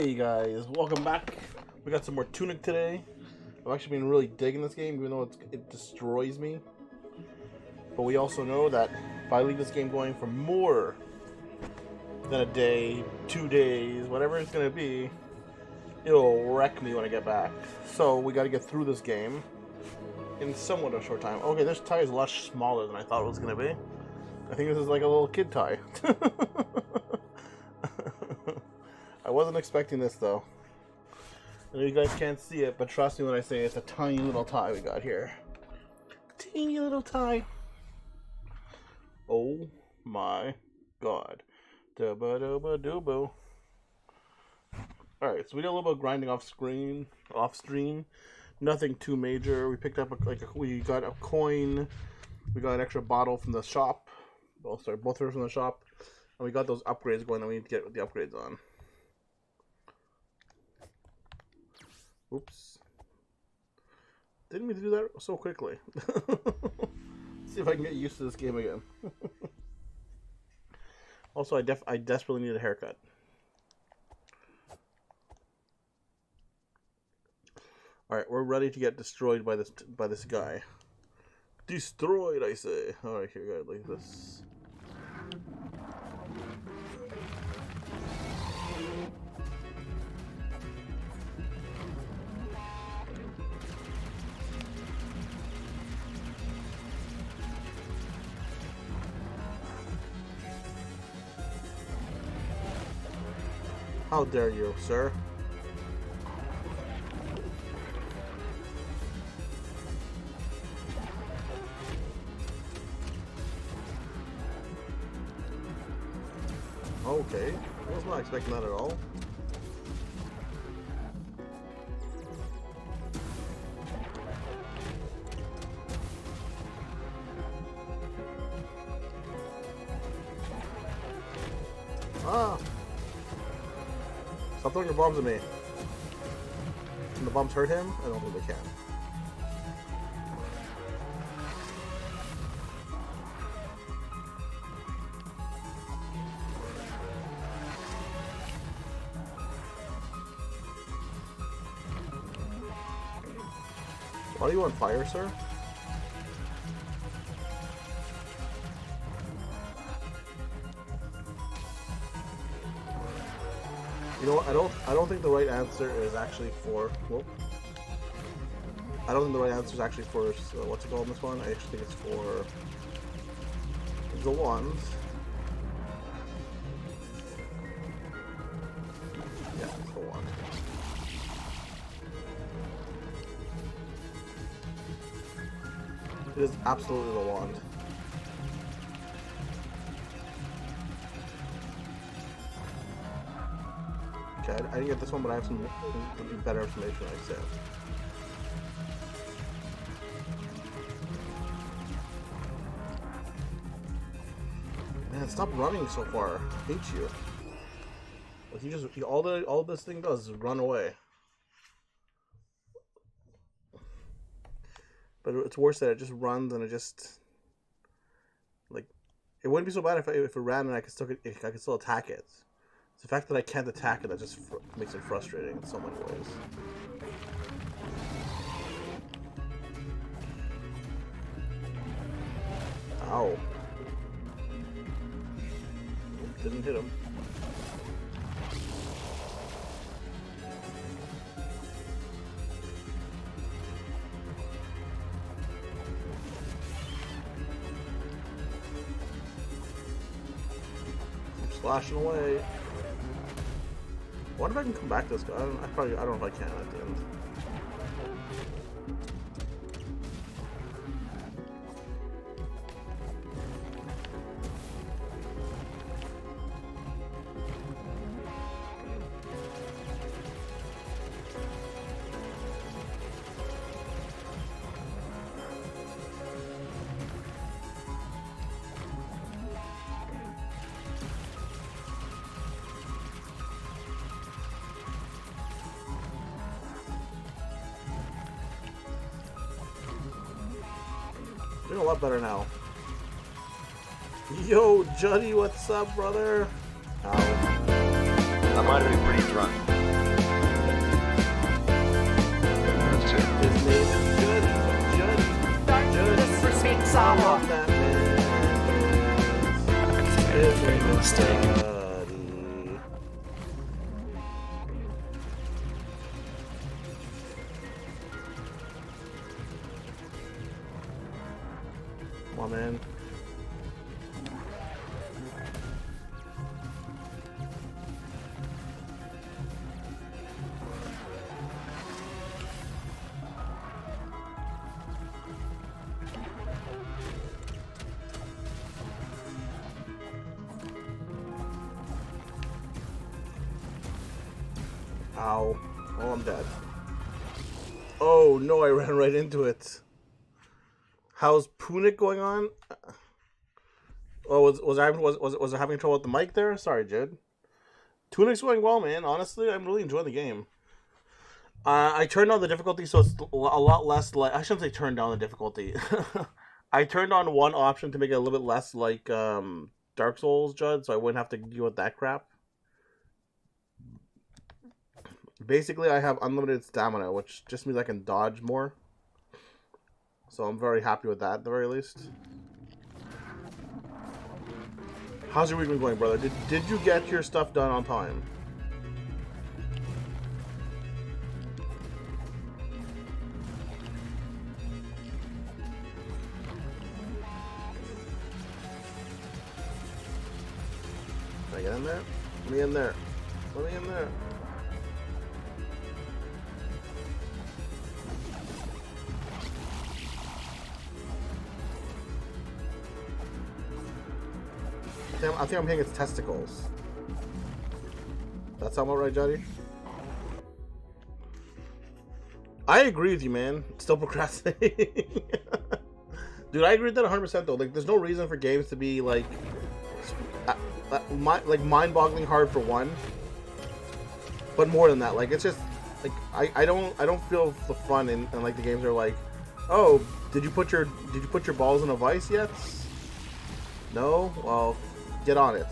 Hey guys, welcome back. We got some more Tunic today. I've actually been really digging this game, even though it destroys me. But we also know that if I leave this game going for more than a day, 2 days, whatever it's going to be, it'll wreck me when I get back. So we got to get through this game in somewhat a short time. Okay, this tie is a lot smaller than I thought it was going to be. I think this is like a little kid tie. I wasn't expecting this though. I know you guys can't see it, but trust me when I say it's a tiny little tie we got here. Teeny little tie. Oh my god. Dubba-dubba-dubbo. Alright, so we did a little bit of grinding off stream. Nothing too major. We picked up we got a coin. We got an extra bottle from the shop. Oh, sorry, both are from the shop. And we got those upgrades going that we need to get the upgrades on. Oops. Didn't mean to do that so quickly. See if I can get used to this game again. Also, I desperately need a haircut. Alright, we're ready to get destroyed by this guy. Destroyed, I say. Alright, here we go, like this. How dare you, sir? Okay, I was not expecting that at all. Ah! Stop throwing your bombs at me. Can the bombs hurt him? I don't think they can. Why are you on fire, sir? You know what? I don't think the right answer is actually for. Whoop. I don't think the right answer is actually for what's it called in this one. I actually think it's for the wands. Yeah, it's the wand. It is absolutely the wand. Okay, I didn't get this one, but I have some better information, I said. Man, stop running so far. I hate you. Like all this thing does is run away. But it's worse that it just runs and it just like it wouldn't be so bad if it ran and I could still attack it. It's the fact that I can't attack it that just makes it frustrating in so many ways. Ow. Didn't hit him. I'm slashing away. I wonder if I can come back to this guy. I don't know if I can at the end. Doing a lot better now. Yo, Juddy, what's up, brother? I'm already pretty drunk. Come on, man. Ow. Oh, I'm dead. Oh, no, I ran right into it. How's Tunic going on? Oh, was I having trouble with the mic there? Sorry, Jed. Tunic's going well, man. Honestly, I'm really enjoying the game. I turned on the difficulty so it's a lot less like... I shouldn't say turn down the difficulty. I turned on one option to make it a little bit less like Dark Souls, Judd, so I wouldn't have to deal with that crap. Basically, I have unlimited stamina, which just means I can dodge more. So I'm very happy with that, at the very least. How's your week been going, brother? Did you get your stuff done on time? Can I get in there? Let me in there. Let me in there. I think I'm hitting its testicles. That sound about right, Johnny? I agree with you, man. Still procrastinating. Dude, I agree with that 100% though. Like, there's no reason for games to be like mind-boggling hard for one, but more than that. Like, it's just like I don't feel the fun in like the games are like, oh, did you put your balls in a vice yet? No? Well, get on it.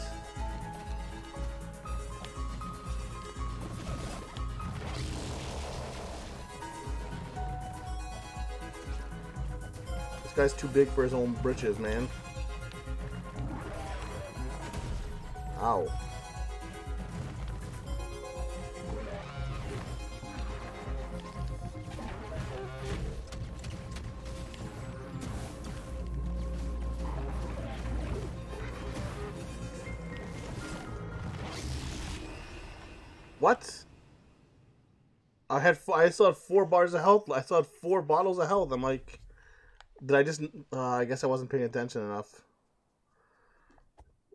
This guy's too big for his own britches, man. Ow. What? I still had 4 bars of health. I still had 4 bottles of health. I'm like, did I just? I guess I wasn't paying attention enough.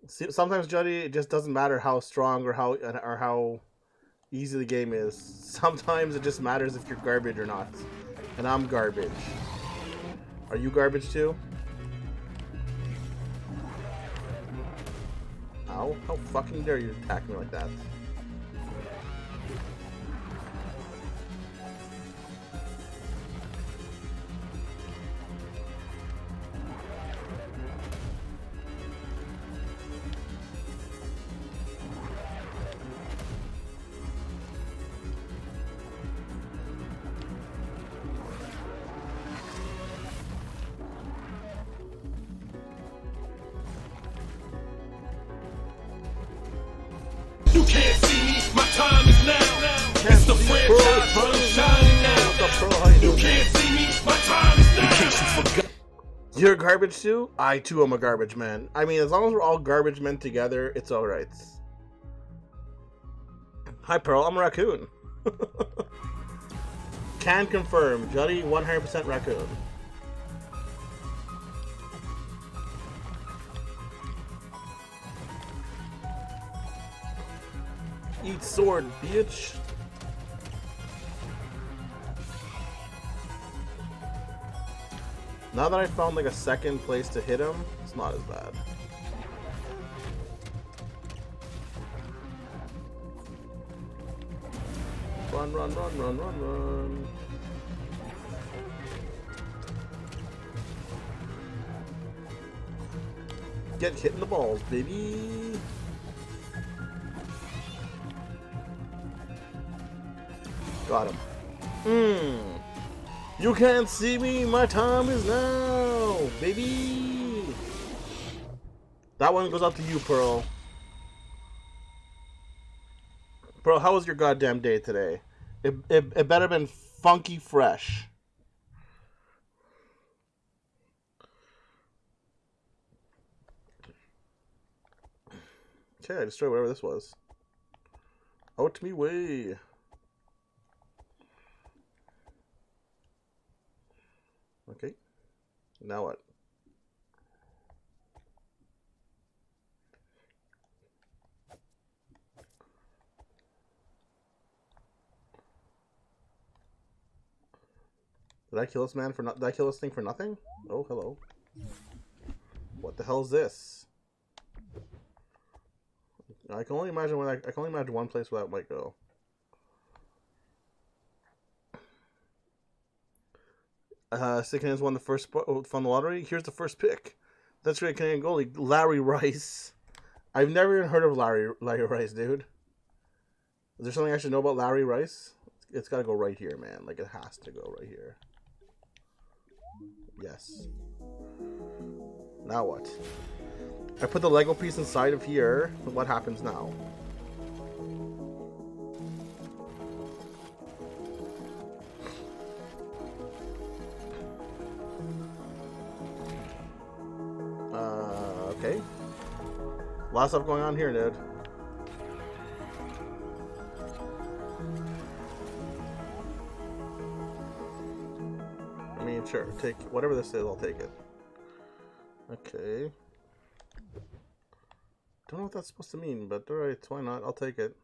See, sometimes, Juddy, it just doesn't matter how strong or how easy the game is. Sometimes it just matters if you're garbage or not. And I'm garbage. Are you garbage too? Ow! How fucking dare you attack me like that? You can't see me, my time is now. It's the franchise, but I'm shining now. You can't see me, my time is now. In case you forgot. You're garbage too? I too am a garbage man. I mean, as long as we're all garbage men together, it's alright. Hi Pearl, I'm a raccoon. Can confirm, Juddy 100% raccoon. Eat sword, bitch. Now that I found like a second place to hit him, it's not as bad. Run, run, run, run, run, run. Get hit in the balls, baby. Got him. You can't see me, my time is now, baby. That one goes out to you, Pearl. Pearl, how was your goddamn day today? It better have been funky fresh. Okay, I destroyed whatever this was. Out me way. Okay. Now what? Did I kill this man for not? Did I kill this thing for nothing? Oh, hello. What the hell is this? I can only imagine where I can only imagine one place where that might go. Sickens won the first fun lottery. Here's the first pick. That's great Canadian goalie Larry Rice. I've never even heard of Larry Rice, dude. Is there something I should know about Larry Rice? It's got to go right here, man. Like, it has to go right here. Yes. Now what? I put the Lego piece inside of here. What happens now? Okay. A lot of stuff going on here, dude. I mean, sure. Take whatever this is, I'll take it. Okay. Don't know what that's supposed to mean, but alright, why not? I'll take it.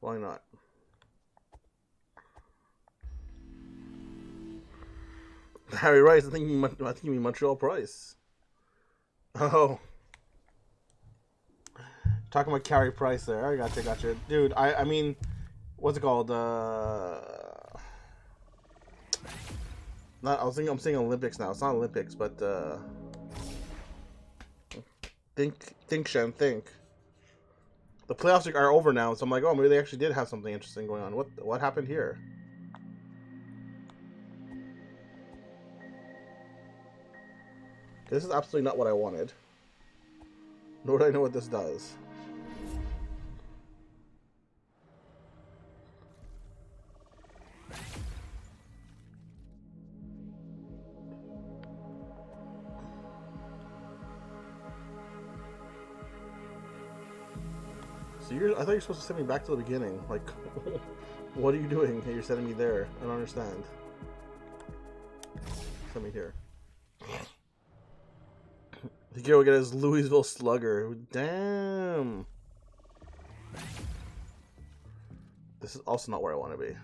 Why not? Harry Rice, I think you mean Montreal Price. Oh. Talking about Carey Price there. I gotcha. Dude, I mean, what's it called? I'm saying Olympics now. It's not Olympics, but think. The playoffs are over now, so I'm like, oh, maybe they actually did have something interesting going on. What happened here? This is absolutely not what I wanted. Nor do I know what this does. So I thought you were supposed to send me back to the beginning. Like, what are you doing? You're sending me there. I don't understand. Send me here. The guy will get his Louisville Slugger. Damn. This is also not where I want to be.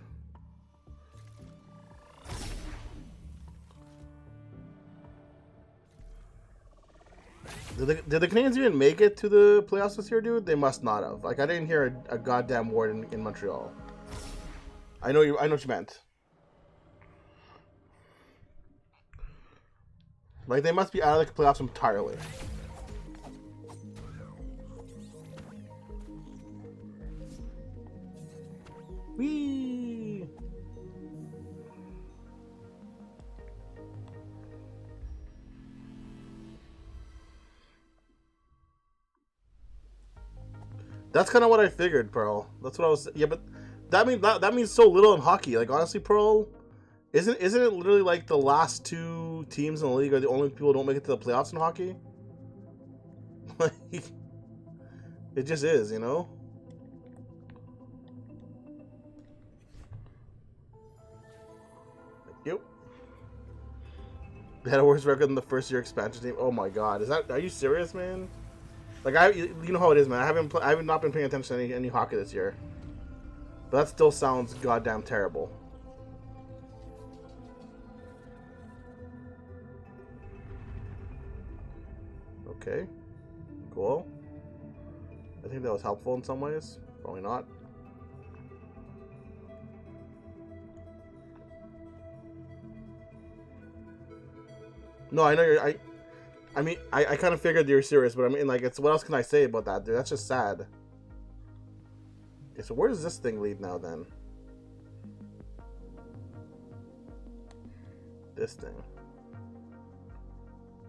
Did the Canadiens even make it to the playoffs this year, dude? They must not have. Like, I didn't hear a goddamn word in Montreal. I know what you meant. Like, they must be out of the playoffs entirely. Whee! That's kind of what I figured, Pearl. That's what I was. Yeah, but that means so little in hockey. Like, honestly, Pearl, isn't it literally like the last two teams in the league are the only people who don't make it to the playoffs in hockey? Like, it just is, you know. Yep. They had a worse record than the first year expansion team. Oh my god, are you serious, man? Like, you know how it is, man. I have not been paying attention to any hockey this year. But that still sounds goddamn terrible. Okay. Cool. I think that was helpful in some ways. Probably not. No, I know you're... I mean, I kind of figured you were serious, but I mean, like, what else can I say about that, dude? That's just sad. Okay, so where does this thing lead now, then? This thing.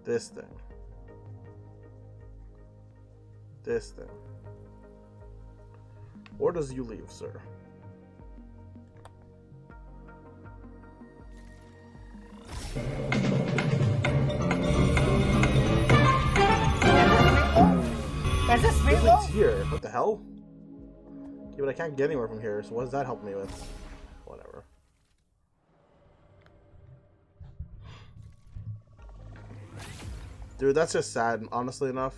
This thing. This thing. Where does you leave, sir? Is this me, Everything's though? here. What the hell? Yeah, but I can't get anywhere from here, so what does that help me with? Whatever. Dude, that's just sad, honestly enough.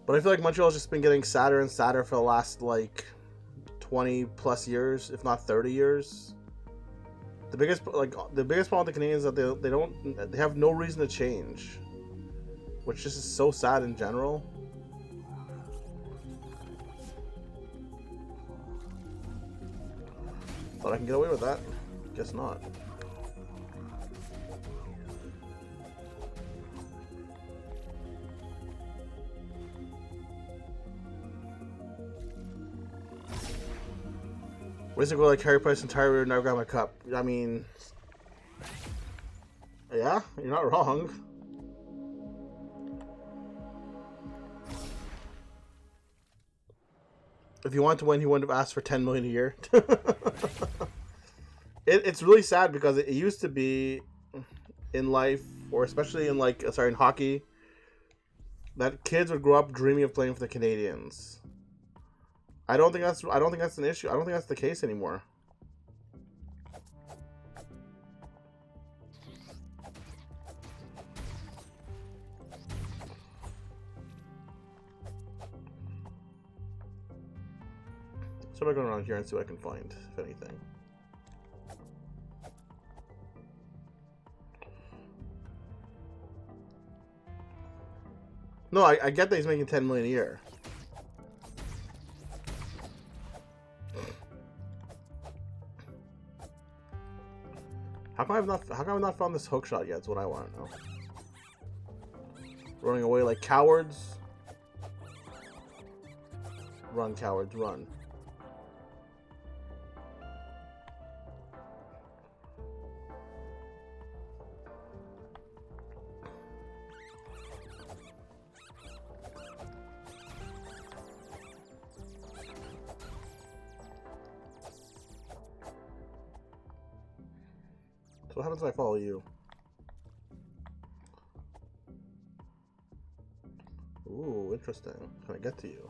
But I feel like Montreal's just been getting sadder and sadder for the last, like, 20 plus years, if not 30 years. The biggest problem with the Canadians is that they have no reason to change, which just is so sad in general. Thought I can get away with that. Guess not. Ways to go like Carey Price and Tyler never got my cup. I mean, yeah, you're not wrong. If he wanted to win, he wouldn't have asked for $10 million a year. It's really sad because it used to be in life, or especially in in hockey, that kids would grow up dreaming of playing for the Canadians. I don't think that's an issue. I don't think that's the case anymore. So I'm going around here and see what I can find, if anything. No, I get that he's making $10 million a year. How come I've not found this hook shot yet? Is what I want to know. Running away like cowards. Run, cowards, run. So what happens if I follow you? Ooh, interesting. Can I get to you?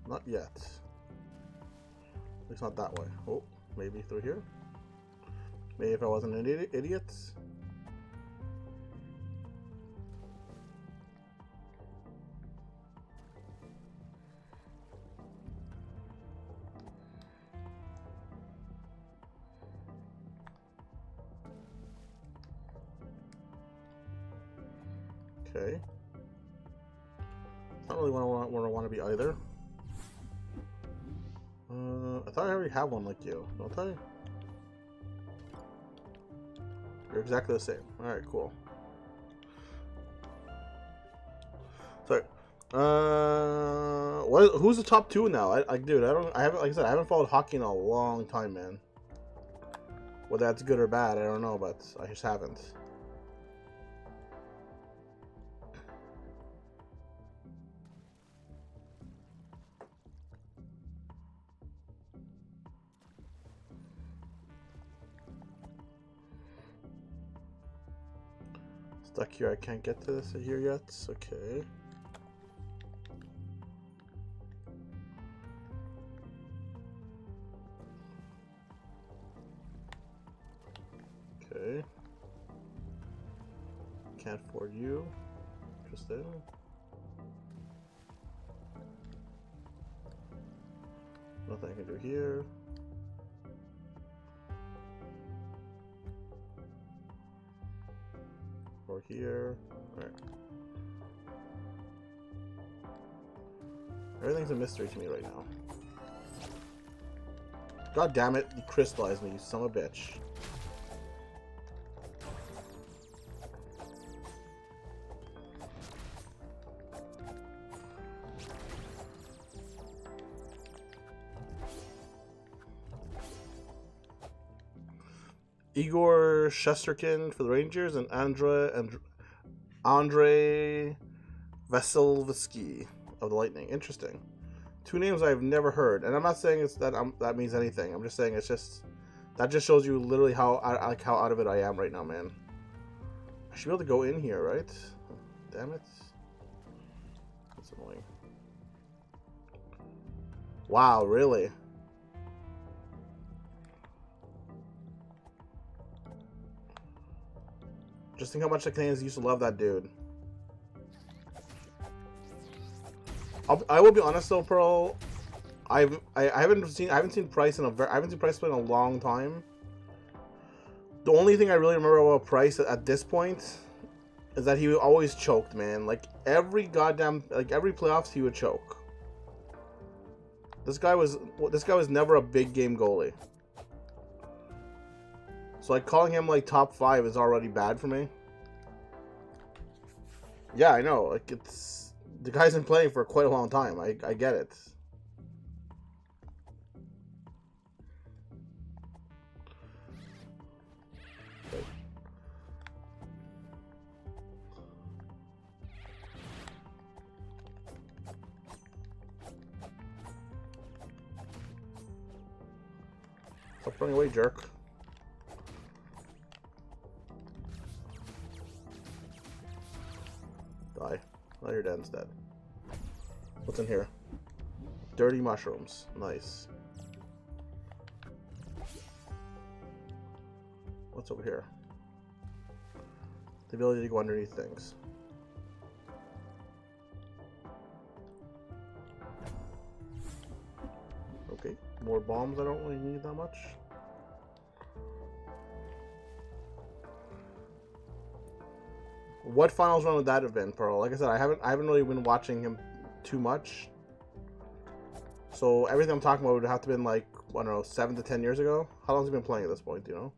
Not yet. At least not that way. Oh, maybe through here? Maybe if I wasn't an idiot? Okay. Not really where I want to be either. I thought I already have one like you, don't I? You're exactly the same. Alright, cool. Sorry. Who's the top two now? Dude, I haven't, like I said, I haven't followed hockey in a long time, man. Whether that's good or bad, I don't know, but I just haven't. Stuck here, I can't get to this here yet. Okay. Okay. Can't afford you. Interesting. Nothing I can do here. Or here. Alright. Everything's a mystery to me right now. God damn it, you crystallized me, you son of a bitch. Igor Shesterkin for the Rangers and Andre Vasilevsky of the Lightning. Interesting. Two names I've never heard, and I'm not saying it's that means anything. I'm just saying it's just That just shows you literally how out of it I am right now, man. I should be able to go in here, right? Damn it. That's annoying. Wow, really? Just think how much the Canadians used to love that dude. I will be honest though, Pearl. I haven't seen Price in play in a long time. The only thing I really remember about Price at this point is that he always choked, man. Like every playoffs he would choke. This guy was never a big game goalie. So like calling him like top 5 is already bad for me. Yeah, I know. Like it's the guy's been playing for quite a long time. I get it. Okay. Stop running away, jerk. Die. Now you're dead instead. What's in here? Dirty mushrooms. Nice. What's over here? The ability to go underneath things. Okay. More bombs. I don't really need that much. What finals run would that have been, Pearl? Like I said, I haven't really been watching him too much. So everything I'm talking about would have to been like, I don't know, 7 to 10 years ago. How long has he been playing at this point, do you know?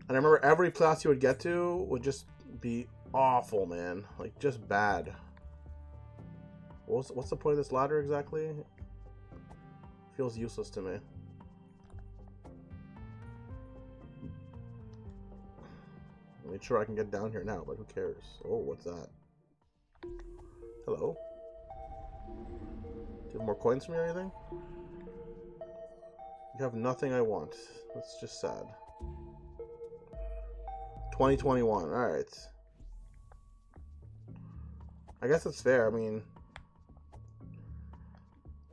And I remember every class he would get to would just be awful, man. Like just bad. What's the point of this ladder exactly? Feels useless to me. I mean, sure, I can get down here now, but who cares? Oh, what's that? Hello? Do you have more coins for me or anything? You have nothing I want. That's just sad. 2021. Alright. I guess it's fair. I mean,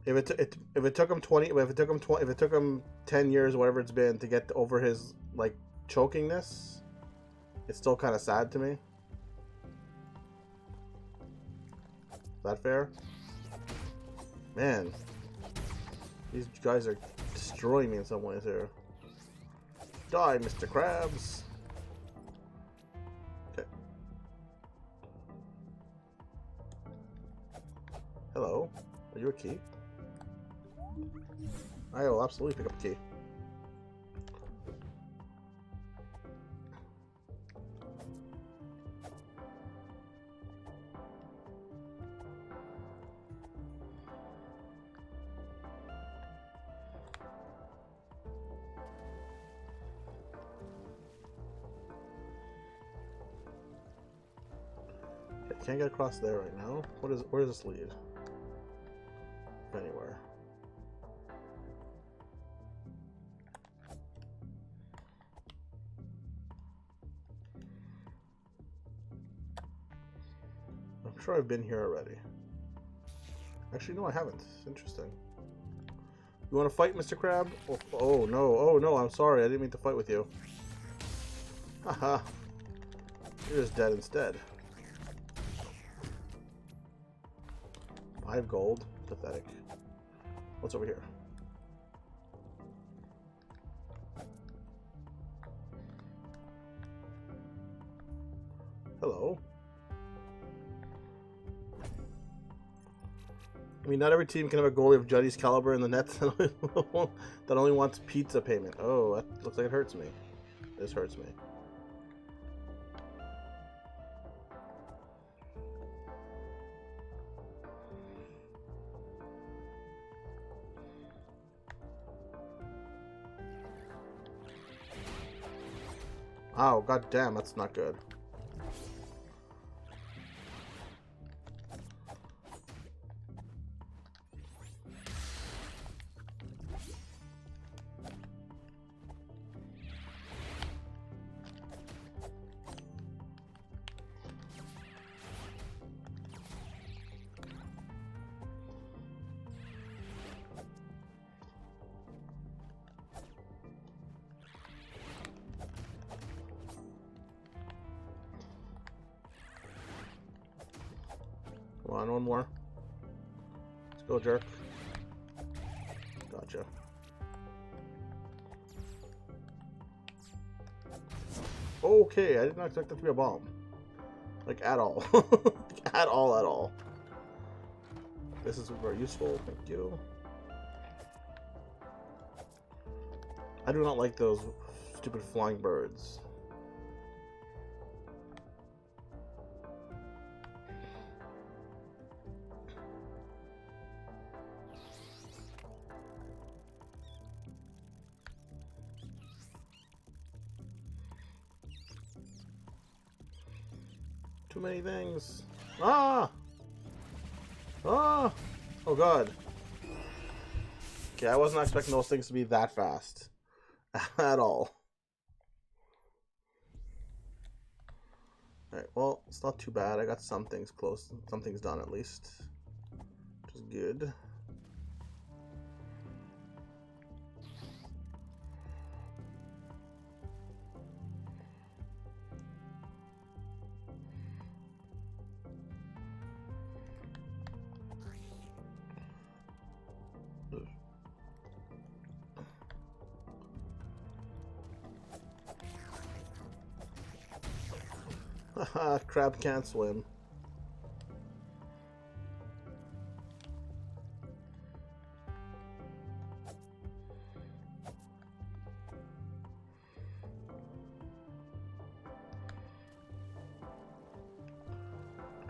if it took him 10 years or whatever it's been to get over his like chokingness, it's still kind of sad to me. Is that fair? Man, these guys are destroying me in some ways here. Die, Mr. Krabs. Okay. Hello. Are you a key? I will absolutely pick up a key. Can't get across there right now. Where does this lead? Anywhere. I'm sure I've been here already. Actually, no, I haven't. Interesting. You want to fight, Mr. Crab? Oh no! Oh no! I'm sorry. I didn't mean to fight with you. Haha. You're just dead instead. 5 gold. Pathetic. What's over here? Hello. I mean, not every team can have a goalie of Juddy's caliber in the net that only wants pizza payment. Oh, that looks like it hurts me. This hurts me. Oh, god damn, that's not good. on, one more. Let's go, jerk. Gotcha. Okay, I did not expect that to be a bomb. Like, at all. At all. This is very useful, thank you. I do not like those stupid flying birds. Too many things. Ah! Ah! Oh god. Okay, I wasn't expecting those things to be that fast. At all. Alright, well, it's not too bad. I got some things close. Some things done at least. Which is good. Haha, crab can't swim.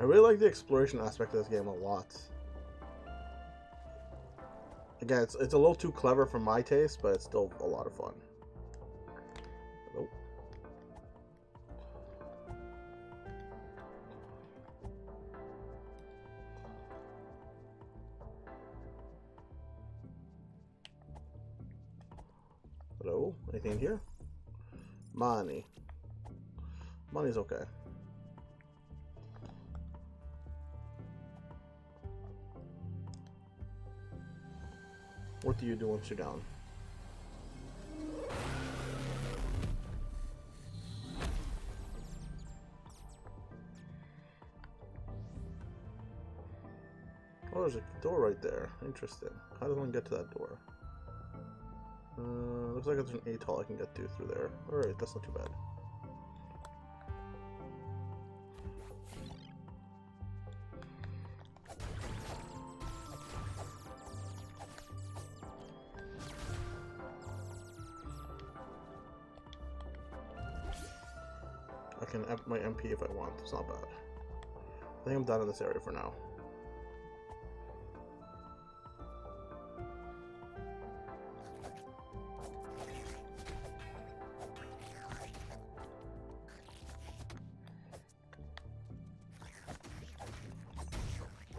I really like the exploration aspect of this game a lot. Again, it's a little too clever for my taste, but it's still a lot of fun. Nope. Hello? Anything in here? Money. Money's okay. What do you do once you're down? Oh, there's a door right there. Interesting. How does one get to that door? Looks like there's an atoll I can get to through there. Alright, that's not too bad. I can up my MP if I want. It's not bad. I think I'm done in this area for now.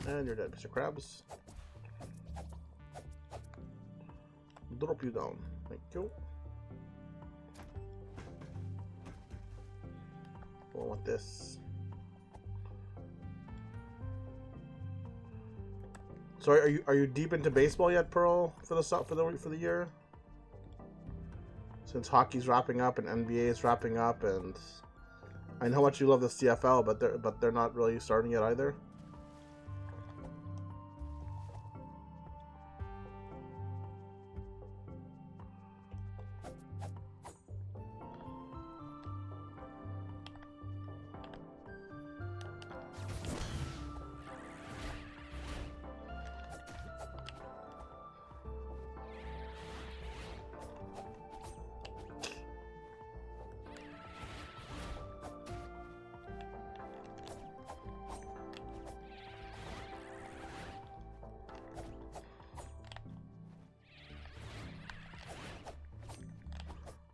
And you're dead, Mr. Krabs. Drop you down. Thank you. I want this. So are you deep into baseball yet, Pearl? For the year? Since hockey's wrapping up and NBA is wrapping up, and I know how much you love the CFL, but they're not really starting yet either.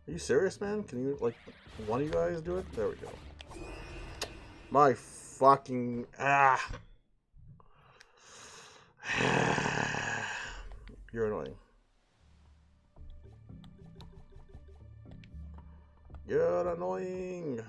Are you serious, man? Can you, like, one of you guys do it? There we go. My fucking... You're annoying. You're annoying.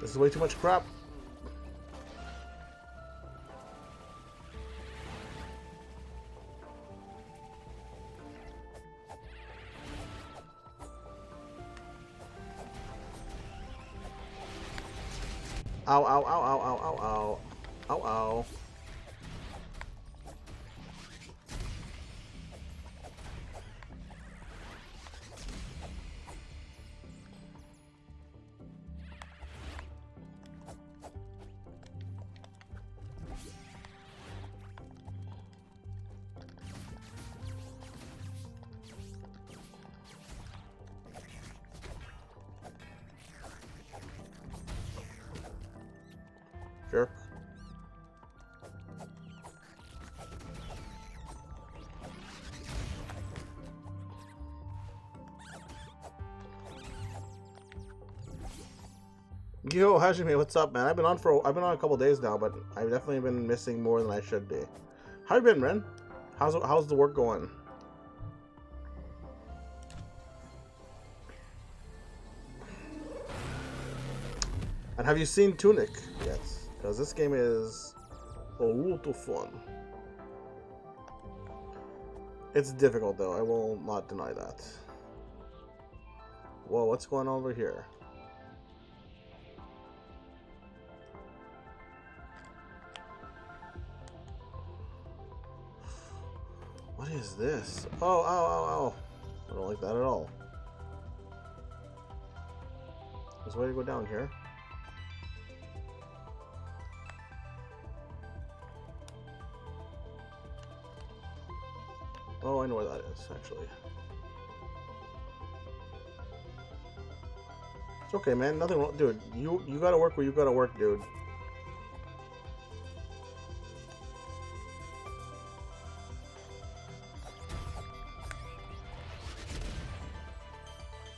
This is way too much crap. Ow, ow, ow, ow, ow, ow, ow. Ow, ow. Jerk. Yo, Hajime, what's up, man? I've been on a couple days now, but I've definitely been missing more than I should be. How you been, Ren? How's the work going? And have you seen Tunic yet? Because this game is a lot of fun. It's difficult though, I will not deny that. Whoa, what's going on over here? What is this? Oh, ow, ow, ow. I don't like that at all. There's a way to go down here. Oh, I know where that is, actually. It's okay, man. Nothing wrong. Dude, you gotta work where you gotta work, dude.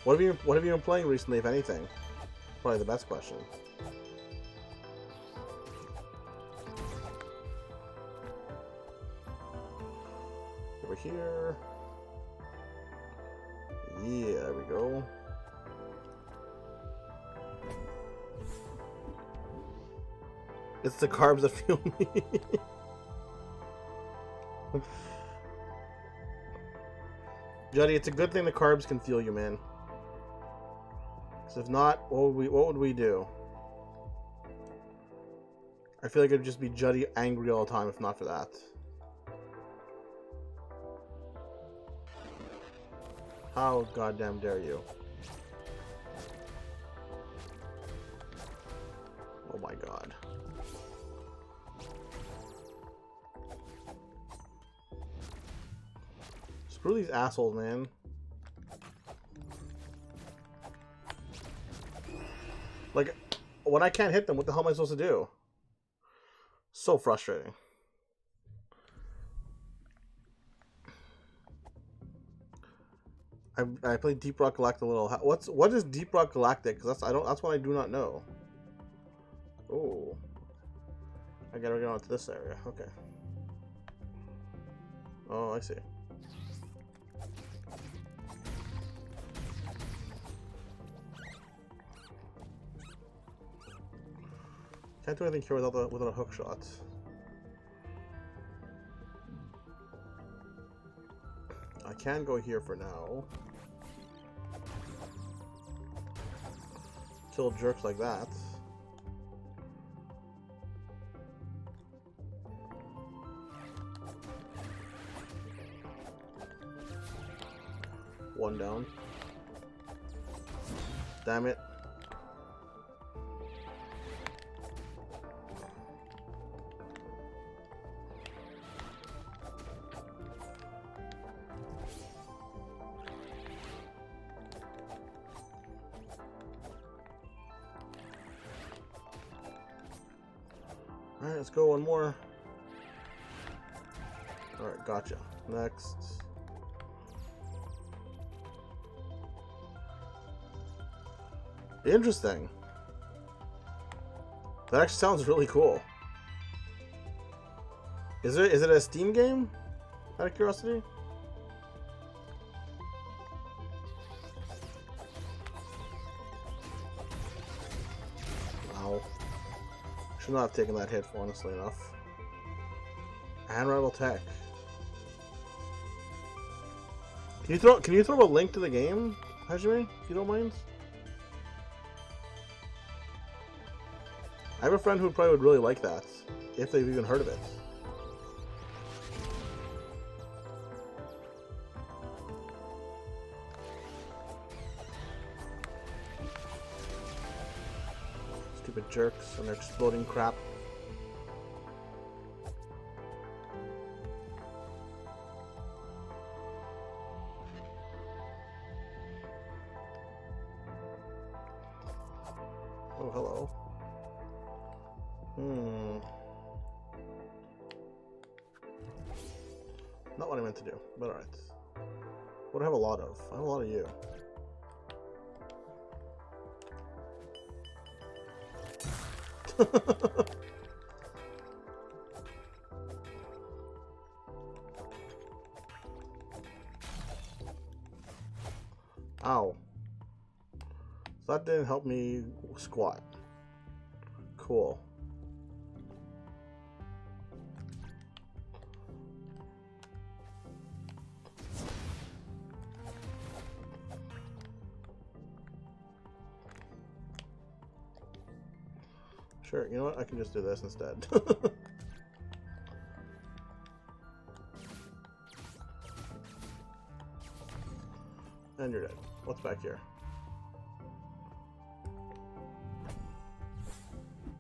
What have you been playing recently, if anything? Probably the best question. Over here. Yeah, there we go. It's the carbs that fuel me. Juddy, it's a good thing the carbs can fuel you, man. Because if not, what would we do? I feel like it'd just be Juddy angry all the time if not for that. How goddamn dare you? Oh my god. Screw these assholes, man. Like, when I can't hit them, what the hell am I supposed to do? So frustrating. I played Deep Rock Galactic a little. What is Deep Rock Galactic? Because that's what I do not know. Oh, I gotta get onto this area. Okay. Oh, I see. Can't do anything here without a hook shot. I can go here for now. Kill jerks like that. One down. Damn it. Alright, let's go one more. Alright, gotcha. Next. Interesting. That actually sounds really cool. Is it a Steam game? Out of curiosity? Should not have taken that hit, honestly enough. And rival tech. Can you throw a link to the game, Hajime, if you don't mind? I have a friend who probably would really like that, if they've even heard of it. Stupid jerks and their exploding crap. Oh, hello. Not what I meant to do, but alright. What do I have a lot of? I have a lot of you. Ow. So that didn't help me squat. Cool. Sure, you know what? I can just do this instead. And you're dead. What's back here?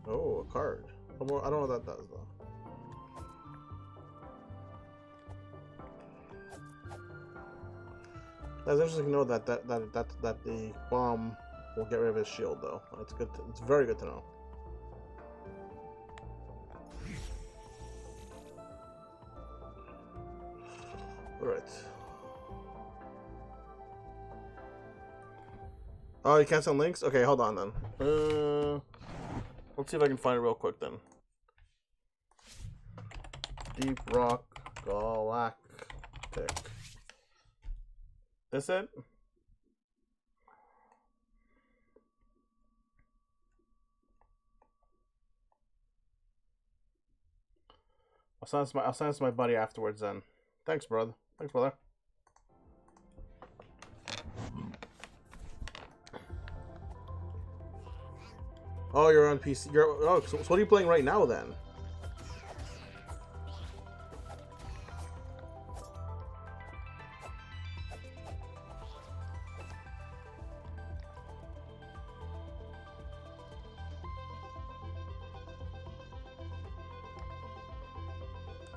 Oh, a card. I don't know what that does, though. That's interesting to know that the bomb will get rid of his shield, though. That's good. It's very good to know. All right. Oh, you can't send links? Okay, hold on then. Let's see if I can find it real quick then. Deep Rock Galactic. This it? I'll send this to my buddy afterwards then. Thanks, brother. Thanks, brother. Oh, you're on PC. So what are you playing right now then?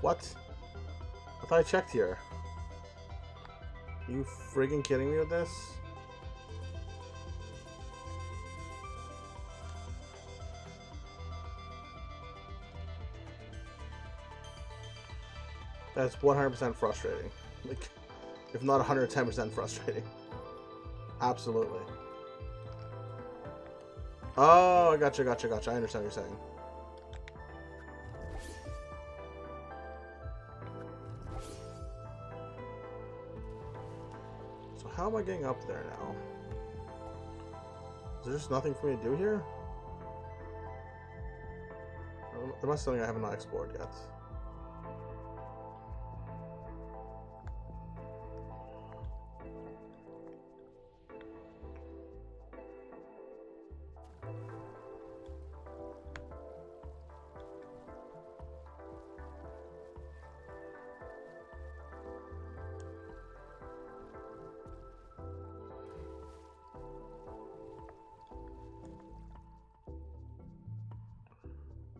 What? I thought I checked here. Are you friggin' kidding me with this? That's 100% frustrating. Like, if not 110% frustrating. Absolutely. Oh, I gotcha. I understand what you're saying. So how am I getting up there now? Is there just nothing for me to do here? There must be something I have not explored yet.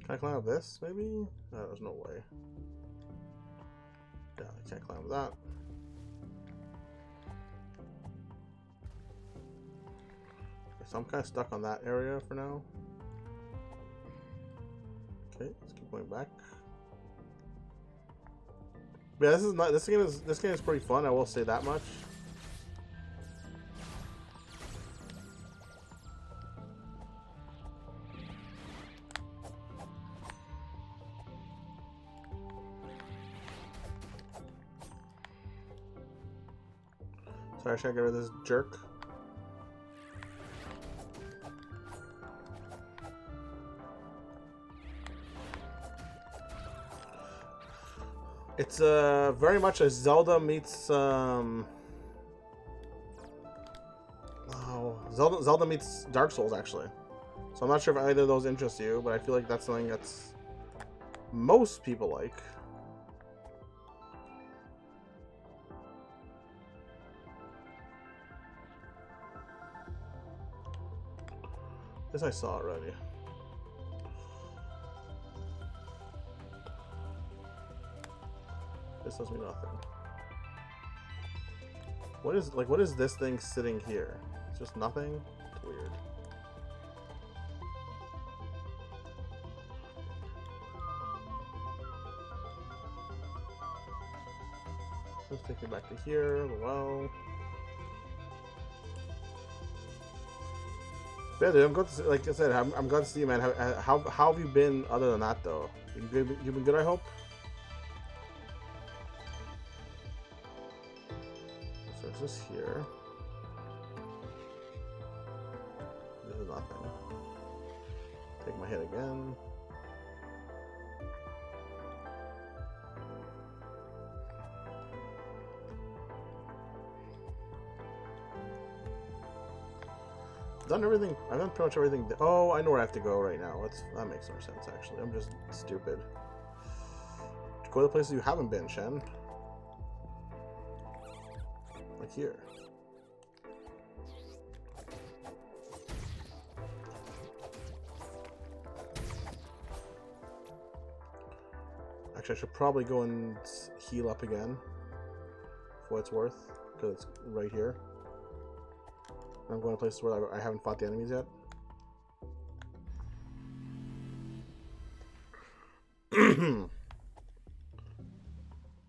Can I climb up this, maybe? No, there's no way. Yeah, I can't climb that. So I'm kind of stuck on that area for now. Okay, let's keep going back. Yeah, this game is pretty fun, I will say that much. Sorry, should I get rid of this jerk? It's very much a Zelda meets Zelda meets Dark Souls actually. So I'm not sure if either of those interest you, but I feel like that's something that's most people like. This I saw already. This does me nothing. What is this thing sitting here? It's just nothing? It's weird. Let's take me back to here. Well. Yeah, dude, I'm glad to see, like I said, I'm glad to see you, man. How have you been other than that, though? You've been good, I hope? So it's just here. This is nothing. Take my hit again. Done everything. I've done pretty much everything. Oh, I know where I have to go right now. That makes more sense, actually. I'm just stupid. Go to the places you haven't been, Shen. Like here. Actually, I should probably go and heal up again for what it's worth, because it's right here. I'm going to places where I haven't fought the enemies yet.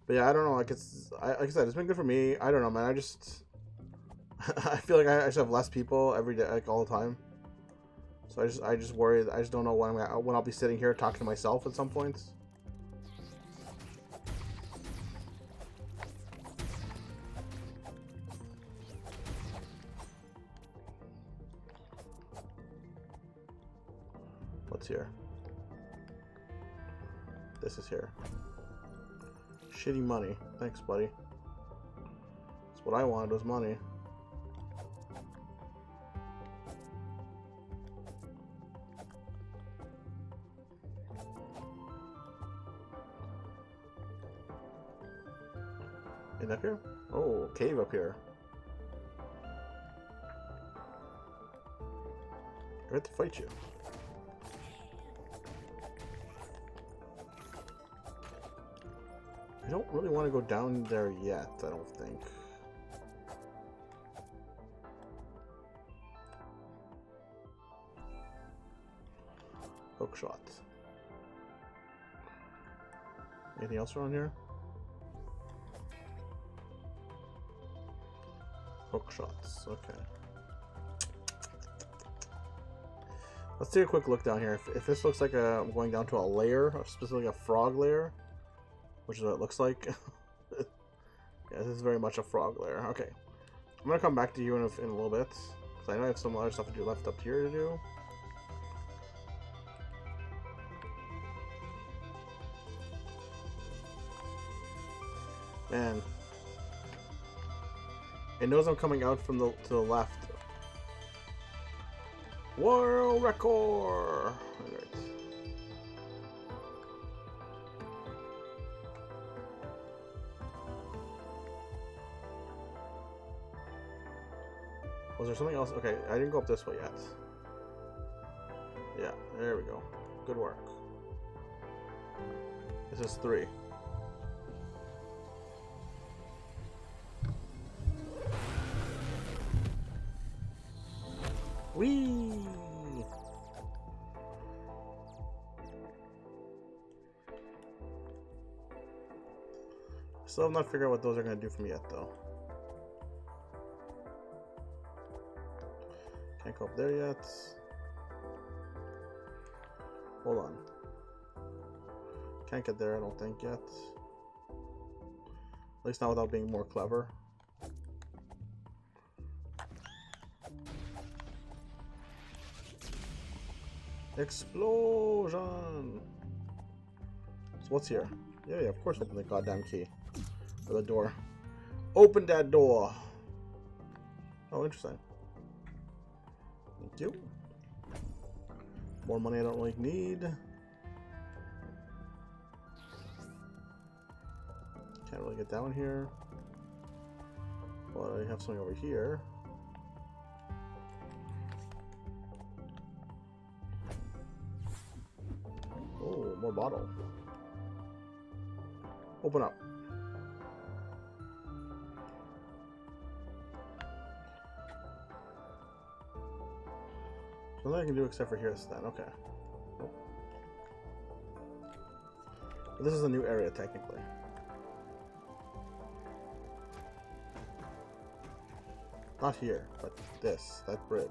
But yeah, I don't know. Like like I said, it's been good for me. I don't know, man. I just I feel like I just have less people every day, like all the time. So I just worry. I just don't know when I'll be sitting here talking to myself at some points. What's here? This is here. Shitty money. Thanks, buddy. That's what I wanted, was money. And up here? Oh, cave up here. I have to fight you. I don't really want to go down there yet, I don't think. Hook shot. Anything else around here? Hook shots, okay. Let's take a quick look down here. If this looks like I'm going down to a layer, specifically a frog layer, which is what it looks like. Yeah, this is very much a frog layer. Okay. I'm going to come back to you in a little bit, because I know I have some other stuff to do left up here to do. Man. It knows I'm coming out from to the left. World record! Alright. Was there something else? Okay, I didn't go up this way yet. Yeah, there we go. Good work. This is 3. Whee! Still have not figured out what those are going to do for me yet, though. Can't go up there yet. Hold on. Can't get there, I don't think, yet. At least not without being more clever. Explosion! So what's here? Yeah, of course open the goddamn key. Or the door. Open that door! Oh, interesting. Thank you. More money I don't really need. Can't really get down here. Well, I have something over here. Oh, more bottle. Open up. Nothing I can do except for here then. Okay. Nope. But this is a new area, technically. Not here, but this. That bridge.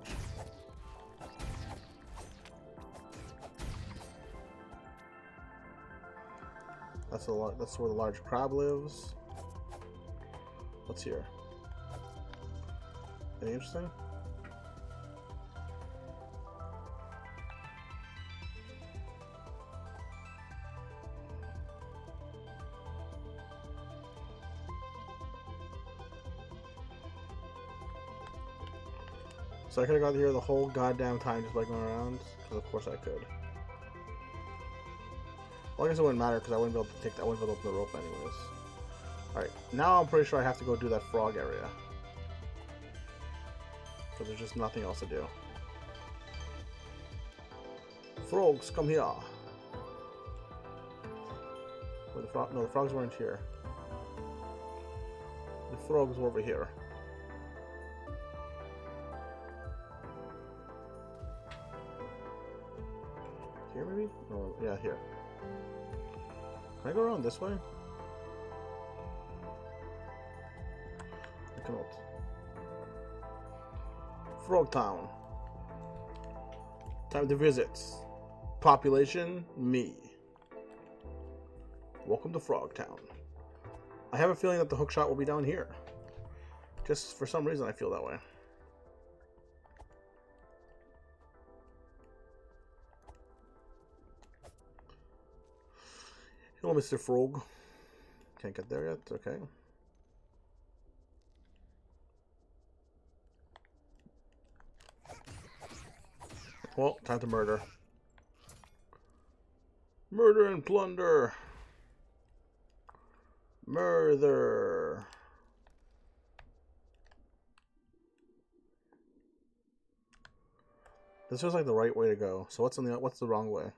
That's where the large crab lives. What's here? Anything interesting? So I could have got here the whole goddamn time just by going around, because of course I could. Well, I guess it wouldn't matter because I wouldn't be able to take that. I wouldn't be able to open the rope anyways. Alright, now I'm pretty sure I have to go do that frog area. Because there's just nothing else to do. Frogs, come here. Where the frog? No, the frogs weren't here. The frogs were over here. Here maybe? No, yeah, here. Can I go around this way? I cannot. Frog Town. Time to visit. Population, me. Welcome to Frog Town. I have a feeling that the hookshot will be down here. Just for some reason I feel that way. Hello, Mr. Frog. Can't get there yet? Okay. Well, time to murder. Murder and plunder. Murder. This feels like the right way to go. So what's the wrong way?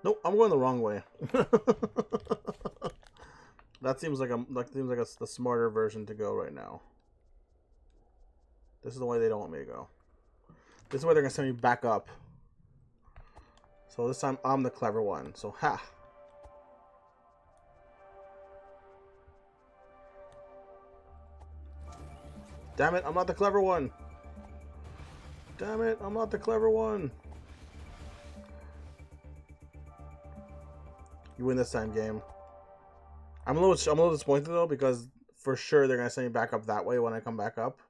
Nope, I'm going the wrong way. That seems like the smarter version to go right now. This is the way they don't want me to go. This is where they're gonna send me back up. So this time I'm the clever one. So ha. Damn it, I'm not the clever one. Damn it, I'm not the clever one. You win this time, game. I'm a little disappointed though, because for sure they're gonna send me back up that way when I come back up.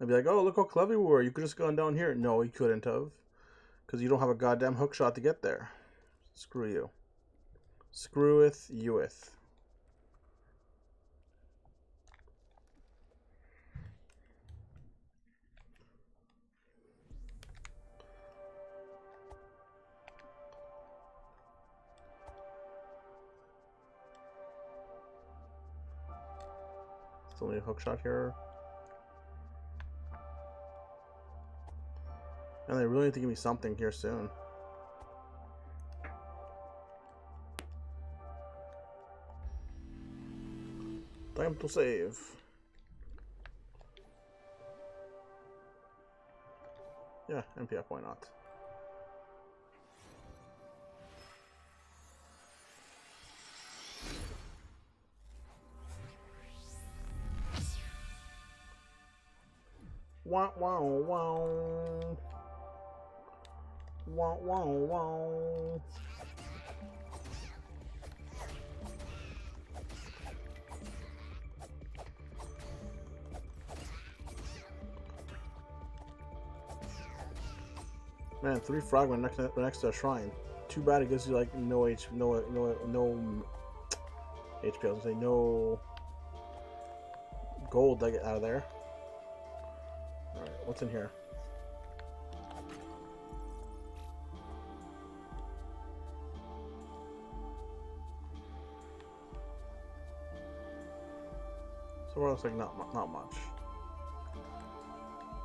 I'd be like, oh, look how clever you were. You could just gone down here. No, you couldn't have, because you don't have a goddamn hook shot to get there. Screw you. Screweth youeth. Still need a hook shot here. And they really need to give me something here soon. Time to save. Yeah, MPF, why not? Wow, wow, wow. Wow, wow, wow. Man, 3 fragment next to a shrine. Too bad it gives you like no HP, no HP. I was gonna say no gold to get out of there. All right, what's in here? So it looks like not much.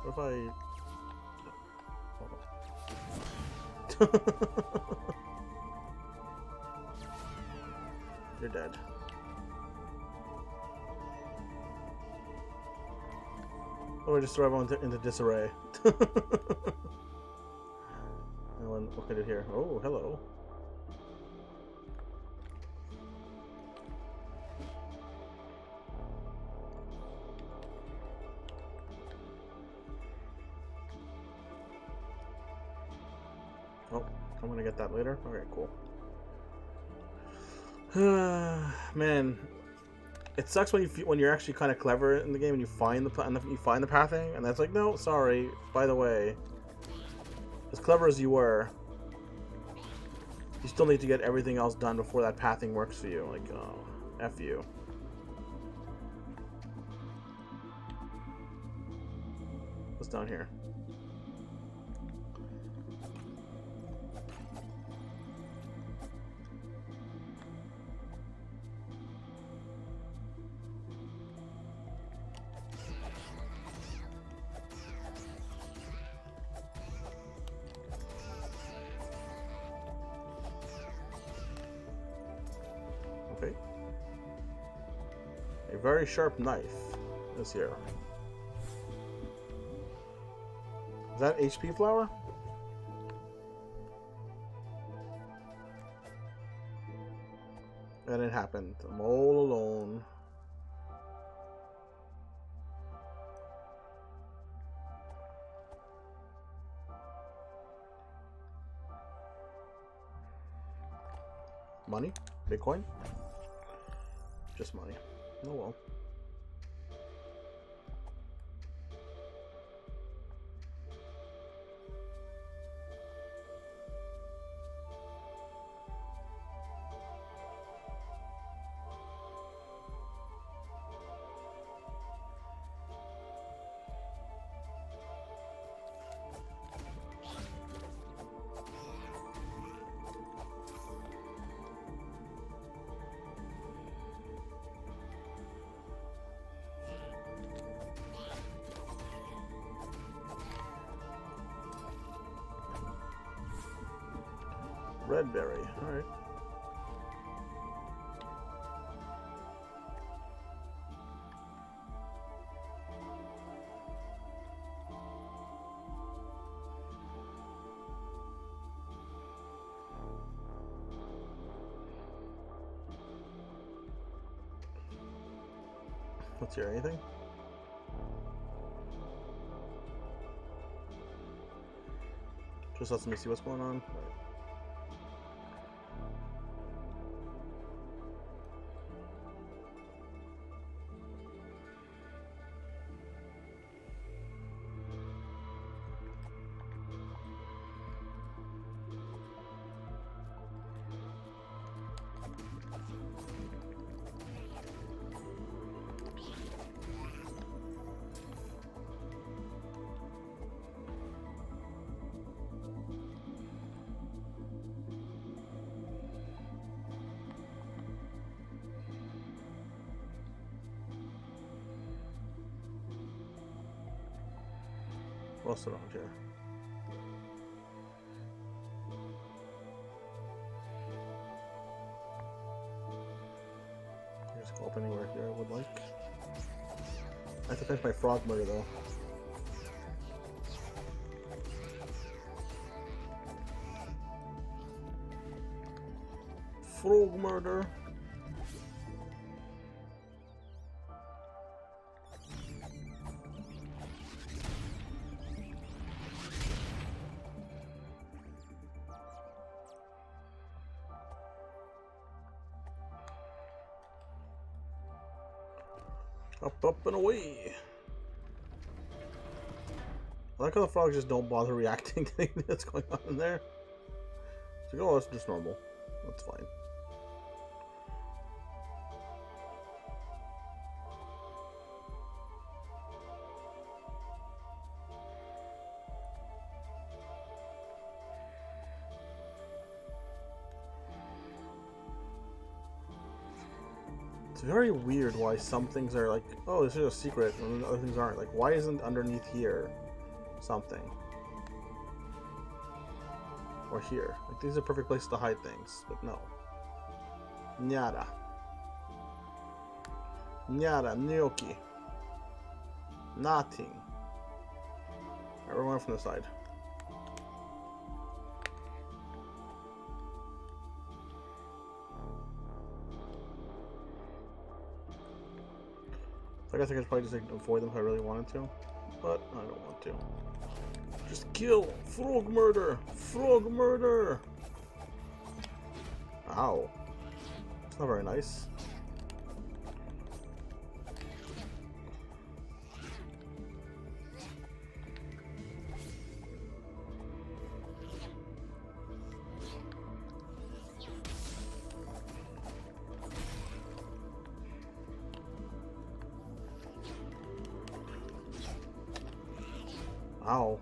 What if I? You're dead. Or just throw everyone into disarray. What can I do here? Oh, hello. Oh, I'm gonna get that later. Okay, cool. Man, it sucks when you're actually kind of clever in the game and you find the pathing, and that's like, no, sorry. By the way, as clever as you were, you still need to get everything else done before that pathing works for you. Like, oh, F you. What's down here? Okay. A very sharp knife is here. Is that HP flower? And it happened. I'm all alone. Money? Bitcoin? Just money. Oh well. Red berry. All right. What's here? Anything? Just let me see what's going on. All right. What's around here? Just go up anywhere here I would like. I have to finish my frog murder though. Frog murder. Up, and away. I like how the frogs just don't bother reacting to anything that's going on in there. It's like, oh, that's just normal. That's fine. It's very weird why some things are like, oh, this is a secret, and other things aren't. Like, why isn't underneath here something? Or here. Like, these are perfect places to hide things, but no. Nada. Nada. Gnocchi. Nothing. Alright, we're going from the side. I guess I could probably just like, avoid them if I really wanted to, but I don't want to. Just kill! Frog murder! Frog murder! Ow. It's not very nice. Ow.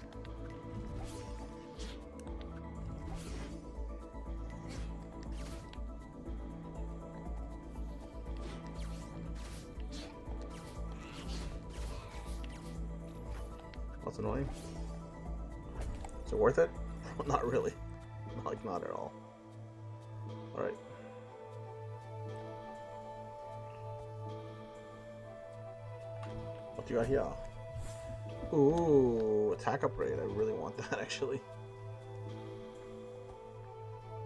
That's annoying. Is it worth it? Not really. Like, not at all. Alright. What do you got here? Ooh, attack upgrade. I really want that, actually.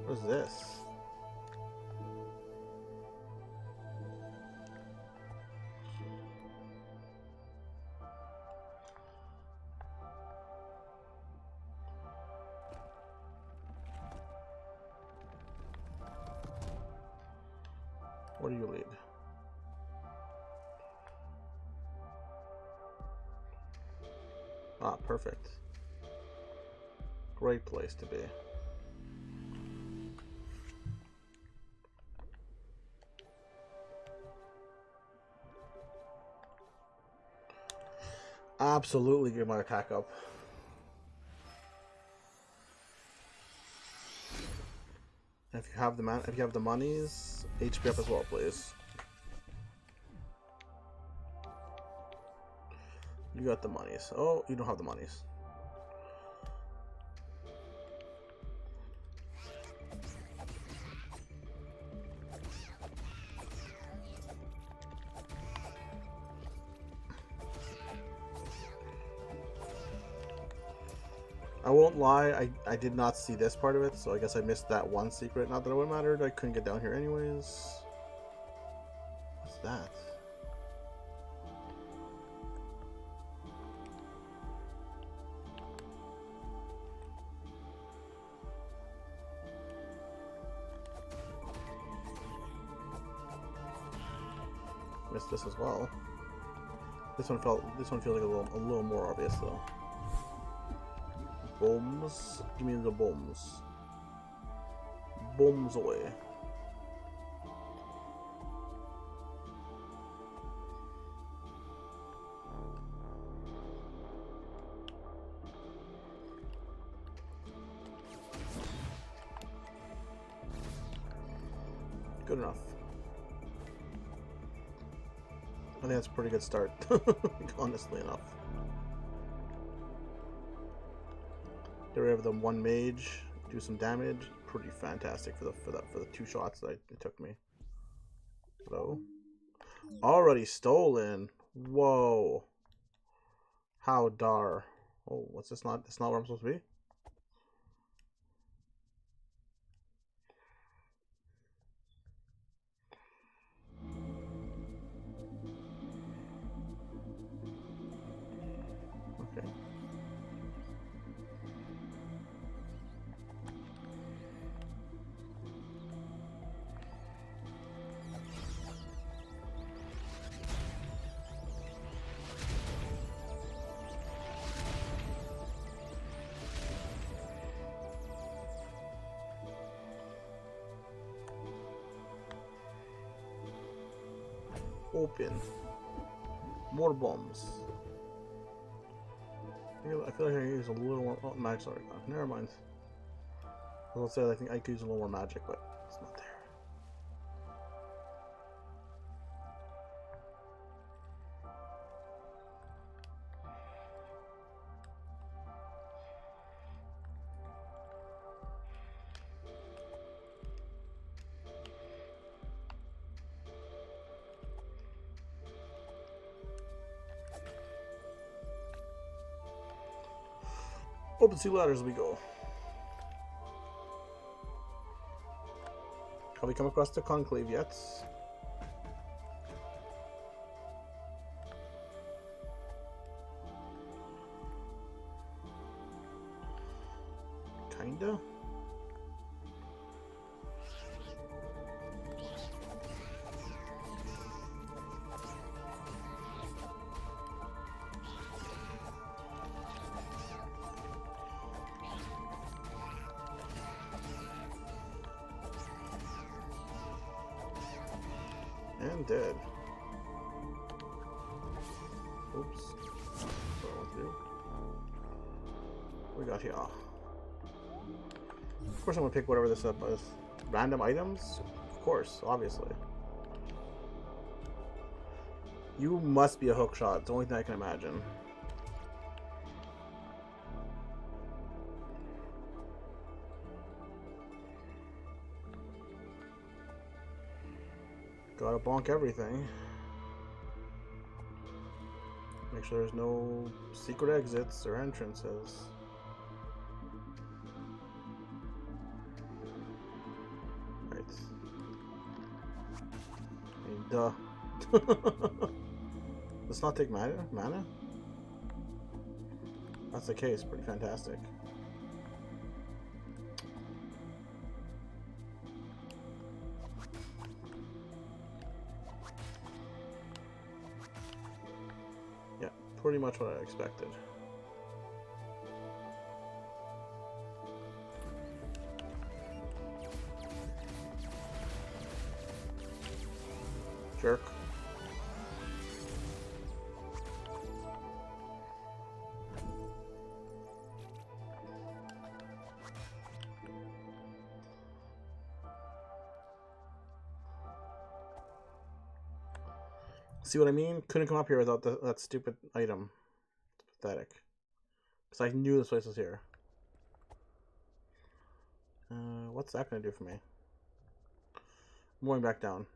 What is this? What do you lead? Ah, perfect. Great place to be. Absolutely get my attack up. If you have the monies, HP up as well, please. You got the monies. Oh, you don't have the monies. I won't lie, I did not see this part of it, so I guess I missed that one secret. Not that it would have mattered, I couldn't get down here anyways. What's that? Missed this as well. This one feels like a little more obvious though. Bombs? Give me the bombs. Bombs away. Good enough. I think that's a pretty good start, honestly enough. Get rid of the one mage, do some damage. Pretty fantastic for the two shots that it took me. Hello. Already stolen. Whoa. How dar. Oh, what's this? It's not where I'm supposed to be. Okay. open. More bombs. I feel like I can use a little more. Oh, max already gone. Never mind. I was gonna say I think I could use a little more magic, but it's not there. Open two ladders we go. Have we come across the conclave yet? Kinda. And dead. Oops. What we got here? Of course I'm gonna pick whatever this up is. Random items? Of course, obviously. You must be a hook shot. It's the only thing I can imagine. Gotta bonk everything. Make sure there's no secret exits or entrances. Right. I mean, duh. Let's not take mana? That's the case. Pretty fantastic. Pretty much what I expected. Jerk. See what I mean? Couldn't come up here without that stupid item. It's pathetic. Because I knew this place was here. What's that going to do for me? I'm going back down.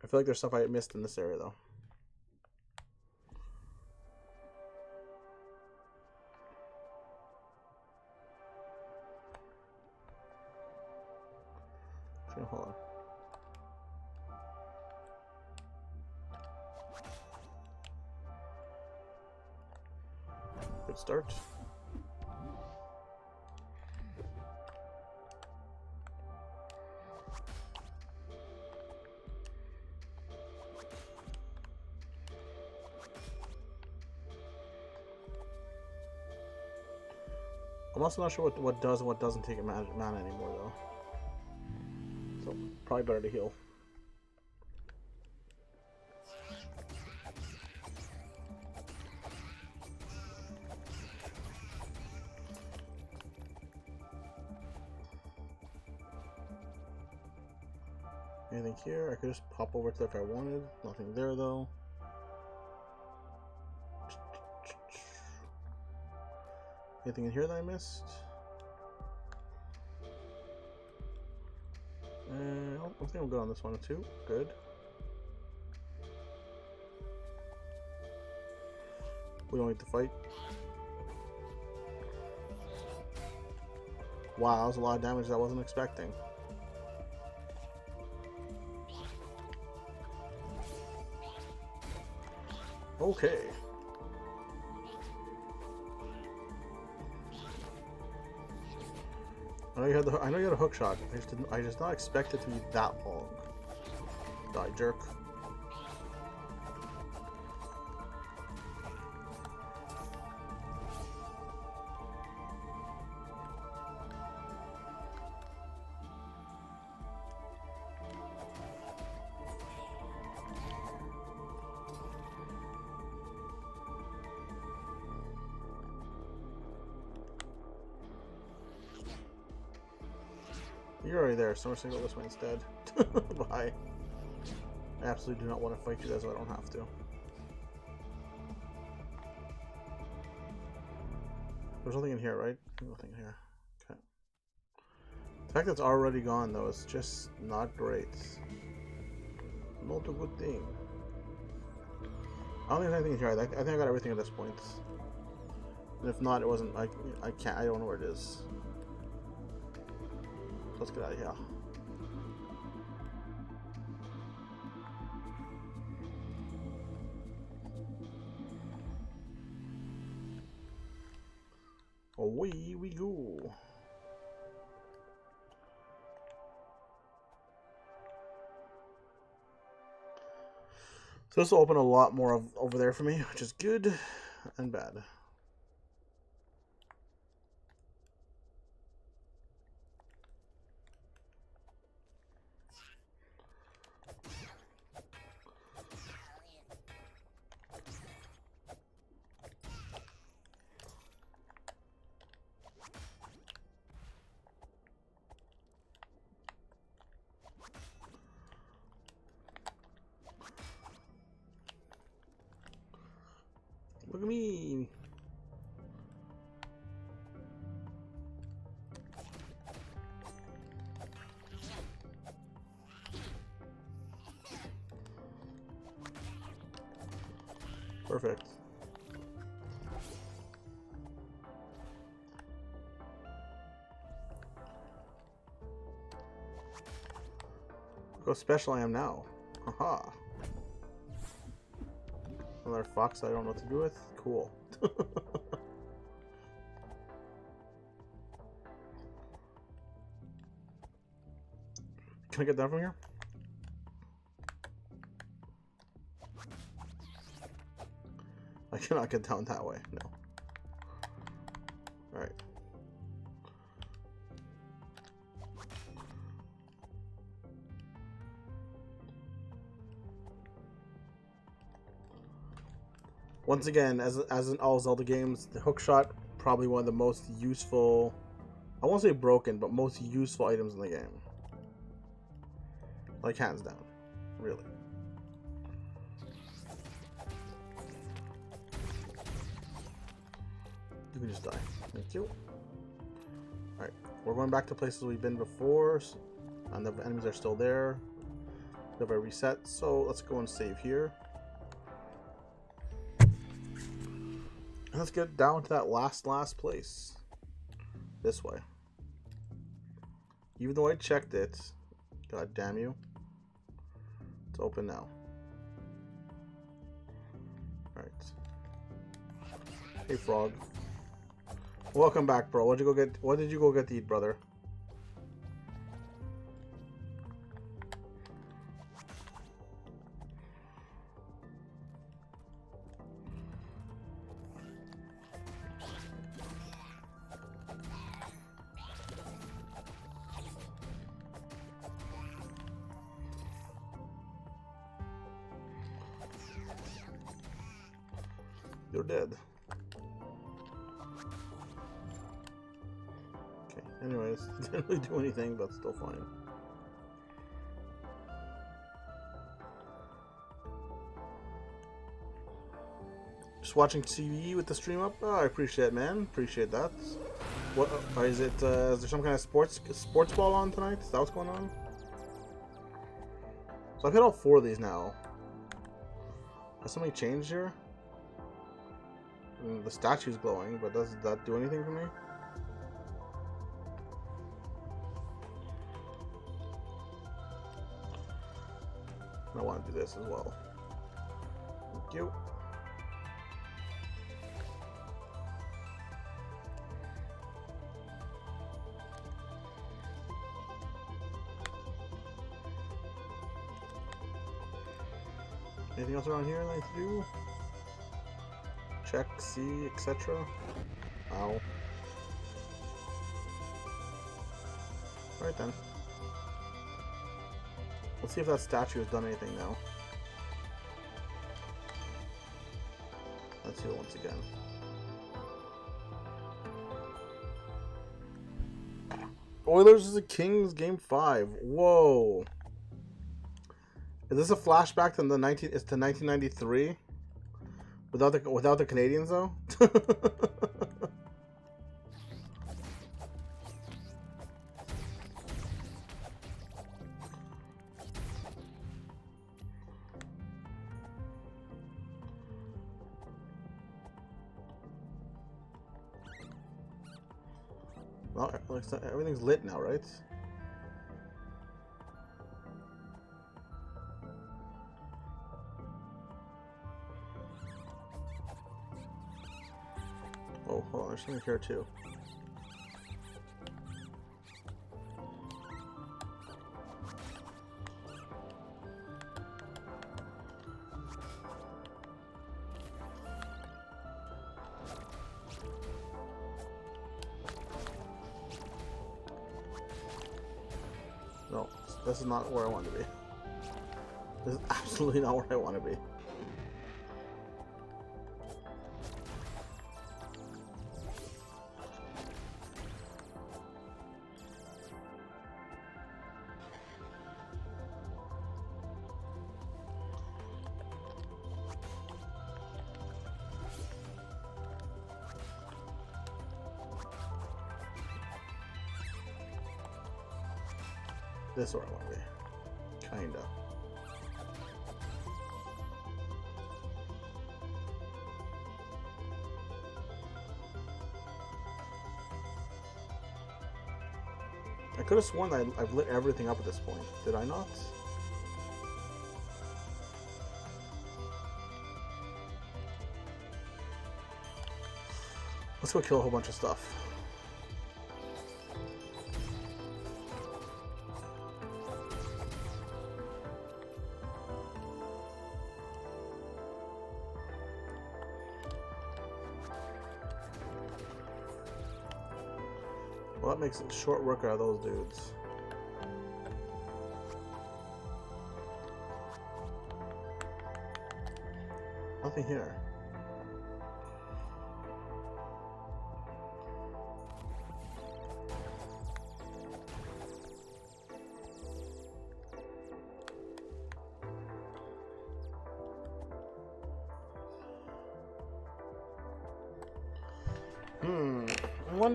I feel like there's stuff I missed in this area, though. Hold on. Good start. I'm also not sure what does and what doesn't take a mana anymore, though. So, probably better to heal. Anything here? I could just pop over to there if I wanted. Nothing there, though. Anything in here that I missed? I think I'm good on this one too. Good. We don't need to fight. Wow, that was a lot of damage that I wasn't expecting. Okay. I know you had a hook shot. I just not expect it to be that long. Die, jerk. You're already there, so I'm just gonna go this way instead. Bye. I absolutely do not want to fight you guys, so I don't have to. There's nothing in here, right? Nothing here. Okay. The fact that it's already gone, though, is just not great. Not a good thing. I don't think there's anything in here. I think I got everything at this point. And if not, it wasn't. I can't. I don't know where it is. Let's get out of here. Away we go. So this will open a lot more of over there for me, which is good and bad. Look at me. Perfect. Look how special I am now. Haha. Another fox I don't know what to do with? Cool. Can I get that from here? I cannot get down that way, no. Alright. Once again, as in all Zelda games, the hookshot probably one of the most useful, I won't say broken, but most useful items in the game. Like hands down, really. You can just die. Thank you. Alright, we're going back to places we've been before, and the enemies are still there. We have a reset, so let's go and save here. Let's get down to that last place. This way. Even though I checked it, god damn you. It's open now. Alright. Hey frog. Welcome back, bro. What did you go get to eat, brother? You're dead. Okay, anyways, didn't really do anything, but still fine. Just watching TV with the stream up? Oh, I appreciate it, man. Appreciate that. What is it? Is there some kind of sports ball on tonight? Is that what's going on? So I've hit all 4 of these now. Has something changed here? The statue's glowing, but does that do anything for me? I want to do this as well. Thank you. Anything else around here I need to do? Check, see, etc. Ow. Alright then. Let's see if that statue has done anything now. Let's heal once again. Oilers is the Kings, Game 5. Whoa. Is this a flashback to the 1993? Without the Canadians though? Well, everything's lit now, right? Oh, hold on, there's something here too. No, this is not where I want to be. This is absolutely not where I want to be. This is where I want to be. Kinda. I could have sworn that I've lit everything up at this point. Did I not? Let's go kill a whole bunch of stuff. Well, that makes a short work out of those dudes. Nothing here.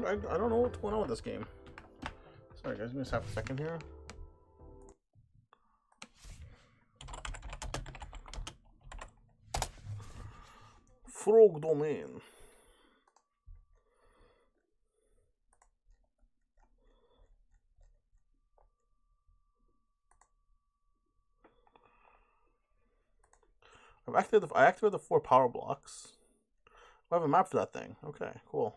I don't know what's going on with this game. Sorry guys, just have a second here. Frog domain. I activated the 4 power blocks. I have a map for that thing. Okay, cool.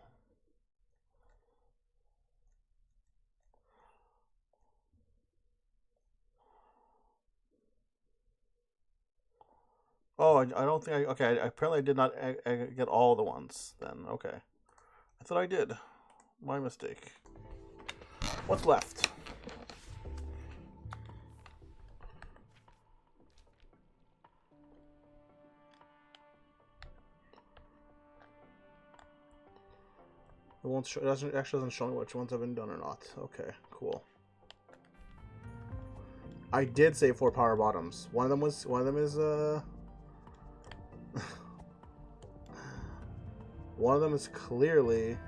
Oh, I don't think okay, apparently I did not get all the ones then. Okay. I thought I did. My mistake. What's left? It won't show, it actually doesn't show me which ones have been done or not. Okay, cool. I did say 4 power bottoms. One of them is one of them is clearly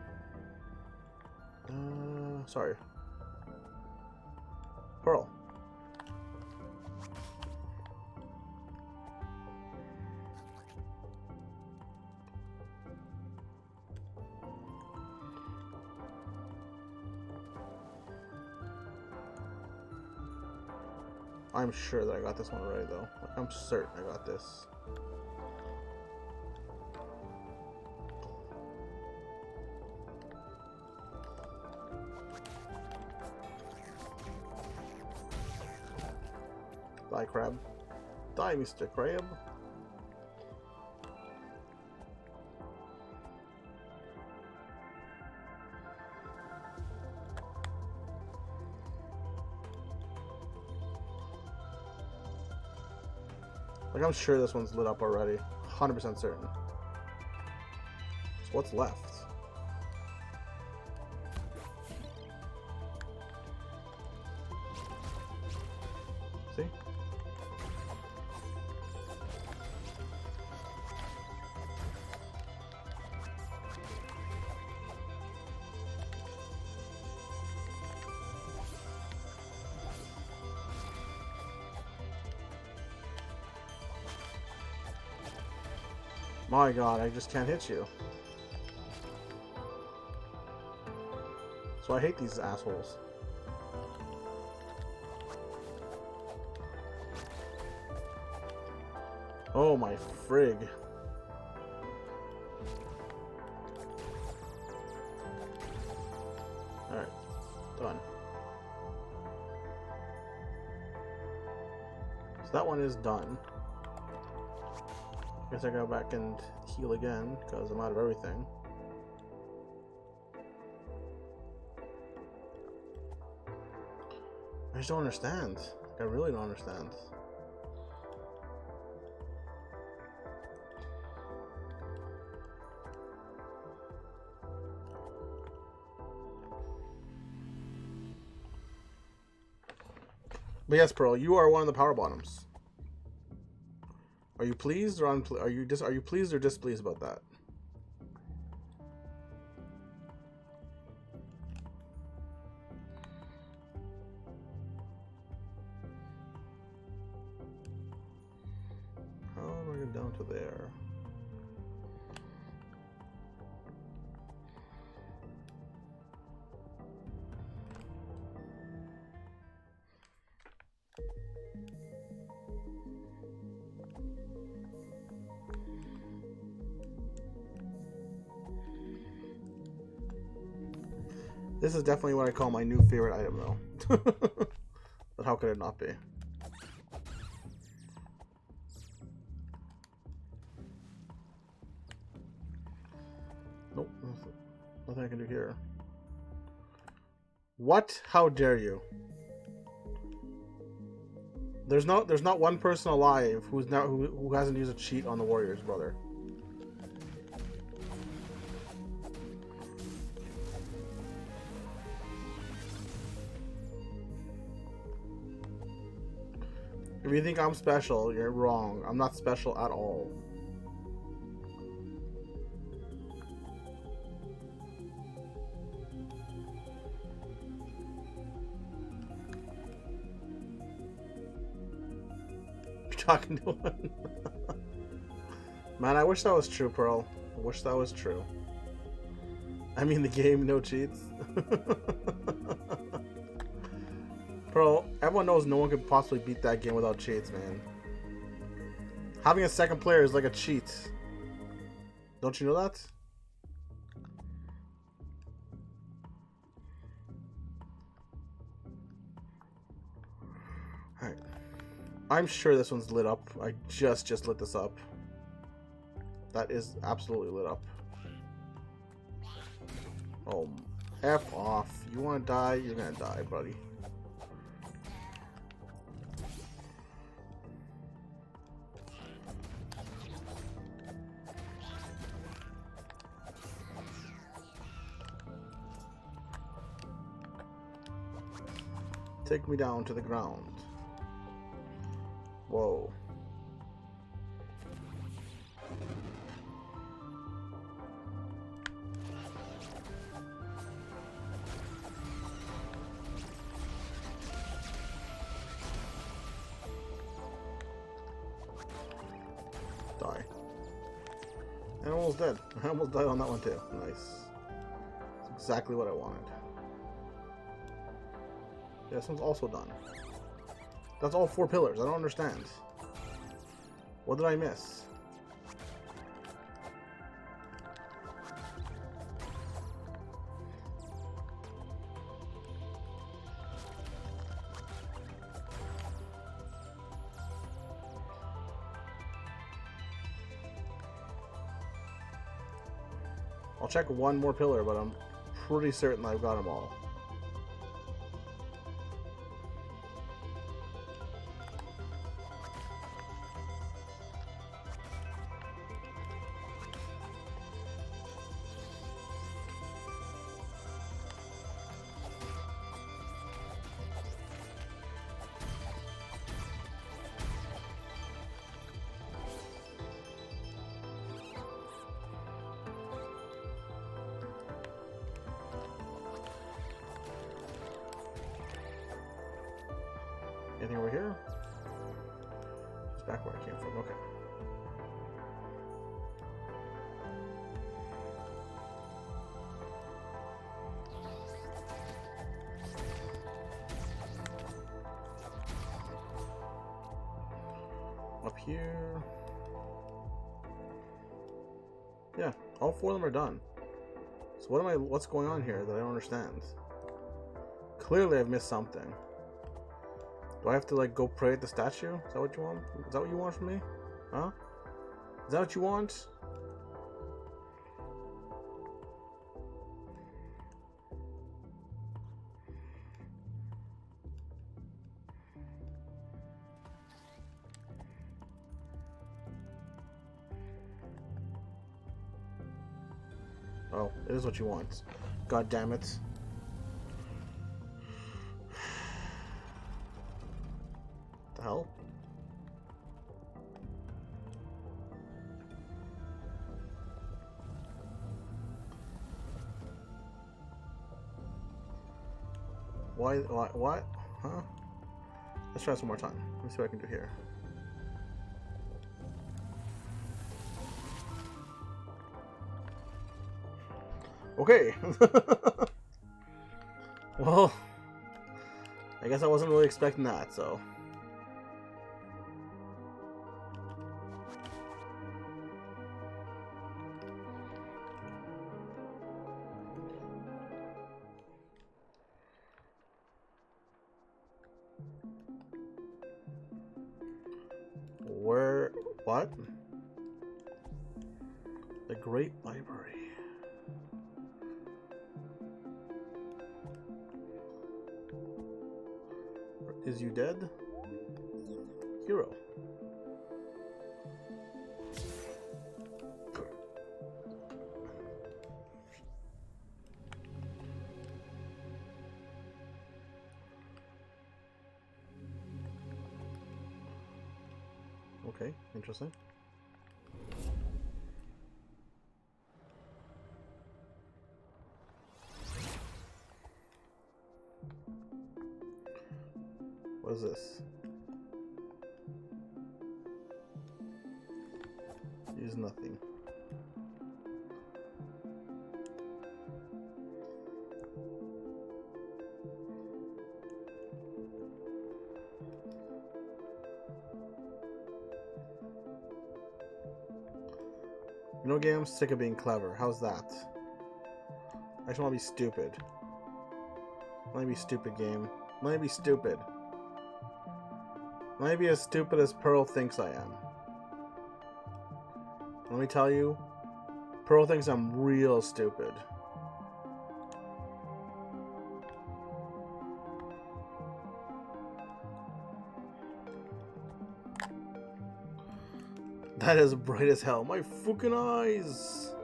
sorry. Pearl. I'm sure that I got this one right though. I'm certain I got this. Die, crab. Die, Mr. Crab. Like, I'm sure this one's lit up already. 100% certain. So what's left? My god, I just can't hit you. So I hate these assholes. Oh my frig. Alright, done. So that one is done. Guess I go back and heal again, because I'm out of everything. I just don't understand. I really don't understand. But yes, Pearl, you are one of the power bottoms. Are you pleased or are you pleased or displeased about that? How do I get down to there? This is definitely what I call my new favorite item, though. But how could it not be? Nope, nothing I can do here. What? How dare you? There's not one person alive who hasn't used a cheat on the Warriors, brother. If you think I'm special, you're wrong. I'm not special at all. You're talking to one. Man, I wish that was true, Pearl. I wish that was true. I mean, the game, no cheats. Pearl, everyone knows no one could possibly beat that game without cheats, man. Having a second player is like a cheat. Don't you know that? Alright. I'm sure this one's lit up. I just lit this up. That is absolutely lit up. Oh, F off. You want to die? You're gonna die, buddy. Take me down to the ground. Whoa. Die. And I'm almost dead. I almost died on that one too. Nice. That's exactly what I wanted. Yeah, this one's also done. That's all 4 pillars. I don't understand. What did I miss? I'll check one more pillar, but I'm pretty certain I've got them all. Anything over here? It's back where I came from. Okay. here. Yeah, all 4 of them are done. So what's going on here that I don't understand? Clearly I've missed something. Do I have to like go pray at the statue? Is that what you want? Is that what you want from me? Huh? Is that what you want? Oh, it is what you want. God damn it. What the hell? Why, what? Huh? Let's try this one more time. Let me see what I can do here. Okay. Well, I guess I wasn't really expecting that, so. Where? What? The Great Library. Is you dead? Hero. Okay, interesting. What is this? Use nothing. You know, game, I'm sick of being clever. How's that? I just want to be stupid. Let me be stupid, game. Let me be stupid. Let me be as stupid as Pearl thinks I am. Let me tell you, Pearl thinks I'm real stupid. That is bright as hell. My fucking eyes!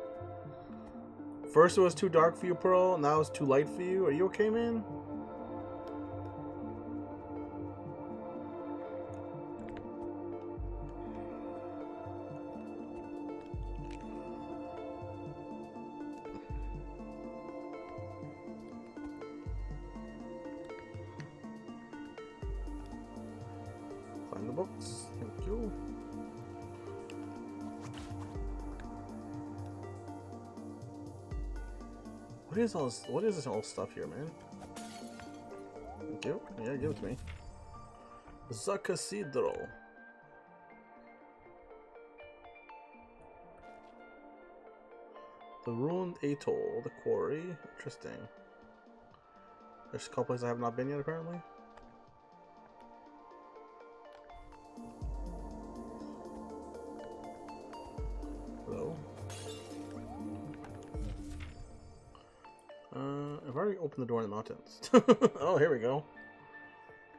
First it was too dark for you, Pearl. Now it's too light for you. Are you okay, man? Find the books. Thank you. What is all this? What is this all stuff here, man? Thank you. Yeah, give it to me. The Cathedral. The ruined atoll, the quarry. Interesting. There's a couple places I have not been yet, apparently. Hello. I've already opened the door in the mountains. Oh, here we go.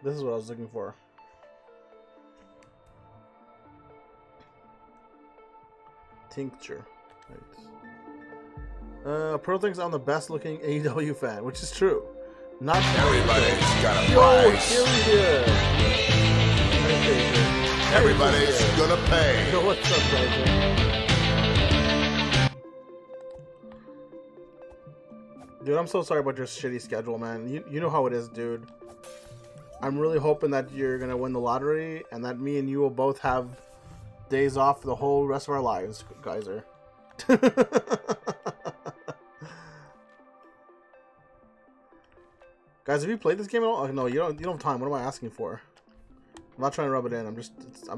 This is what I was looking for. Tincture. Right. Pearl thinks I'm the best looking AEW fan, which is true. Not Everybody's got a Yo, price. here we go. Everybody's gonna pay. Yo, what's up, guys? Dude, I'm so sorry about your shitty schedule, man. You know how it is, dude. I'm really hoping that you're gonna win the lottery and that me and you will both have days off for the whole rest of our lives, Geyser. Guys, have you played this game at all? Oh, no, you don't have time. What am I asking for? I'm not trying to rub it in. I'm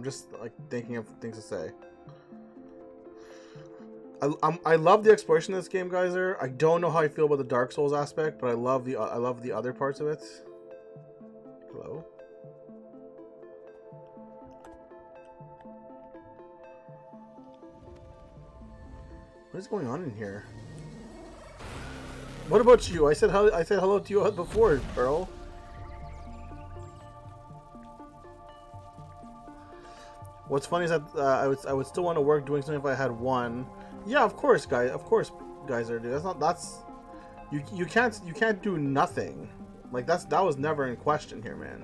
just like thinking of things to say. I love the exploration in this game, Geyser. I don't know how I feel about the Dark Souls aspect, but I love the other parts of it. Hello. What is going on in here? What about you? I said hello to you before, Pearl. What's funny is that I would still want to work doing something if I had one. Yeah, of course, guys. Of course, Geyser, dude. You can't do nothing. Like that was never in question here, man.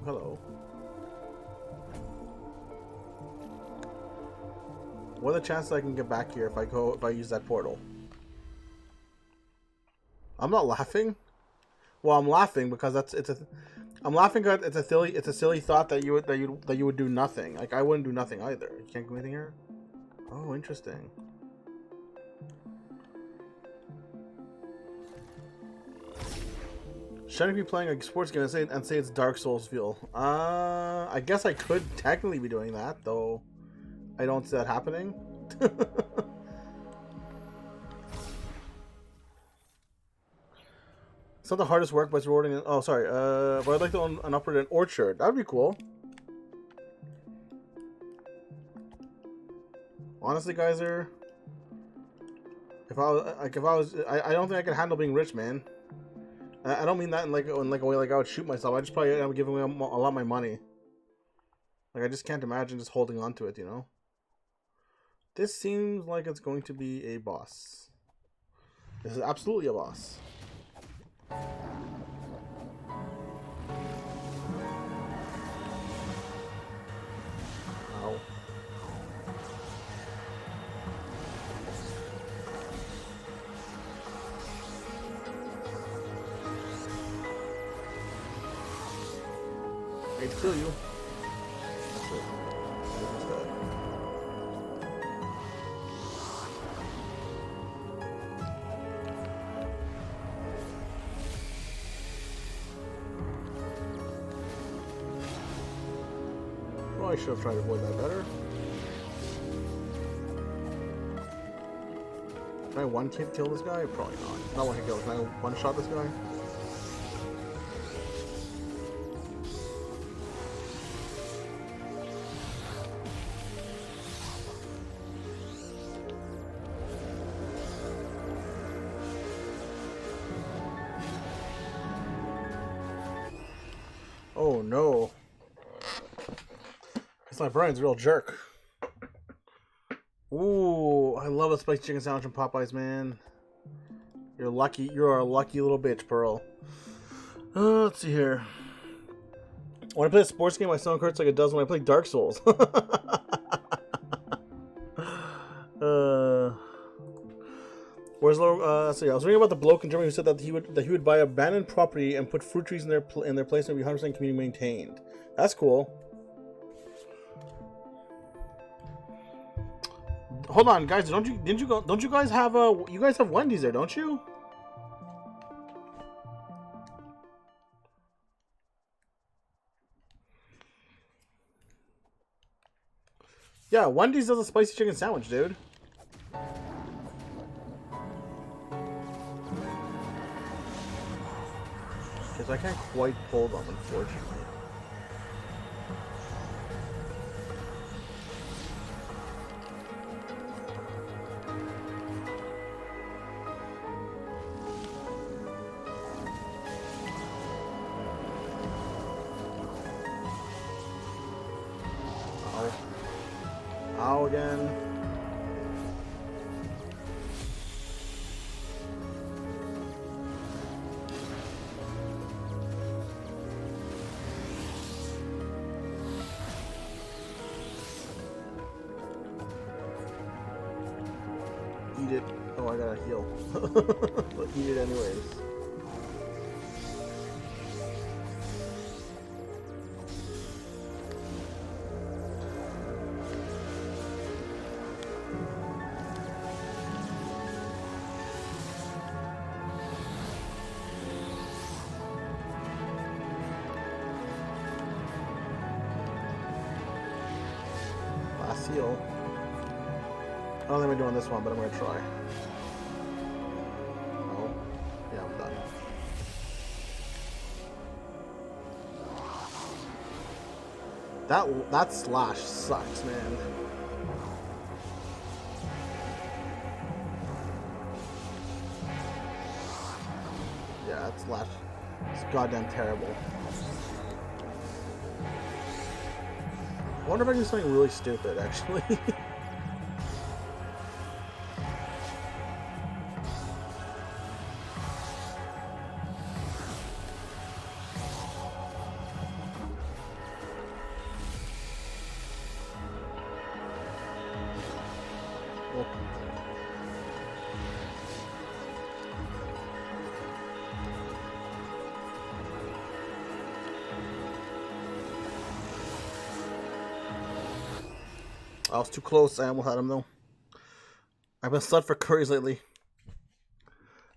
Hello. What are the chances I can get back here if I use that portal? I'm not laughing. Well, I'm laughing because I'm laughing because it's a silly thought that you would do nothing. Like I wouldn't do nothing either. You can't do anything here. Oh, interesting. Shouldn't I be playing a sports game and say it's Dark Souls feel? I guess I could technically be doing that, though I don't see that happening. It's not the hardest work, but it's rewarding. Oh, sorry. But I'd like to own an upward an orchard. That'd be cool. Honestly, Geyser, I don't think I could handle being rich, man. I don't mean that in like a way like I would shoot myself. I just probably am giving away a lot of my money. Like I just can't imagine just holding on to it, you know. This seems like it's going to be a boss. This is absolutely a boss. Ow. I hate to kill you. I should have tried to avoid that better. Can I one-hit kill this guy? Probably not. Not one-hit kill. Can I one-shot this guy? Oh no. My Brian's a real jerk. Ooh, I love a spicy chicken sandwich from Popeyes, man. You're lucky. You're a lucky little bitch, Pearl. Let's see here. When I play a sports game, my stomach hurts like it does when I play Dark Souls. Where's let's see. I was reading about the bloke in Germany who said that he would buy abandoned property and put fruit trees in their place and be 100% community maintained. That's cool. Hold on, guys. Don't you guys have you guys have Wendy's there, don't you? Yeah, Wendy's does a spicy chicken sandwich, dude. Because I can't quite pull them, unfortunately. Ow again. Eat it. Oh, I gotta heal. But eat it anyways. seal. I don't think we're doing this one, but I'm gonna try. Oh, yeah, I'm done. That slash sucks, man. Yeah, that slash is goddamn terrible. I wonder if I can do something really stupid, actually. I was too close. I almost had him though. I've been stuck for curries lately.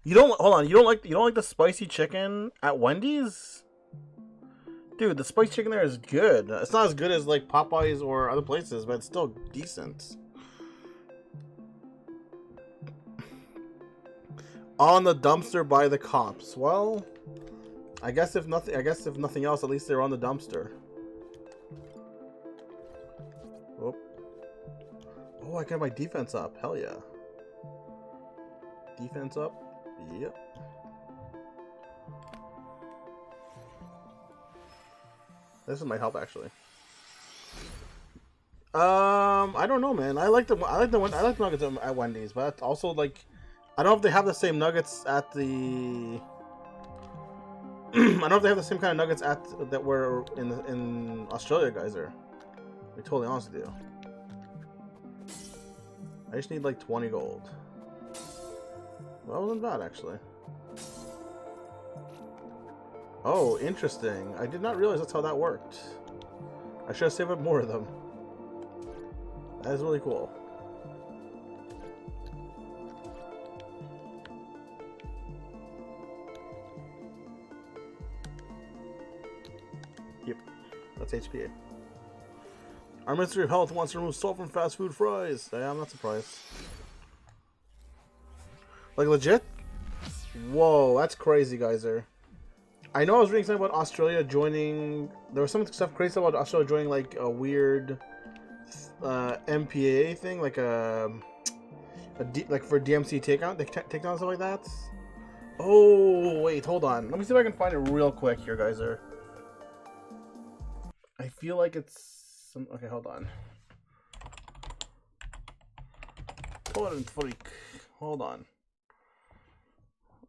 You don't hold on. You don't like the spicy chicken at Wendy's, dude. The spicy chicken there is good. It's not as good as like Popeyes or other places, but it's still decent. On the dumpster by the cops. Well, I guess if nothing else, at least they're on the dumpster. Oh. Oh, I got my defense up. Hell yeah. Defense up. Yep. This might help actually. I don't know, man. I like the nuggets at Wendy's, but also like, I don't know if they have the same nuggets at the. I don't know if they have the same kind of nuggets that were in Australia, guys. Are. To be totally honest with you. I just need like 20 gold. Well, that wasn't bad actually. Oh, interesting. I did not realize that's how that worked. I should have saved up more of them. That is really cool. Yep, that's HPA. Our Ministry of Health wants to remove salt from fast food fries. Yeah, I'm not surprised. Like legit? Whoa, that's crazy, Geyser. I know I was reading something about Australia joining. There was some stuff crazy about Australia joining like a weird MPA thing, like like for DMC takedown stuff like that. Oh wait, hold on. Let me see if I can find it real quick here, Geyser. I feel like it's. Okay, hold on. Torrent freak. Hold on.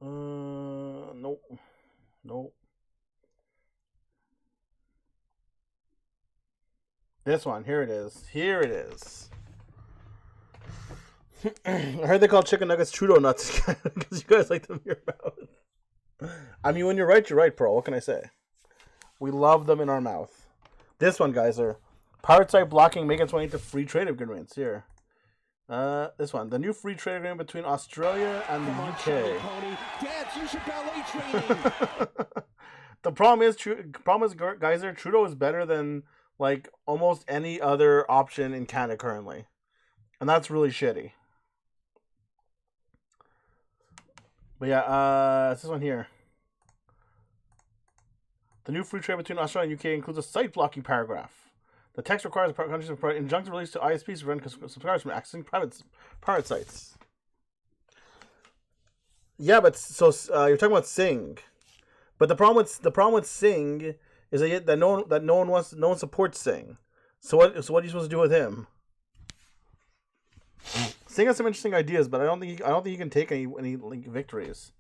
Nope. Nope. This one. Here it is. Here it is. I heard they call chicken nuggets Trudeau nuts because you guys like them in your mouth. I mean, when you're right, Pearl. What can I say? We love them in our mouth. This one, guys, are pirate site blocking make its way into free trade agreements. Here. This one. The new free trade agreement between Australia and the UK. Dance, you should ballet training. The problem is, Geyser, Trudeau is better than like almost any other option in Canada currently, and that's really shitty. But yeah, it's this one here. The new free trade between Australia and UK includes a site blocking paragraph. The text requires countries to provide injunctive release to ISPs to prevent subscribers from accessing private sites. Yeah, but so you're talking about Sing, but the problem with Sing is that no one supports Sing. So what are you supposed to do with him? Sing has some interesting ideas, but I don't think he can take any like, victories.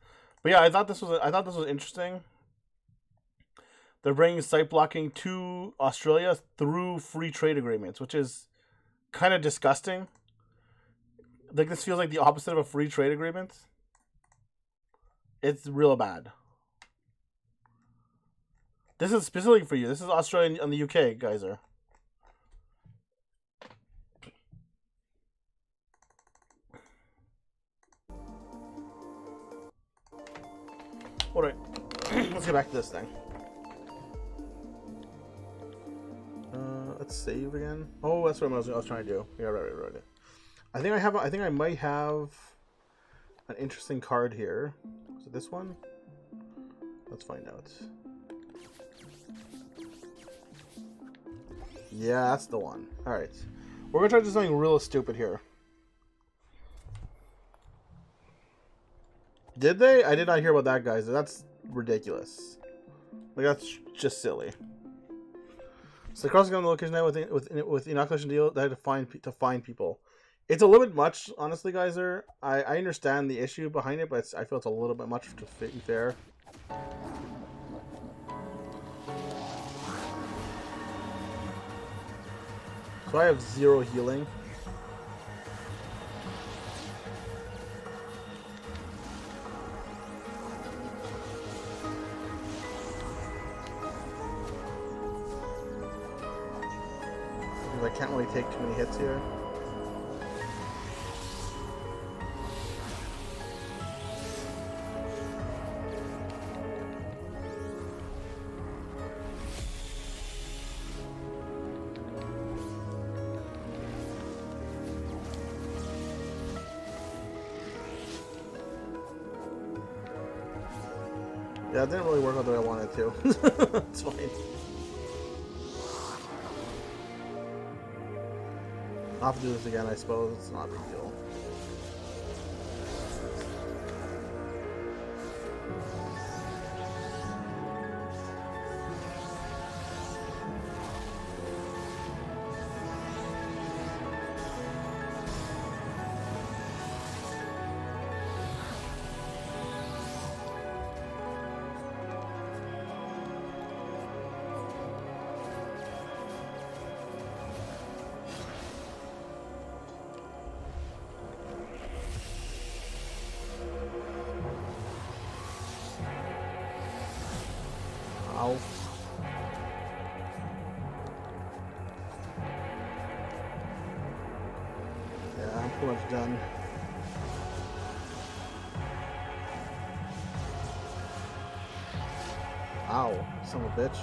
But yeah, I thought this was interesting. They're bringing site blocking to Australia through free trade agreements, which is kind of disgusting. Like, this feels like the opposite of a free trade agreement. It's real bad. This is specifically for you. This is Australia and the UK, Geyser. Alright, let's get back to this thing. let's save again. Oh, that's what I was trying to do. Yeah, right. I think I might have an interesting card here. Is it this one? Let's find out. Yeah, that's the one. Alright. We're gonna try to do something real stupid here. Did they? I did not hear about that, guys. That's ridiculous. Like, that's just silly. So the crossing on the location now with the inoculation deal, they had to find people. It's a little bit much, honestly, guys. I understand the issue behind it, but I feel it's a little bit much to be fair. So I have 0 healing. Because I can't really take too many hits here. Yeah, it didn't really work out the way I wanted to. It's fine. I'll have to do this again, I suppose. It's not a big deal. Ow. Yeah, I'm pretty much done. Ow, son of a bitch.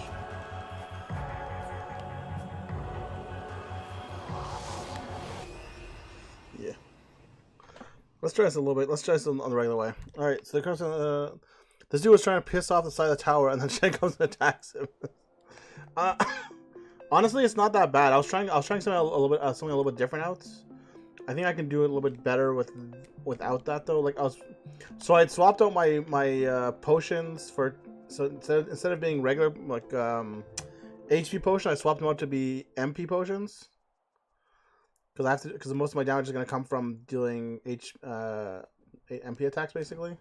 Yeah. Let's try this a little bit. Let's try this on the regular way. Alright, so the person, this dude was trying to piss off the side of the tower, and then Shen comes and attacks him. Honestly, it's not that bad. I was trying something a little bit different out. I think I can do it a little bit better without that though. Like so I'd swapped out my potions for instead of being regular like HP potion, I swapped them out to be MP potions. Because most of my damage is gonna come from dealing MP attacks basically.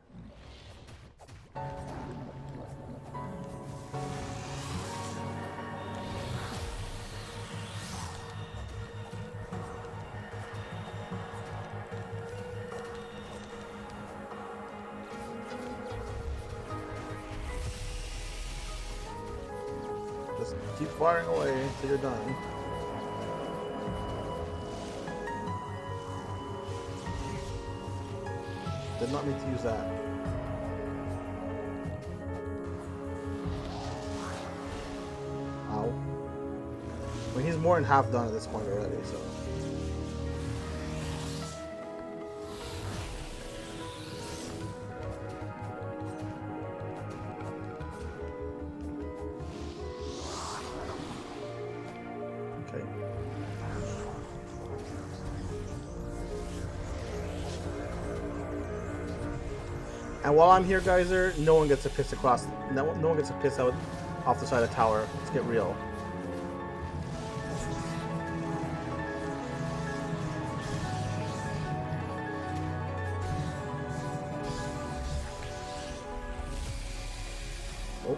Just keep firing away until you're done. Did not mean to use that. Ow. I mean, he's more than half done at this point already, so. Okay. And while I'm here, geyser, no one gets to piss across. No one gets to piss out off the side of the tower. Let's get real. Oh,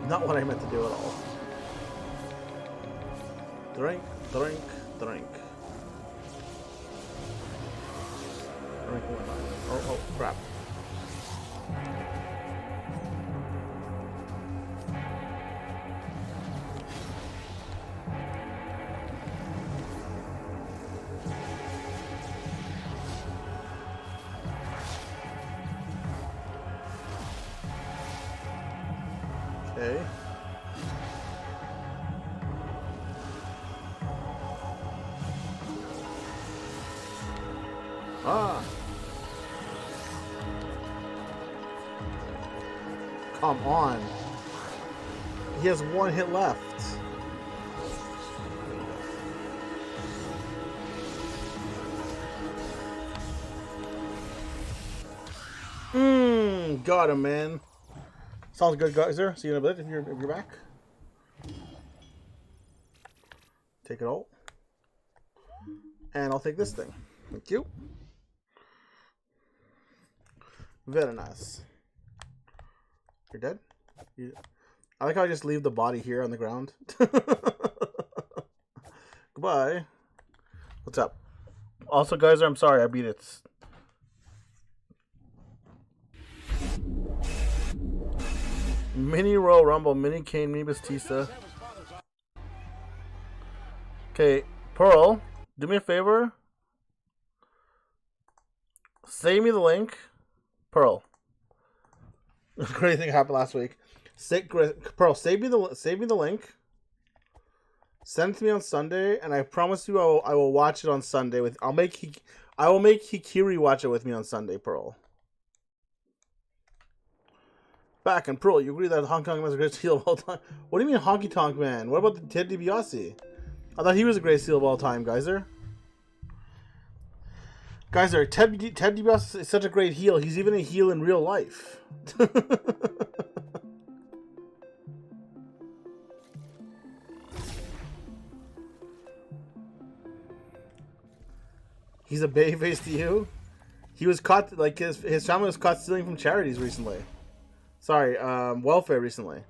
not what I meant to do at all. Drink, drink, drink. Drink one time. Oh, crap. Okay. Ah. Come on. He has one hit left. Got him, man. Sounds good, Geyser. See you in a bit if you're back. Take it all. And I'll take this thing. Thank you. Very nice. You're dead? I like how I just leave the body here on the ground. Goodbye. What's up? Also, Geyser, I'm sorry I beat it. Mini Royal Rumble, Mini Kane, Mini Batista. Okay, Pearl, do me a favor. Save me the link. Pearl. Great thing happened last week. Pearl, save me the link. Send it to me on Sunday, and I promise you I will watch it on Sunday I will make Hikiri watch it with me on Sunday, Pearl. Back and Pearl, you agree that Hong Kong was a great heel of all time? What do you mean Honky Tonk Man? What about the Ted DiBiase? I thought he was a great heel of all time, Geyser. Geyser, Ted DiBiase is such a great heel. He's even a heel in real life. He's a babyface to you? He was caught, like, his family was caught stealing from charities recently. Sorry, welfare recently.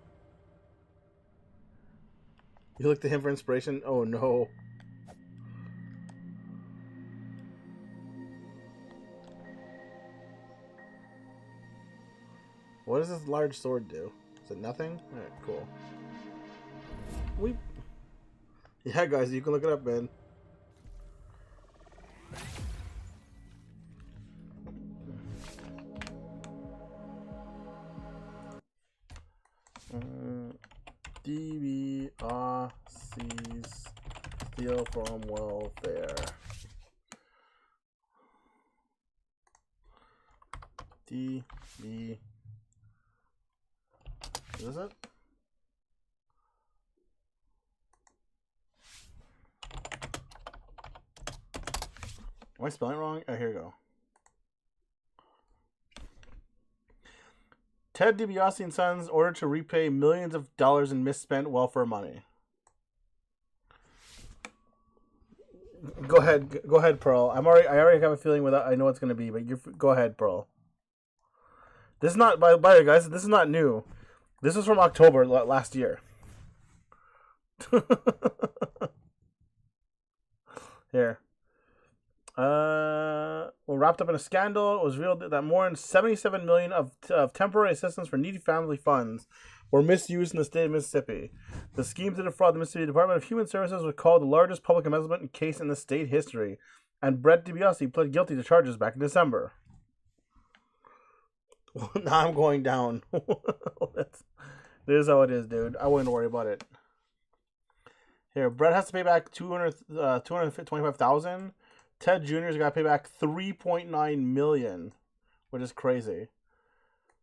You look to him for inspiration? Oh no. What does this large sword do? Is it nothing? Alright, cool. Yeah, guys, you can look it up, man. DBRC's steal from welfare. DB. Is it? Am I spelling it wrong? Oh, here we go. Ted DiBiase and Sons ordered to repay millions of dollars in misspent welfare money. Go ahead, Pearl. I already have a feeling with that. I know what's going to be, but go ahead, Pearl. This is not, by the way, guys, this is not new. This is from October last year. Here. Wrapped up in a scandal, it was revealed that more than $77 million of temporary assistance for needy family funds were misused in the state of Mississippi. The scheme to defraud the Mississippi Department of Human Services was called the largest public embezzlement case in the state history, and Brett DiBiase pled guilty to charges back in December. Now I'm going down. This is how it is, dude. I wouldn't worry about it. Here, Brett has to pay back $225,000. Ted Jr.'s got to pay back $3.9 million, which is crazy.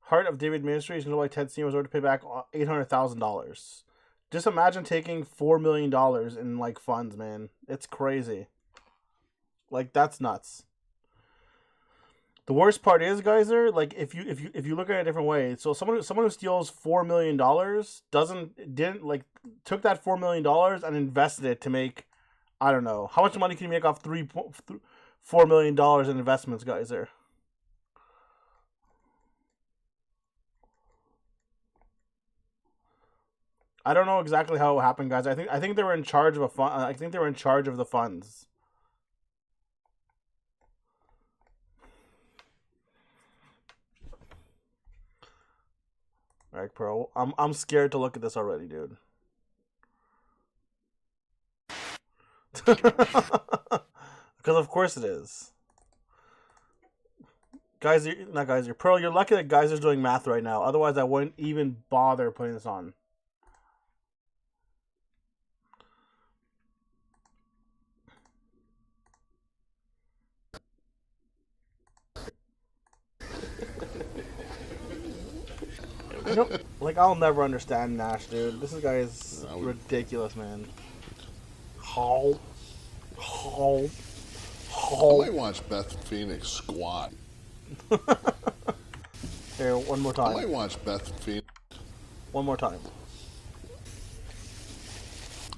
Heart of David Ministries, why Ted Sr. was ordered to pay back $800,000. Just imagine taking $4 million in like funds, man. It's crazy. Like, that's nuts. The worst part is, Geyser, like if you look at it a different way, so someone who steals $4 million took that $4 million and invested it to make, I don't know, how much money can you make off $4 million in investments, Geyser? I don't know exactly how it happened, guys. I think they were in charge of a fund. I think they were in charge of the funds. Alright, Pearl. I'm scared to look at this already, dude. Because of course it is. Pearl, you're lucky that Geyser's doing math right now. Otherwise, I wouldn't even bother putting this on. You know, like, I'll never understand Nash, dude. This guy is ridiculous, man. How? I might watch Beth Phoenix squat. Here, one more time. I might watch Beth Phoenix. One more time.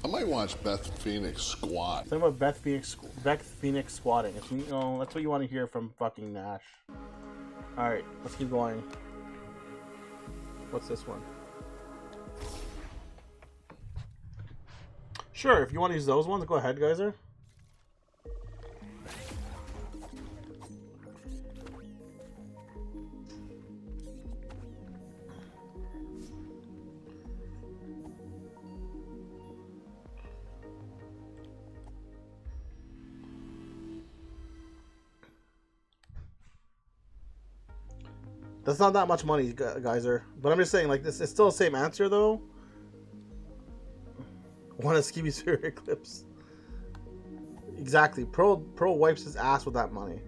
I might watch Beth Phoenix squat. Think about Beth Phoenix squatting. If you know, that's what you want to hear from fucking Nash. Alright, let's keep going. What's this one? Sure, if you want to use those ones, go ahead, Geyser. That's not that much money, Geyser. But I'm just saying, like, this it's still the same answer, though. One of Skibby Sphere Eclipse. Exactly. Pro wipes his ass with that money.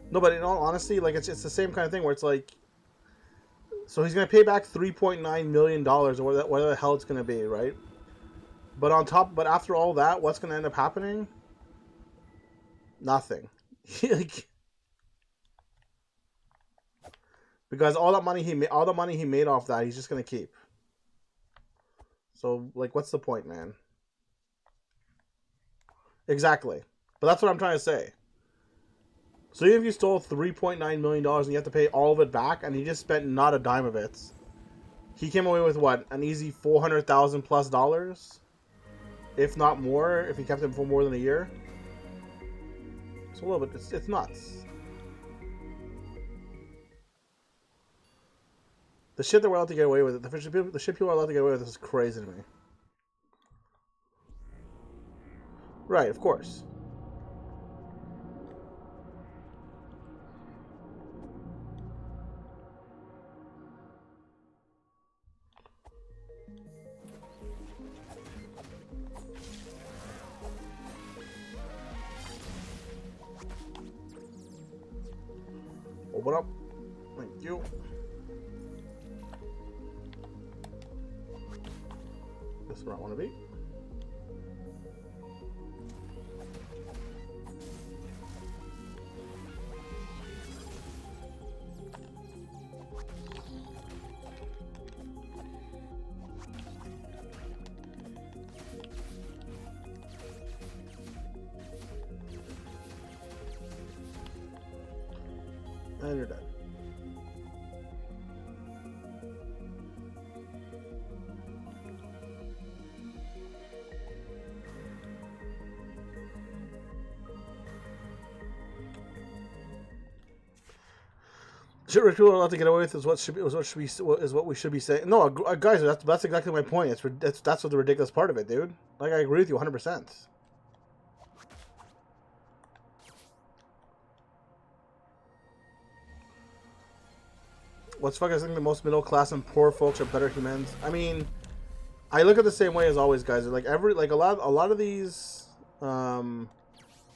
No, but in all honesty, like, it's the same kind of thing where it's like, so he's gonna pay back $3.9 million or whatever the hell it's gonna be, right? But after all that, what's gonna end up happening? Nothing. Like, because all the money he made off that, he's just gonna keep. So, like, what's the point, man? Exactly. But that's what I'm trying to say. So even if you stole $3.9 million and you have to pay all of it back, and he just spent not a dime of it, he came away with what? An easy $400,000 plus dollars, if not more, if he kept him for more than a year. It's a little bit. It's nuts. The shit that we're allowed to get away with, the shit people are allowed to get away with, this is crazy to me. Right, of course. Open up. Thank you. This is where I want to be. And you're done. Shit rich people are allowed to get away with is what we should be saying. No, guys, that's exactly my point. That's what the ridiculous part of it, dude. Like, I agree with you 100%. What's fucking saying the most middle class and poor folks are better humans? I mean, I look at it the same way as always, guys. Like a lot of these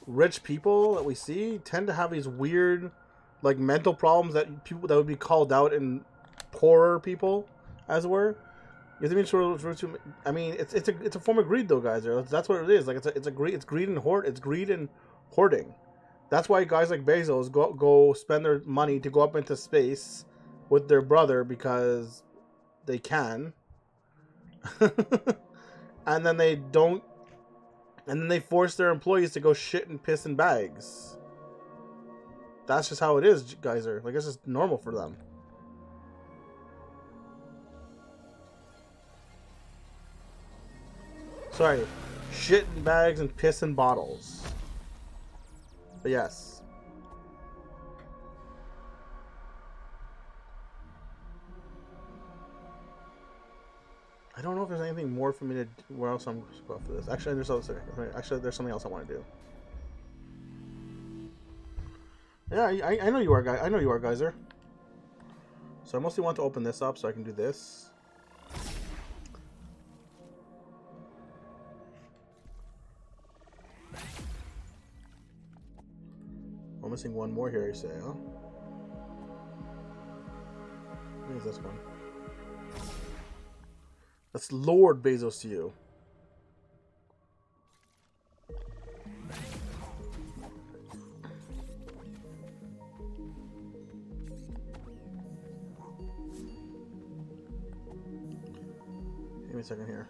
rich people that we see tend to have these weird, like, mental problems that people that would be called out in poorer people, as it were. You know what I mean? I mean, it's a form of greed, though, guys. That's what it is. Like, it's greed and hoarding. That's why guys like Bezos go spend their money to go up into space with their brother, because they can. And then they don't, and then they force their employees to go shit and piss in bags. That's just how it is, guys. Like, it's just normal for them. Sorry, shit in bags and piss in bottles. But yes. I don't know if there's anything more for me to. Where else I'm supposed to go for this? Actually, there's something else I want to do. Yeah, I know you are, guy. I know you are, Geyser. So I mostly want to open this up so I can do this. We're missing one more here, you say, huh? What is this one? That's Lord Bezos to you. Give me a second here.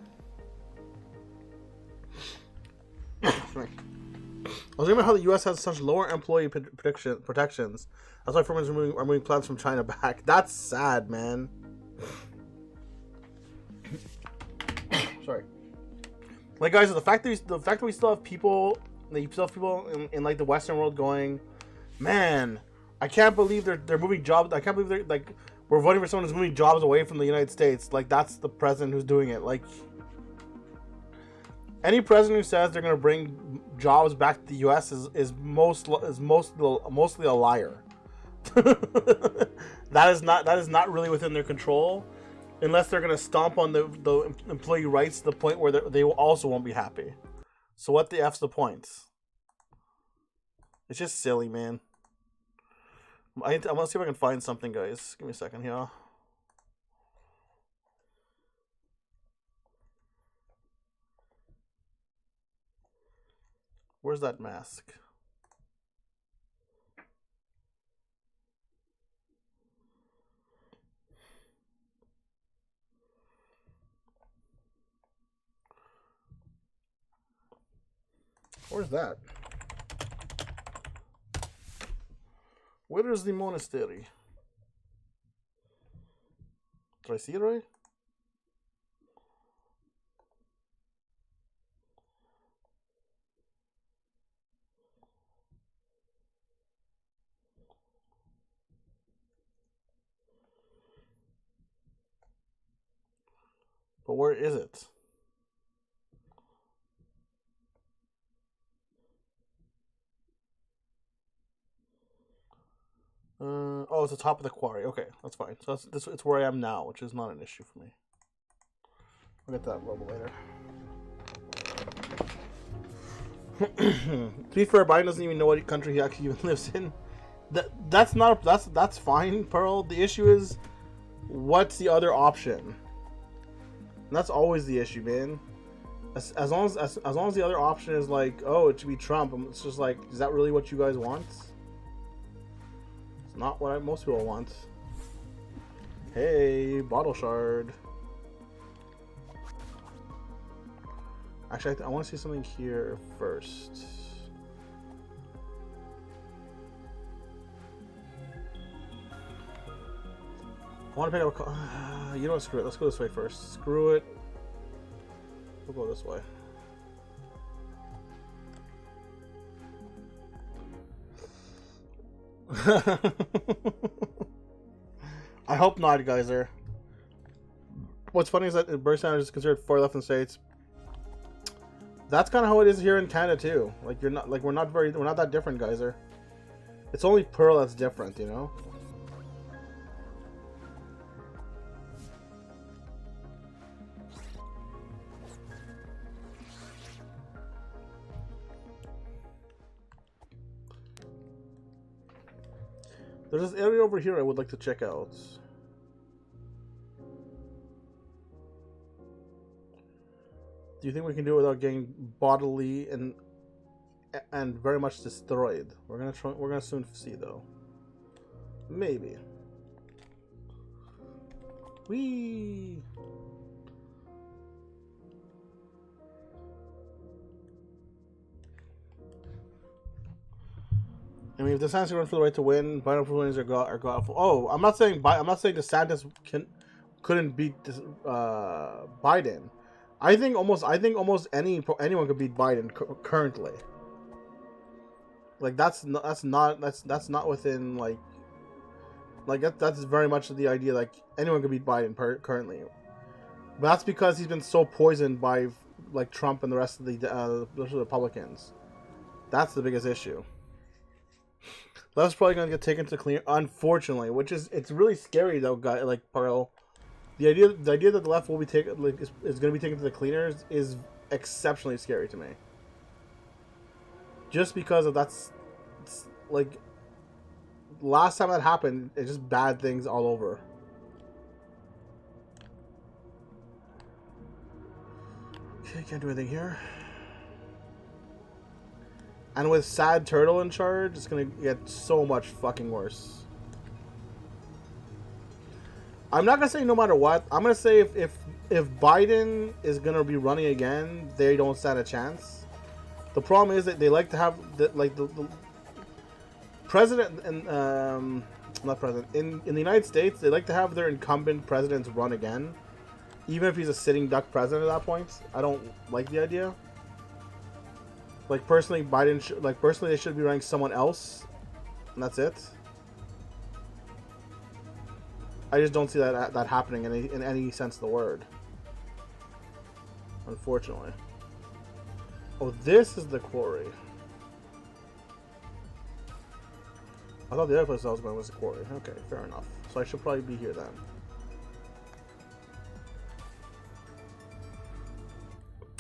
I was thinking about how the U.S. has such lower employee protections. That's why firms are moving plants from China back. That's sad, man. Sorry. Like, guys, the fact that we still have people, in like the Western world going, man, I can't believe they're moving jobs. I can't believe they're like we're voting for someone who's moving jobs away from the United States. Like, that's the president who's doing it. Like, any president who says they're gonna bring jobs back to the U.S. is mostly a liar. That is not really within their control, unless they're gonna stomp on the employee rights to the point where they also won't be happy. So what the F's the point? It's just silly, man. I'm gonna see if I can find something, guys. Give me a second here. Where's that mask? Where's that? Where is the monastery? Did I see it right? But where is it? Oh, it's the top of the quarry. Okay, that's fine. So it's where I am now, which is not an issue for me. I'll get that a little later. To be fair, Biden doesn't even know what country he actually even lives in. That's fine, Pearl. The issue is, what's the other option? And that's always the issue, man. As long as the other option is like, oh, it should be Trump, it's just like, is that really what you guys want? It's not what most people want. Hey, bottle shard. Actually, I want to see something here first. I want to pick up a... you know what, screw it. Let's go this way first. Screw it. We'll go this way. I hope not, Geyser. What's funny is that Bernie Sanders is considered far left in the States. That's kind of how it is here in Canada too. Like, we're not that different, Geyser. It's only Pearl that's different, you know. There's this area over here I would like to check out. Do you think we can do it without getting bodily and very much destroyed? We're gonna soon see though. Maybe. Whee! I mean, if DeSantis run for the right to win, Biden for winners are godful. Oh, I'm not saying DeSantis couldn't beat Biden. I think almost anyone could beat Biden currently. Like, that's not within that's very much the idea. Like, anyone could beat Biden currently, but that's because he's been so poisoned by like Trump and the rest of the Republicans. That's the biggest issue. That's probably gonna get taken to clean, unfortunately. It's really scary though, guy. Like, Pearl, the idea that the left will be taken, like, is gonna be taken to the cleaners is exceptionally scary to me. Just because of like, last time that happened, it's just bad things all over. Okay, can't do anything here. And with Sad Turtle in charge, it's gonna get so much fucking worse. I'm not gonna say no matter what. I'm gonna say if Biden is gonna be running again, they don't stand a chance. The problem is that they like to have the president and not president in the United States. They like to have their incumbent presidents run again, even if he's a sitting duck president at that point. I don't like the idea. Like personally, personally, they should be running someone else, and that's it. I just don't see that happening in any sense of the word. Unfortunately. Oh, this is the quarry. I thought the other place I was going was the quarry. Okay, fair enough. So I should probably be here then.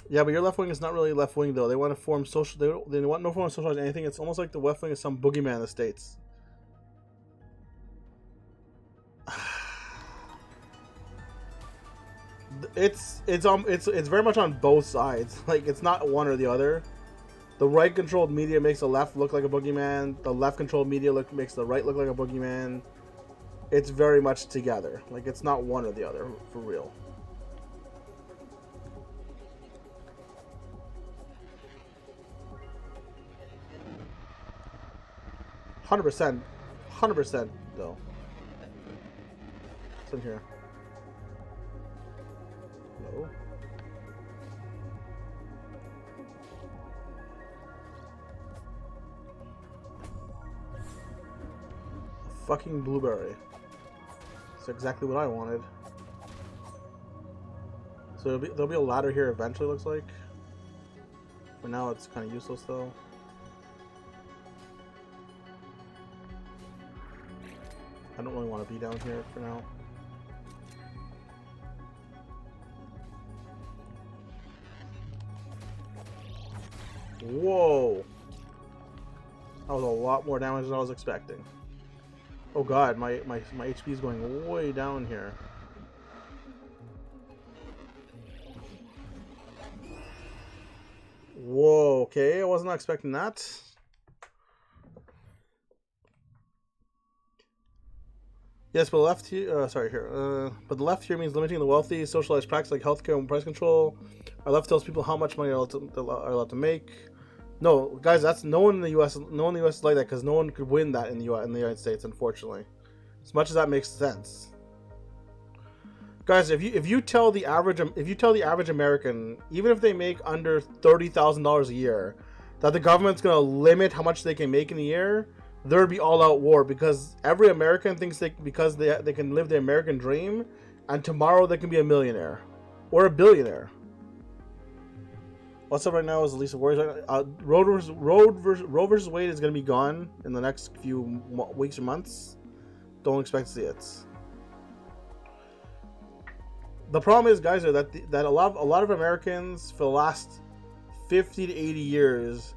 Yeah, but your left wing is not really left wing though. They want to form social. They want no form of socializing anything. It's almost like the left wing is some boogeyman in the States. It's very much on both sides. Like it's not one or the other. The right controlled media makes the left look like a boogeyman. The left controlled media makes the right look like a boogeyman. It's very much together. Like it's not one or the other for real. Hundred percent though. What's in here? No. A fucking blueberry. That's exactly what I wanted. So there'll be a ladder here eventually. Looks like. For now, it's kind of useless though. I don't really want to be down here for now. Whoa! That was a lot more damage than I was expecting. Oh god, my HP is going way down here. Whoa, okay, I was not expecting that. Yes, but left here, but the left here means limiting the wealthy, socialized practices like healthcare and price control. Our left tells people how much money are allowed to make. No, guys, that's no one in the U.S. No one in the U.S. is like that because no one could win that in the United States, unfortunately. As much as that makes sense, guys, if you tell the average American, even if they make under $30,000 a year, that the government's gonna limit how much they can make in a year, there would be all-out war because every American thinks they can live the American dream, and tomorrow they can be a millionaire or a billionaire. What's up right now is the least of worries. Roe versus Wade is going to be gone in the next few weeks or months. Don't expect to see it. The problem is, guys, that a lot of Americans for the last 50 to 80 years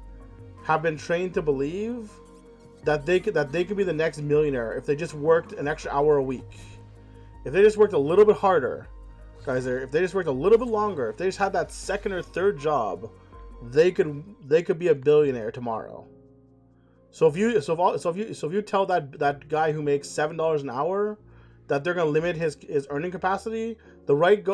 have been trained to believe that they could be the next millionaire if they just worked an extra hour a week. If they just worked a little bit harder. Guys, if they just worked a little bit longer, if they just had that second or third job, they could be a billionaire tomorrow. So if you tell that guy who makes $7 an hour that they're gonna limit his earning capacity, the right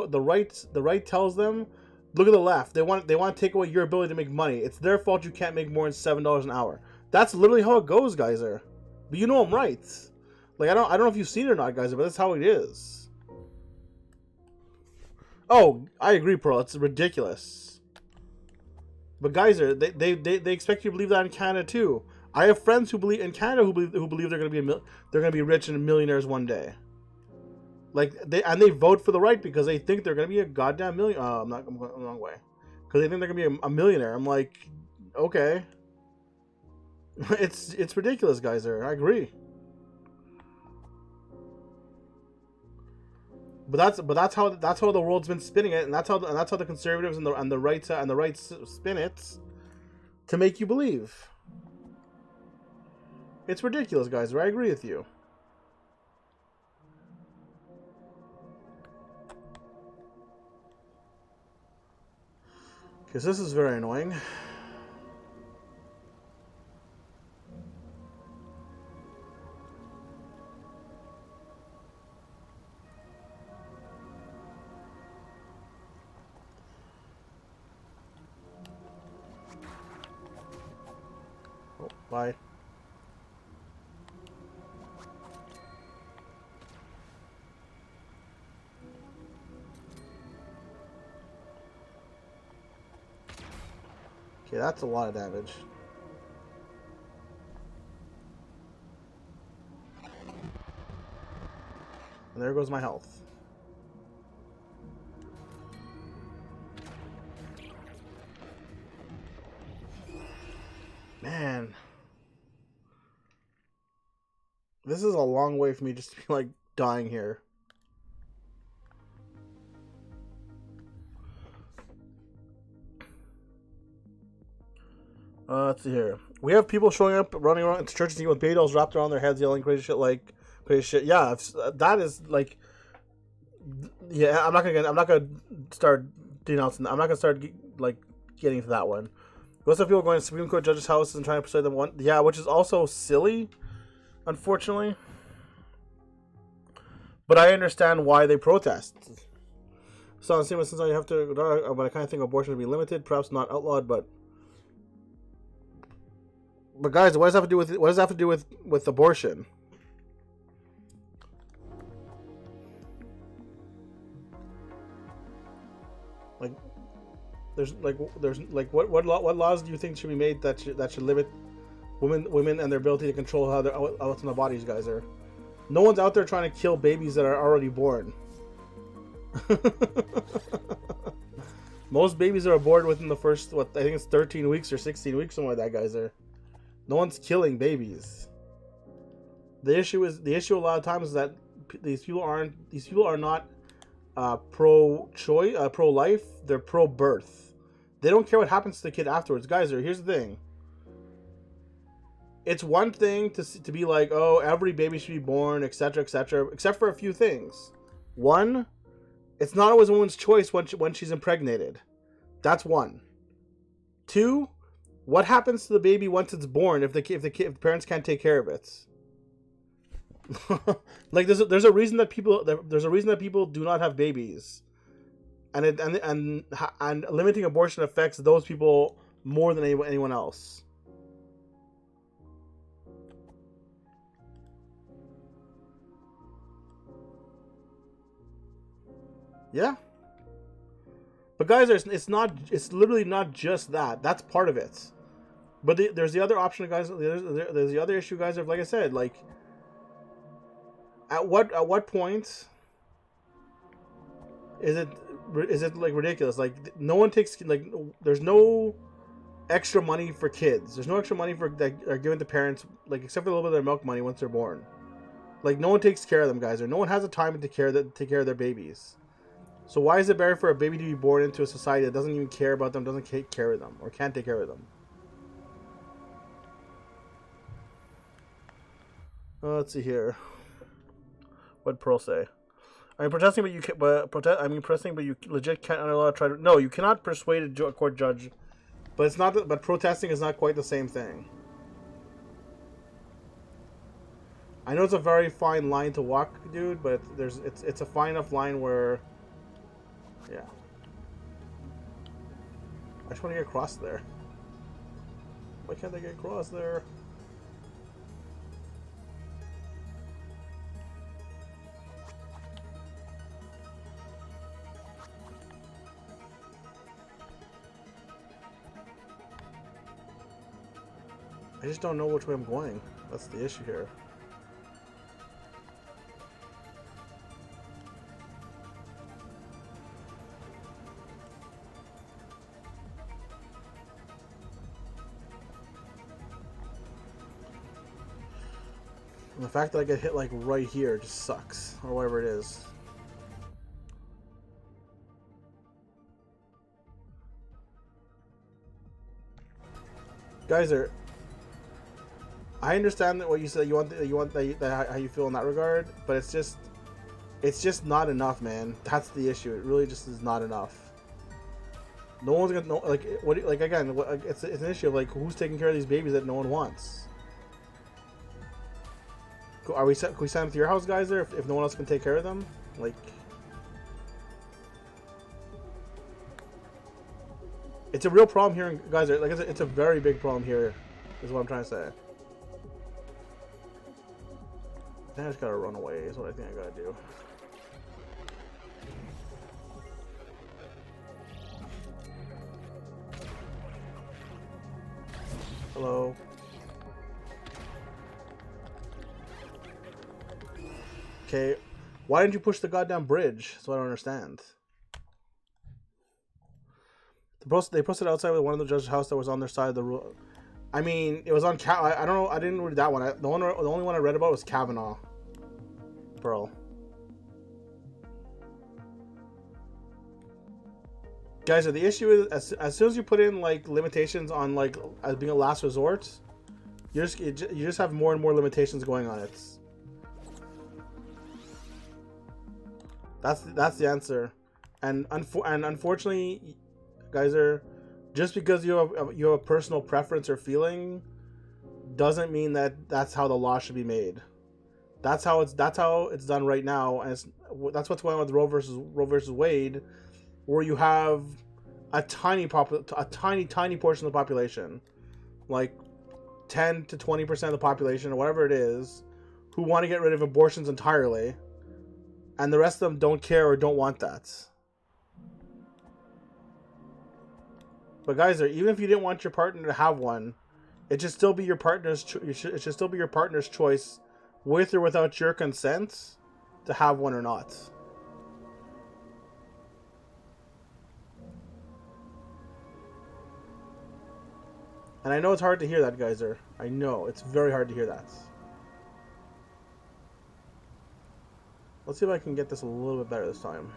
tells them, look at the left. They want to take away your ability to make money. It's their fault you can't make more than $7 an hour. That's literally how it goes, guys. But you know I'm right. Like I don't know if you've seen it or not, guys, but that's how it is. Oh, I agree, Pearl. It's ridiculous. But guys, they expect you to believe that in Canada too. I have friends who believe in Canada who believe they're gonna be rich and millionaires one day. Like they vote for the right because they think they're gonna be a goddamn million. I'm going the wrong way. Because they think they're gonna be a millionaire. I'm like, okay. It's ridiculous, guys. I agree. But that's how the world's been spinning it, and that's how the conservatives and the right spin it to make you believe. It's ridiculous, guys. I agree with you. Because this is very annoying. Oh, bye. Okay, that's a lot of damage. And there goes my health. Man. This is a long way for me just to be like dying here. Let's see here. We have people showing up, running around into churches with baby dolls wrapped around their heads, yelling crazy shit like crazy shit. Yeah, that is like, yeah. I'm not gonna start denouncing that. I'm not gonna start like getting to that one. Most of people going to Supreme Court judges' houses and trying to persuade them one. Yeah, which is also silly, unfortunately. But I understand why they protest. So, since you have to, but I kind of think abortion should be limited, perhaps not outlawed, but guys, what does that have to do with abortion? Like, there's what laws do you think should be made that should limit women and their ability to control what's in their bodies, guys? Are no one's out there trying to kill babies that are already born. Most babies are born within the first, I think it's 13 weeks or 16 weeks, something like that, guys. No one's killing babies. The issue a lot of times is that these people are not pro-choice, pro-life. They're pro-birth. They don't care what happens to the kid afterwards, guys. Here's the thing. It's one thing to be like, oh, every baby should be born, etc., etc., except for a few things. One, it's not always a woman's choice when she's impregnated. That's one. Two, what happens to the baby once it's born if the parents can't take care of it? Like there's a reason that people do not have babies, and limiting abortion affects those people more than anyone else. Yeah. But guys, it's literally not just that. That's part of it. But there's the other option, guys. There's the other issue, guys. Of, like I said, like at what point is it like ridiculous? Like no one takes, like, there's no extra money for kids. There's no extra money that are given to parents, like, except for a little bit of their milk money once they're born. Like no one takes care of them, guys, or no one has the time to take care of their babies. So why is it better for a baby to be born into a society that doesn't even care about them, doesn't take care of them, or can't take care of them? Let's see here. What Pearl say? Protesting, but you legit can't allow to try to. No, you cannot persuade a court judge, but it's not. But protesting is not quite the same thing. I know it's a very fine line to walk, dude, but it's a fine enough line where. Yeah. I just want to get across there. Why can't I get across there? I just don't know which way I'm going. That's the issue here. And the fact that I get hit like right here just sucks, or whatever it is. Guys, I understand that what you said. You want that how you feel in that regard, but it's just not enough, man. That's the issue. It really just is not enough. No one's gonna know. Like what? Like again, it's an issue of like who's taking care of these babies that no one wants. Are we? Can we send them to your house, guys? There, if no one else can take care of them, like. It's a real problem here, guys. Like it's a very big problem here, is what I'm trying to say. I think I just gotta run away. Is what I think I gotta do. Hello. Okay, why didn't you push the goddamn bridge? That's what I don't understand. They posted outside with one of the judge's house that was on their side of the rule. I mean, it was on I don't know. I didn't read that one. The only one I read about was Kavanaugh. Pearl. Guys, the issue is as soon as you put in like limitations on like as being a last resort, you just have more and more limitations going on it. That's the answer, and unfortunately, guys, just because you have a personal preference or feeling, doesn't mean that that's how the law should be made. That's how it's done right now, and that's what's going on with Roe versus Wade, where you have a tiny portion of the population, like 10 to 20% of the population or whatever it is, who want to get rid of abortions entirely, and the rest of them don't care or don't want that. But guys, even if you didn't want your partner to have one, it should still be your partner's choice, with or without your consent, to have one or not. And I know it's hard to hear that, guys. I know it's very hard to hear that. Let's see if I can get this a little bit better this time.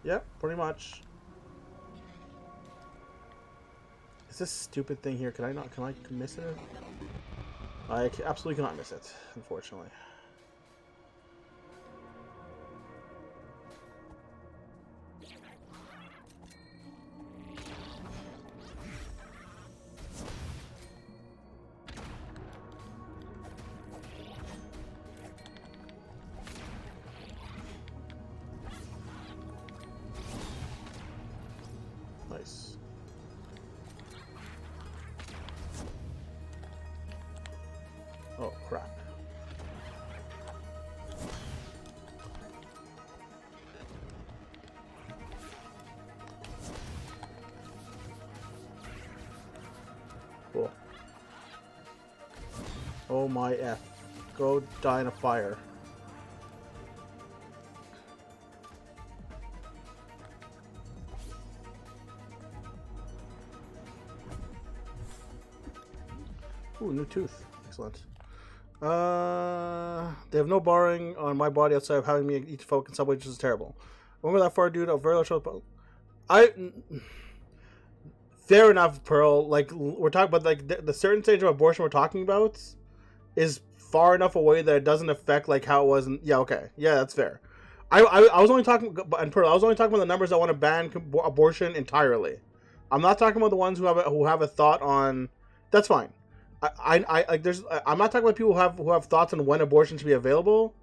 Yep, pretty much. Is this stupid thing here? Can I miss it? I absolutely cannot miss it, unfortunately. Nice. Oh, crap. Cool. Oh my F. Go die in a fire. Ooh, new tooth. Excellent. They have no barring on my body outside of having me eat folk in subway, which is terrible. Remember that far dude? A very large fair enough, Pearl. Like, we're talking about, like, the certain stage of abortion we're talking about is far enough away that it doesn't affect, like, how it was. Yeah, okay. Yeah, that's fair. I was only talking, and Pearl, I was only talking about the numbers that want to ban abortion entirely. I'm not talking about the ones who have a thought on. That's fine. I'm not talking about people who have thoughts on when abortion should be available,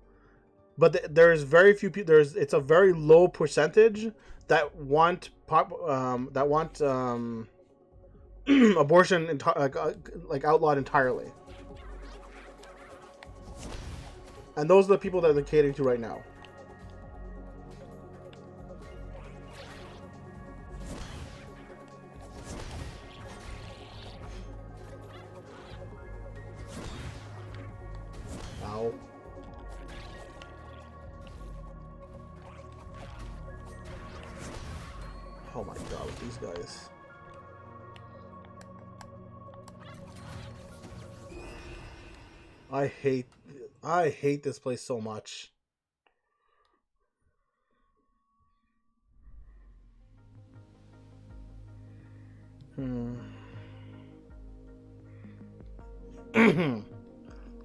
but there's very few people. It's a very low percentage that want abortion like outlawed entirely, and those are the people that they're catering to right now. Ow. Oh my god, with these guys. I hate this place so much.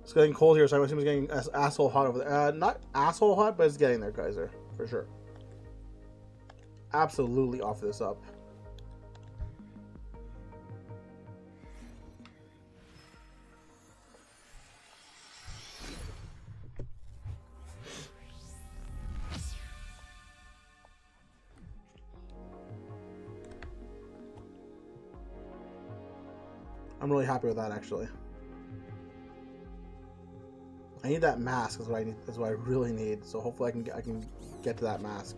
It's getting cold here, so I'm assuming it's getting asshole hot over there. Not asshole hot, but it's getting there, guys. For sure. absolutely offer this up. I'm really happy with that, actually. I need that mask. Is what I need. That's what I really need. So hopefully I can get to that mask.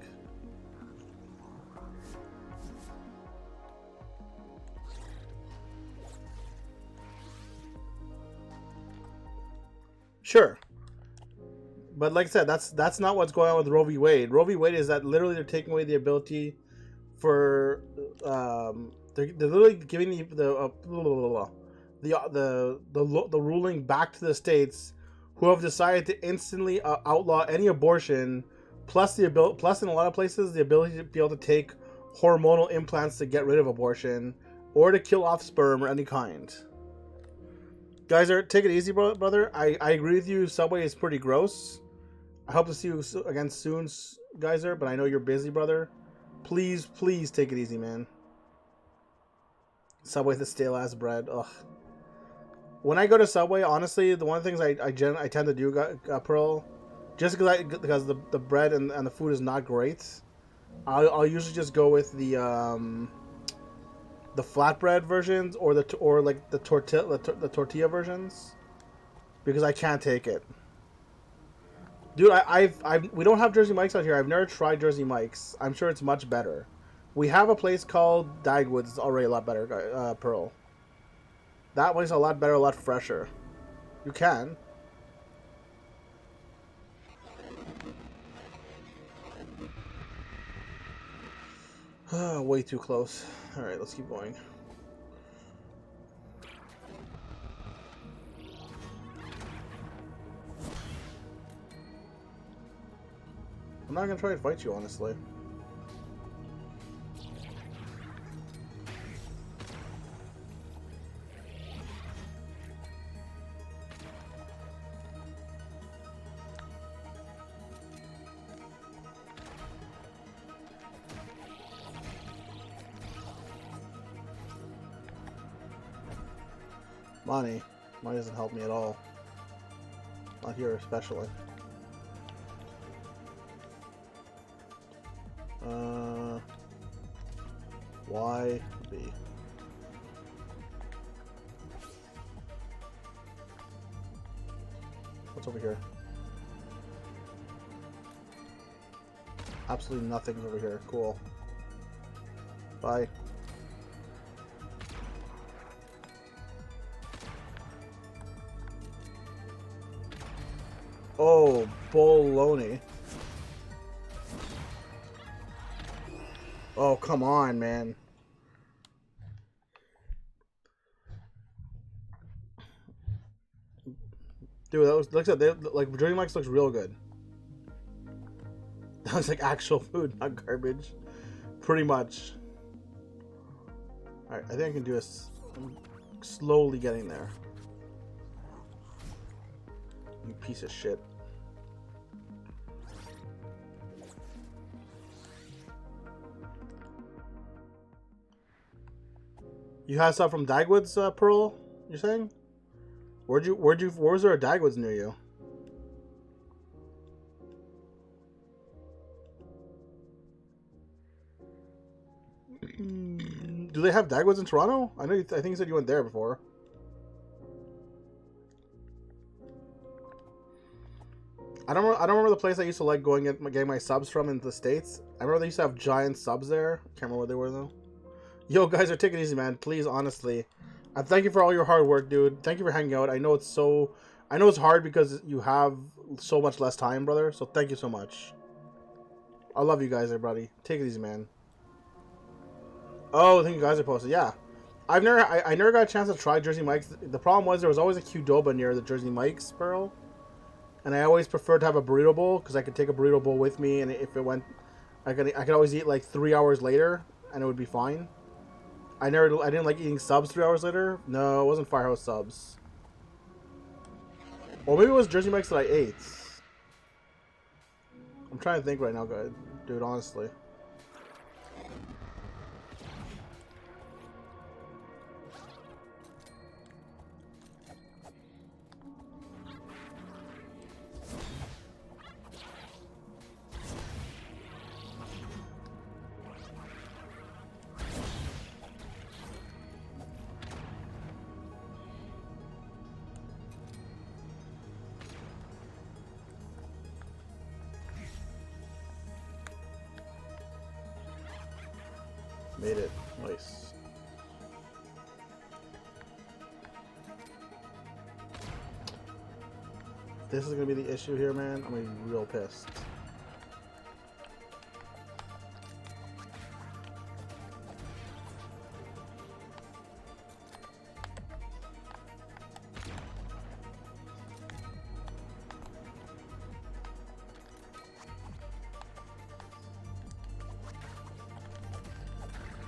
Sure, but like I said, that's not what's going on with Roe v. Wade. Roe v. Wade is that literally they're taking away the ability for they're literally giving the ruling back to the states who have decided to instantly outlaw any abortion, plus in a lot of places the ability to be able to take hormonal implants to get rid of abortion or to kill off sperm or any kind. Guys, take it easy, brother. I agree with you. Subway is pretty gross. I hope to see you again soon, Geyser, but I know you're busy, brother. Please take it easy, man. Subway, the stale ass bread. Ugh. When I go to Subway, honestly, the one of the things I tend to do, Pearl, just because the bread and the food is not great, I'll usually just go with the flatbread versions or the tortilla versions, because I can't take it. Dude, we don't have Jersey Mike's out here. I've never tried Jersey Mike's. I'm sure it's much better. We have a place called Dagwood's. It's already a lot better, Pearl. That place is a lot better, a lot fresher. You can. Way too close. Alright, let's keep going. I'm not gonna try to fight you, honestly. Money doesn't help me at all. Not here, especially. Y, B. What's over here? Absolutely nothing's over here. Cool. Bye. Oh, bologna. Oh, come on, man. Dude, that looks like Jersey Mike's looks real good. That was like actual food, not garbage. Pretty much. Alright, I think I can do this. I'm slowly getting there. You piece of shit. You had stuff from Dagwood's, Pearl? You're saying? Where was there a Dagwood's near you? Do they have Dagwood's in Toronto? I think you said you went there before. I don't remember the place I used to like getting my subs from in the States. I remember they used to have giant subs there. Can't remember what they were though. Yo, guys, are taking it easy, man. Please, honestly. And thank you for all your hard work, dude. Thank you for hanging out. I know it's hard because you have so much less time, brother. So thank you so much. I love you guys, everybody. Take it easy, man. Oh, I think you guys are posted. Yeah. I never got a chance to try Jersey Mike's. The problem was there was always a Qdoba near the Jersey Mike's, Pearl. And I always preferred to have a burrito bowl because I could take a burrito bowl with me, and if it went, I could always eat like 3 hours later, and it would be fine. I didn't like eating subs 3 hours later. No, it wasn't Firehouse subs. Or maybe it was Jersey Mike's that I ate. I'm trying to think right now, guys. Dude, honestly. Made it. Nice. If this is gonna be the issue here, man, I'm gonna be real pissed.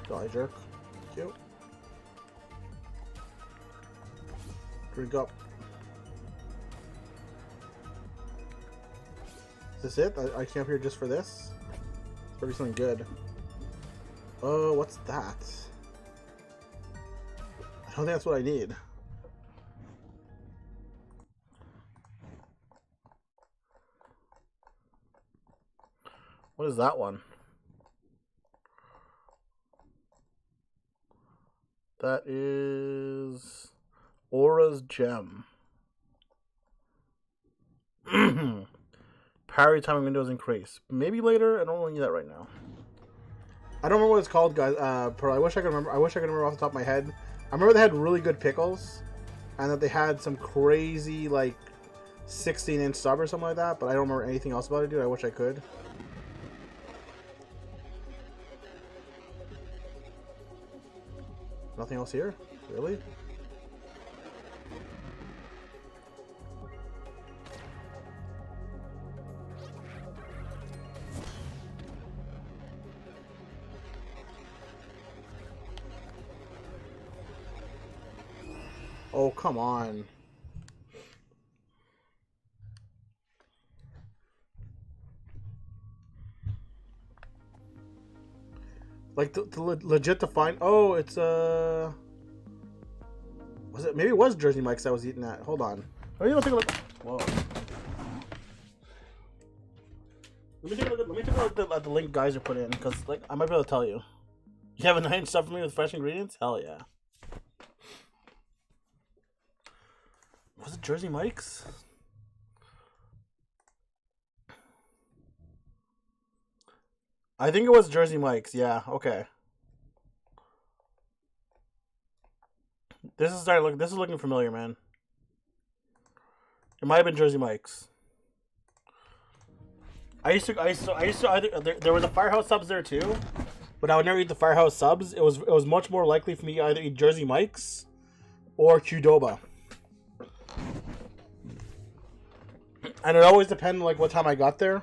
Die jerk. Thank you. Drink up. Is this it? I came up here just for this? It's probably something good. Oh, what's that? I don't think that's what I need. What is that one? That is Aura's Gem. Parry timing windows increase. Maybe later. I don't really need that right now. I don't remember what it's called, guys. Pearl. I wish I could remember. I wish I could remember off the top of my head. I remember they had really good pickles, and that they had some crazy like 16-inch sub or something like that. But I don't remember anything else about it, dude. I wish I could. Nothing else here? Really? Oh, come on. Like, legit to find... Oh, it's, Was it... Maybe it was Jersey Mike's I was eating at. Hold on. Let me take a look... Whoa. Let me take a look at the link guys are put in, because, like, I might be able to tell you. You have a 9-inch sub for me with fresh ingredients? Hell yeah. Was it Jersey Mike's? I think it was Jersey Mike's. Yeah, okay. This is looking familiar, man. It might have been Jersey Mike's. I used to either there were the Firehouse subs there too, but I would never eat the Firehouse subs. It was much more likely for me to either eat Jersey Mike's or Qdoba. And it always depended like what time I got there.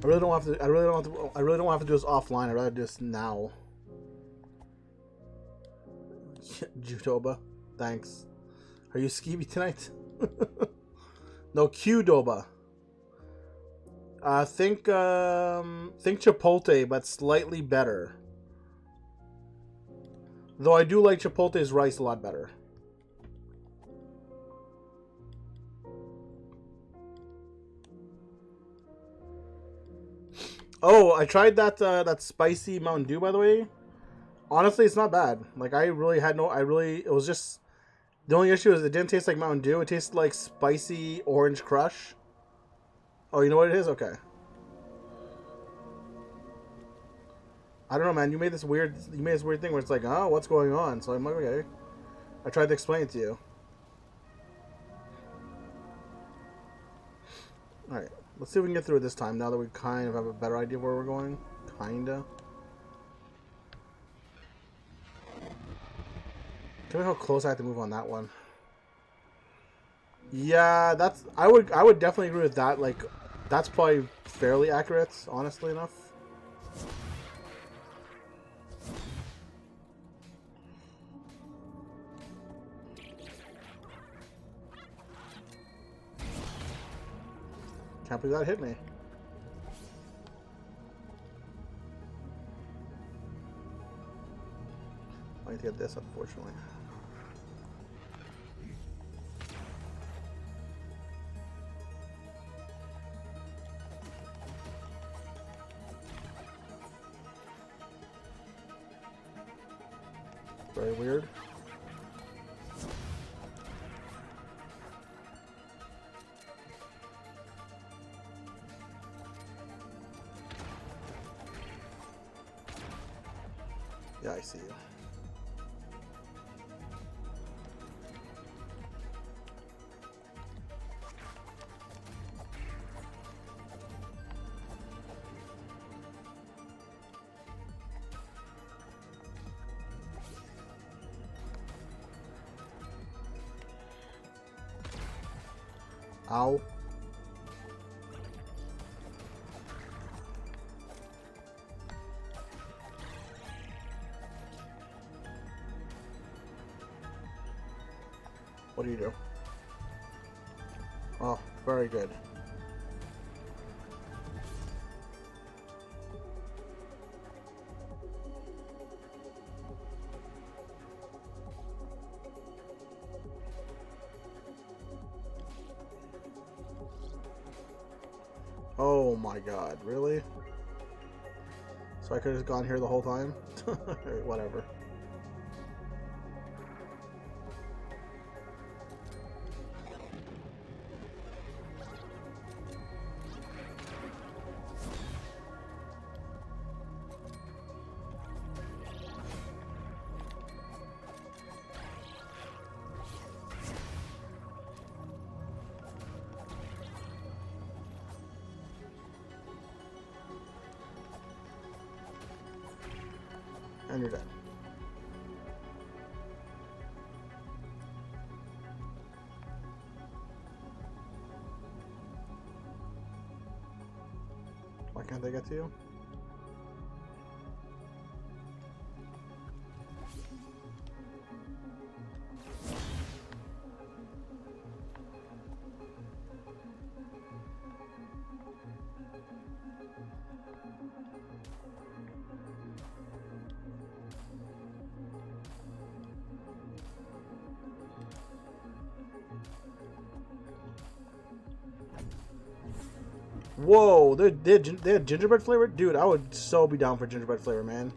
I really don't have to. I really don't have to do this offline. I'd rather do this now. Judoba, thanks. Are you skeevy tonight? No, Qdoba. Think Chipotle, but slightly better. Though I do like Chipotle's rice a lot better. Oh, I tried that spicy Mountain Dew, by the way. Honestly, it's not bad. Like, it was just, the only issue is it didn't taste like Mountain Dew. It tasted like spicy Orange Crush. Oh, you know what it is? Okay. I don't know, man. You made this weird thing where it's like, oh, what's going on? So I'm like, okay. I tried to explain it to you. Alright. Let's see if we can get through it this time, now that we kind of have a better idea of where we're going. Kinda. Tell me how close I have to move on that one. Yeah, I would definitely agree with that. Like, that's probably fairly accurate, honestly enough. Can't believe that hit me. I need to get this, unfortunately. Very weird. Yeah, I see you. Ow. What do you do? Oh, very good. Oh my god, really? So I could have just gone here the whole time? Whatever. And you're dead. Why can't they get to you? Whoa, they had gingerbread flavor? Dude, I would so be down for gingerbread flavor, man.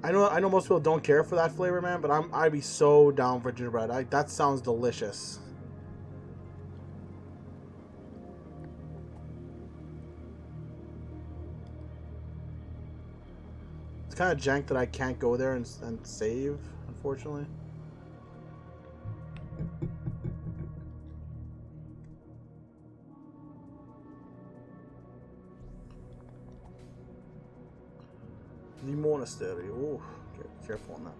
I know most people don't care for that flavor, man, but I'd be so down for gingerbread. That sounds delicious. It's kind of jank that I can't go there and save, unfortunately. The monastery. Oh, get careful on that.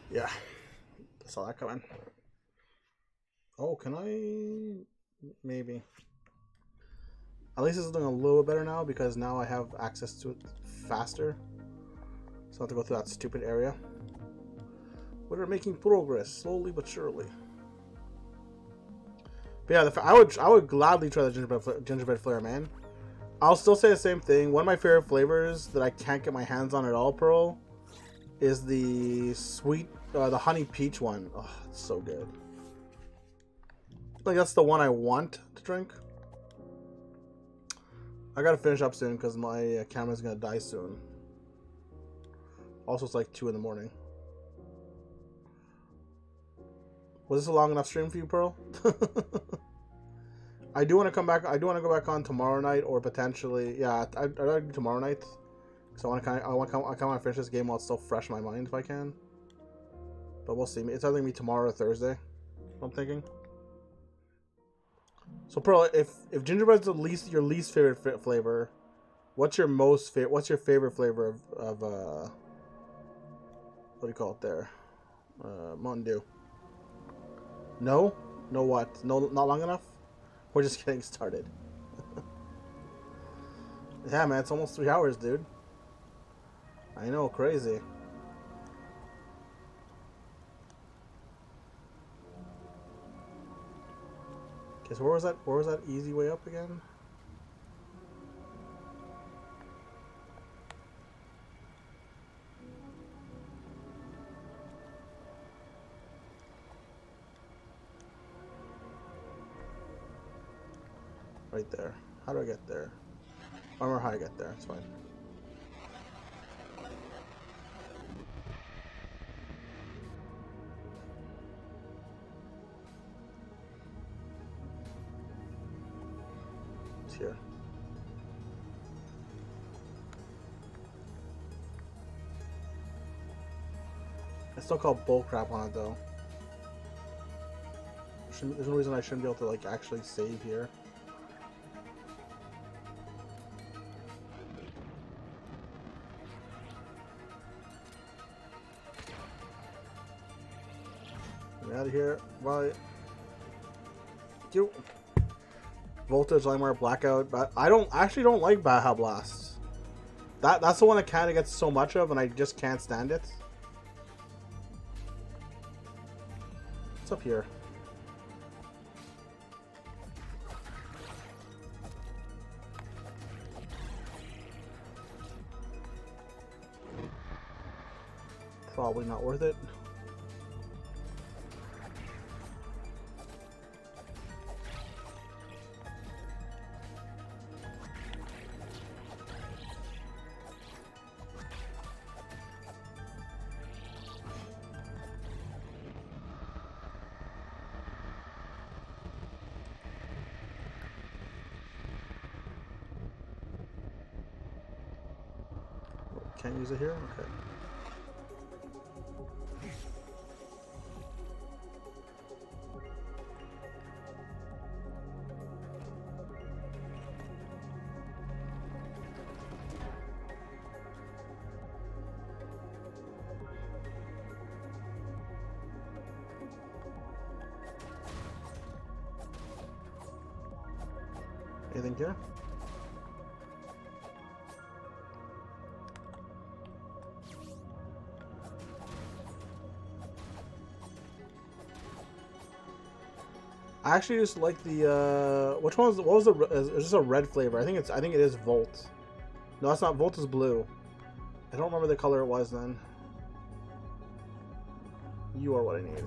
Yeah, saw that coming. Oh, can I? Maybe. At least it's doing a little bit better now because now I have access to it faster. So I have to go through that stupid area. We're making progress, slowly but surely. But yeah, I would gladly try the gingerbread flavor, man. I'll still say the same thing. One of my favorite flavors that I can't get my hands on at all, Pearl, is the sweet, the honey peach one. Oh, it's so good. Like, that's the one I want to drink. I gotta finish up soon because my camera's gonna die soon. Also, it's like 2 in the morning. Was this a long enough stream for you, Pearl? I do want to come back. I do want to go back on tomorrow night, or potentially, yeah, I'd rather do tomorrow night. So I want to finish this game while it's still fresh in my mind if I can. But we'll see. It's either gonna be tomorrow or Thursday. I'm thinking. So Pearl, if gingerbread's your least favorite flavor, what's your favorite flavor of what do you call it there? Mountain Dew. No? No what? No, not long enough? We're just getting started. Yeah, man, it's almost 3 hours, dude. I know, crazy. Okay, so where was that easy way up again? Right there. How do I get there? I don't remember how I get there. It's fine. It's here. I still call bull crap on it though. There's no reason I shouldn't be able to like actually save here. Get out of here. Bye. You. Voltage, Limewire, Blackout, but I actually don't like Baja Blast. That's the one I kind of get so much of, and I just can't stand it. What's up here? Probably not worth it. Can't use it here? Okay. Anything here? I actually just like the which one was what was the is this a red flavor? I think it is Volt. No, that's not Volt, is blue. I don't remember the color it was then. You are what I need.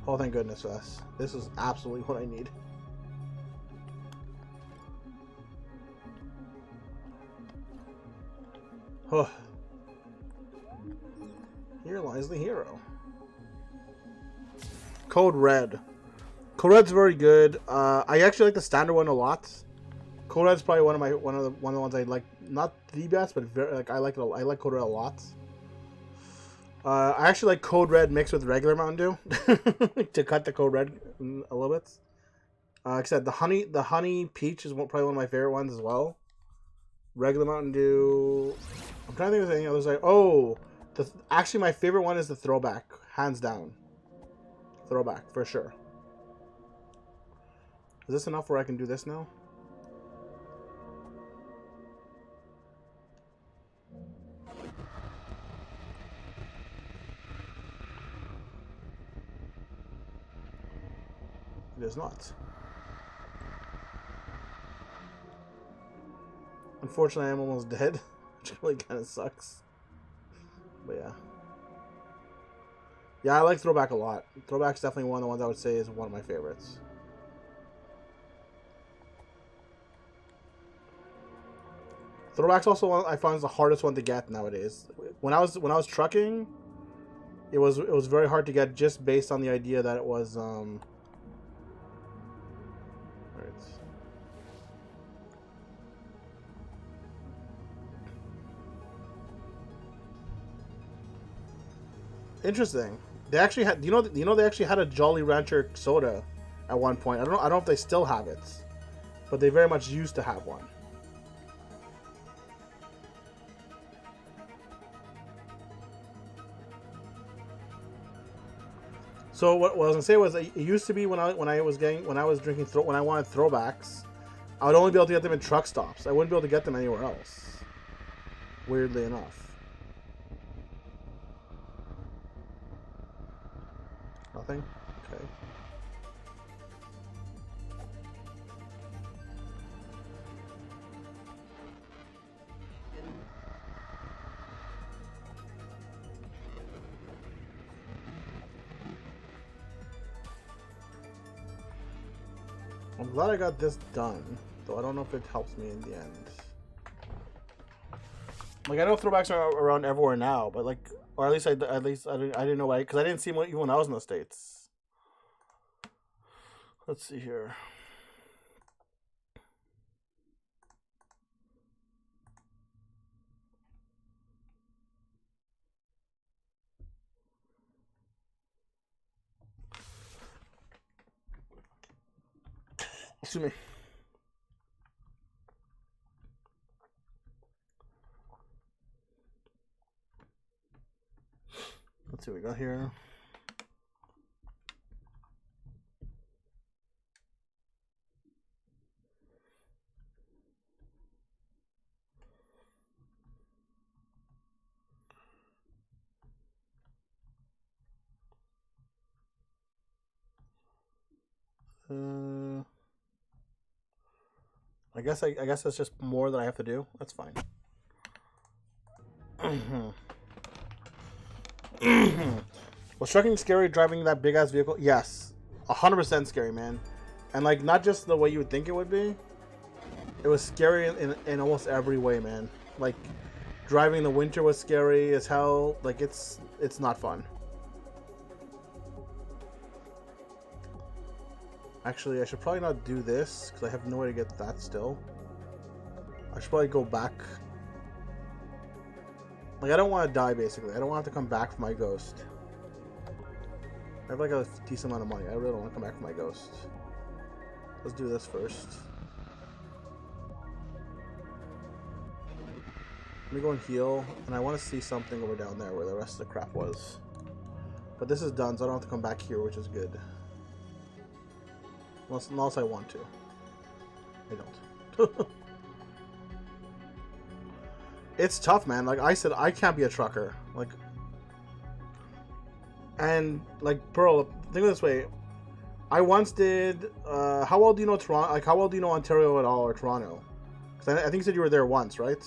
Oh, thank goodness, Wes. This is absolutely what I need. Oh. Here lies the hero. Code Red. Code Red's very good. I actually like the standard one a lot. Code Red's probably one of the ones I like, not the best, but very, like I like Code Red a lot. I actually like Code Red mixed with regular Mountain Dew to cut the Code Red a little bit. Like I said, the honey peach is probably one of my favorite ones as well. Regular Mountain Dew. I'm trying to think of anything others. Actually my favorite one is the throwback, hands down. Throwback for sure. Is this enough where I can do this now? It is not. Unfortunately, I'm almost dead, which really kind of sucks. But yeah. Yeah, I like Throwback a lot. Throwback's definitely one of the ones I would say is one of my favorites. Throwback's also one I find is the hardest one to get nowadays. When I was trucking, it was very hard to get just based on the idea that it was interesting. They actually had, you know they actually had a Jolly Rancher soda at one point. I don't know if they still have it, but they very much used to have one. So what I was gonna say was, it used to be when I wanted throwbacks, I would only be able to get them in truck stops. I wouldn't be able to get them anywhere else. Weirdly enough. Nothing? Okay. I'm glad I got this done, though I don't know if it helps me in the end. Like, I know throwbacks are around everywhere now, but like, or at least I didn't know why, because I didn't see them even when I was in the States. Let's see here. Excuse me. Let's see what we got here. I guess that's just more that I have to do. That's fine. Was trucking scary driving that big ass vehicle? Yes. 100% scary, man. And like, not just the way you would think it would be. It was scary in almost every way, man. Like, driving in the winter was scary as hell. Like, it's not fun. Actually, I should probably not do this, because I have no way to get that still. I should probably go back. Like, I don't want to die, basically. I don't want to have to come back for my ghost. I have, like, a decent amount of money. I really don't want to come back for my ghost. Let's do this first. Let me go and heal. And I want to see something over down there where the rest of the crap was. But this is done, so I don't have to come back here, which is good. Unless I want to. I don't. It's tough, man. Like I said, I can't be a trucker. Like, and like, Pearl, think of it this way. I once did. How well do you know Toronto? Like, how well do you know Ontario at all, or Toronto? Because I think you said you were there once, right?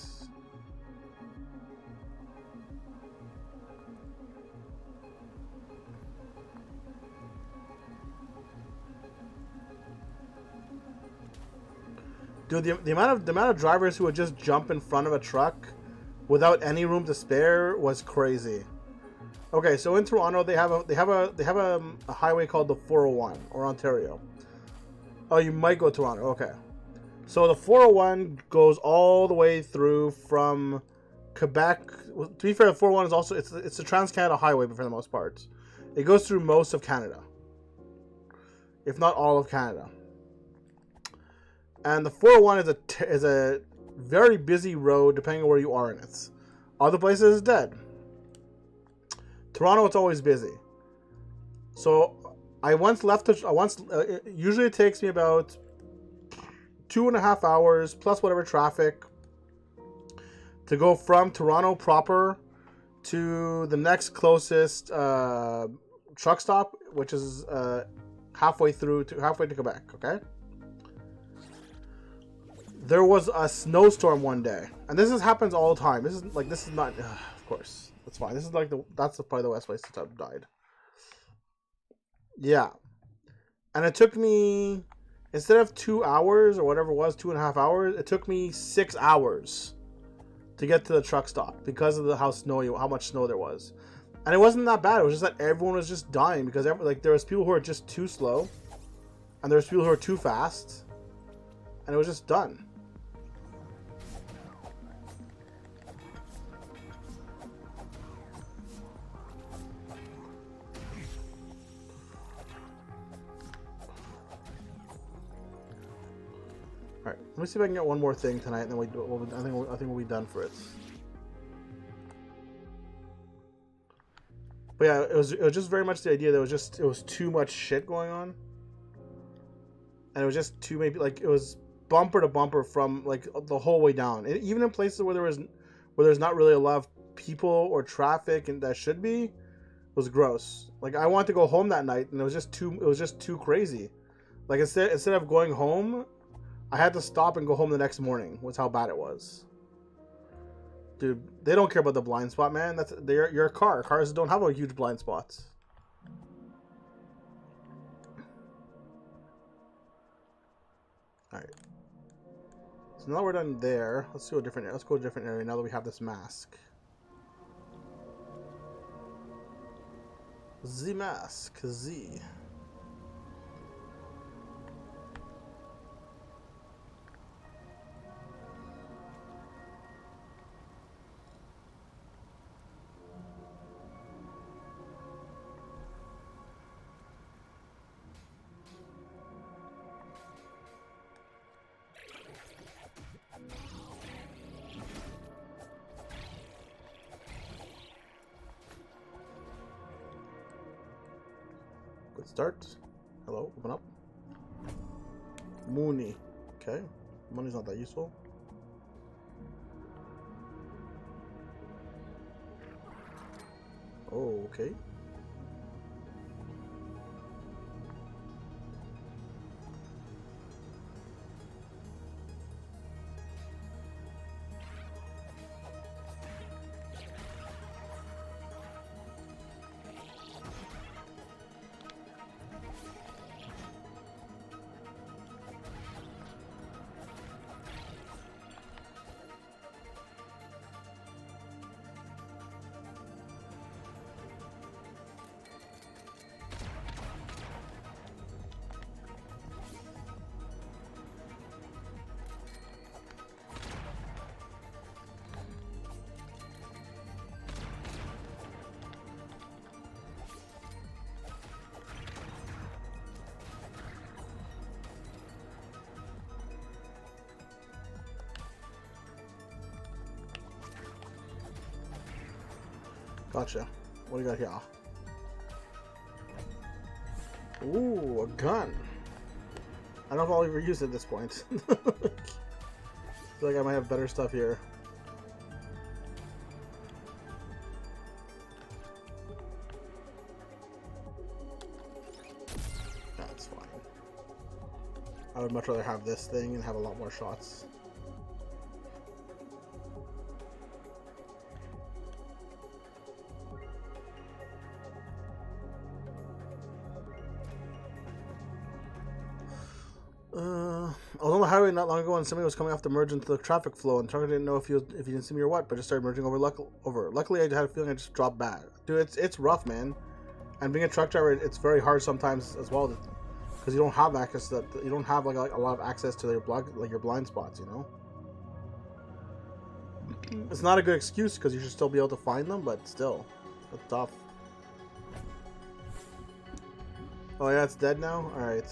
Dude, the amount of drivers who would just jump in front of a truck without any room to spare was crazy. Okay, so in Toronto they have a highway called the 401, or Ontario. Oh, you might go to Toronto. Okay, so the 401 goes all the way through from Quebec. To be fair, the 401 is also it's a Trans-Canada highway, but for the most part, it goes through most of Canada, if not all of Canada. And the 401 is a very busy road, depending on where you are in it. Other places, it's dead. Toronto, it's always busy. So I once left. Usually it takes me about 2.5 hours plus whatever traffic to go from Toronto proper to the next closest truck stop, which is halfway to Quebec. Okay. There was a snowstorm one day, and this happens all the time. This is not, of course, that's fine. This is like that's probably the best place to have died. Yeah, and it took me, instead of 2 hours or whatever it was, 2.5 hours, it took me 6 hours to get to the truck stop because of how much snow there was, and it wasn't that bad. It was just that everyone was just dying because there was people who were just too slow, and there was people who were too fast, and it was just done. Let me see if I can get one more thing tonight, and then I think we'll be done for it. But yeah, it was just very much the idea that it was too much shit going on, and it was just too maybe like it was bumper to bumper from like the whole way down, and even in places where there's not really a lot of people or traffic and that should be, was gross. Like I wanted to go home that night, and it was just too crazy. Like instead of going home, I had to stop and go home the next morning. Was how bad it was. Dude, they don't care about the blind spot, man. That's your car. Cars don't have a huge blind spots. All right. So now we're done there. Let's go to a different area now that we have this mask. The mask. Z. Good start. Hello, open up. Mooney. Okay. Money's not that useful. Oh, okay. Gotcha. What do you got here? Ooh, a gun. I don't know if I'll ever use it at this point. I feel like I might have better stuff here. That's fine. I would much rather have this thing and have a lot more shots. I was on the highway not long ago and somebody was coming off the merge into the traffic flow and the trucker didn't know if you didn't see me or what, but just started merging over. Luckily, I had a feeling I just dropped back. Dude, it's rough, man. And being a truck driver, it's very hard sometimes as well, because you don't have access to that. You don't have like a lot of access to your blind spots. You know, it's not a good excuse because you should still be able to find them, but still, it's tough. Oh yeah, it's dead now. All right.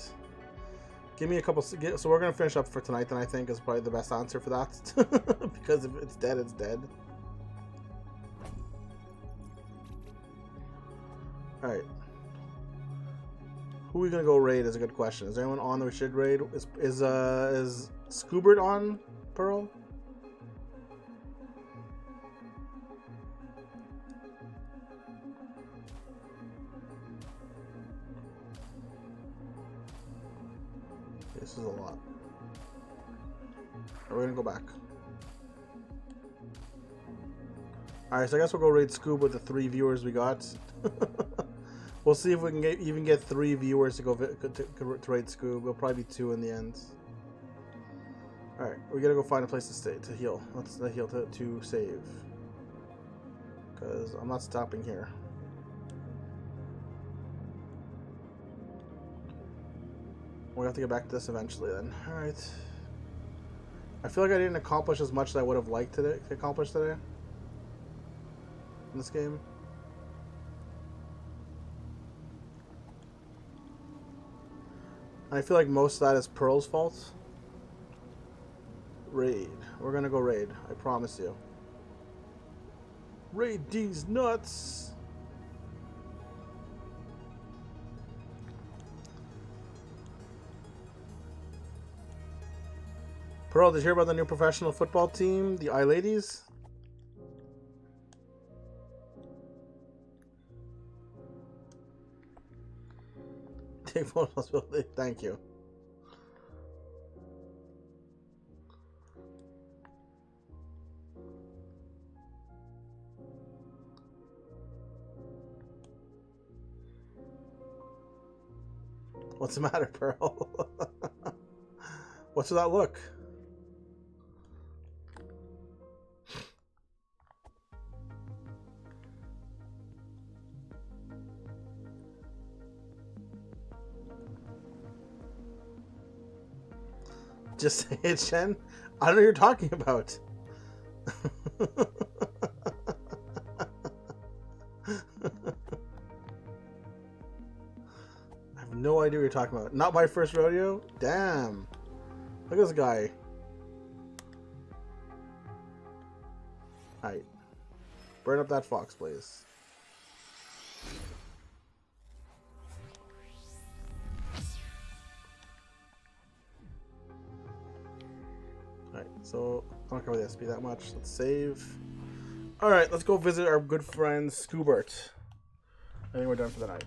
Give me a couple. So we're gonna finish up for tonight. Then I think is probably the best answer for that, because if it's dead, it's dead. All right. Who are we gonna go raid is a good question. Is there anyone on that we should raid? Is Scoobert on Pearl? This is a lot. We're gonna go back. Alright, so I guess we'll go raid Scoob with the 3 viewers we got. We'll see if we can even get 3 viewers to go to raid Scoob. It'll probably be 2 in the end. Alright, we gotta go find a place to stay, to heal. Let's heal to save. Because I'm not stopping here. We have to get back to this eventually then. Alright. I feel like I didn't accomplish as much as I would have liked to accomplish today. In this game. And I feel like most of that is Pearl's fault. Raid. We're gonna go raid. I promise you. Raid these nuts. Pearl, did you hear about the new professional football team, the I-Ladies? Take photos. Thank you. What's the matter, Pearl? What's that look? Just say it, Shen. I don't know what you're talking about. I have no idea what you're talking about. Not my first rodeo? Damn. Look at this guy. Alright. Burn up that fox, please. Alright, so I don't cover the SP that much. Let's save. Alright, let's go visit our good friend Scoobert. I think we're done for the night.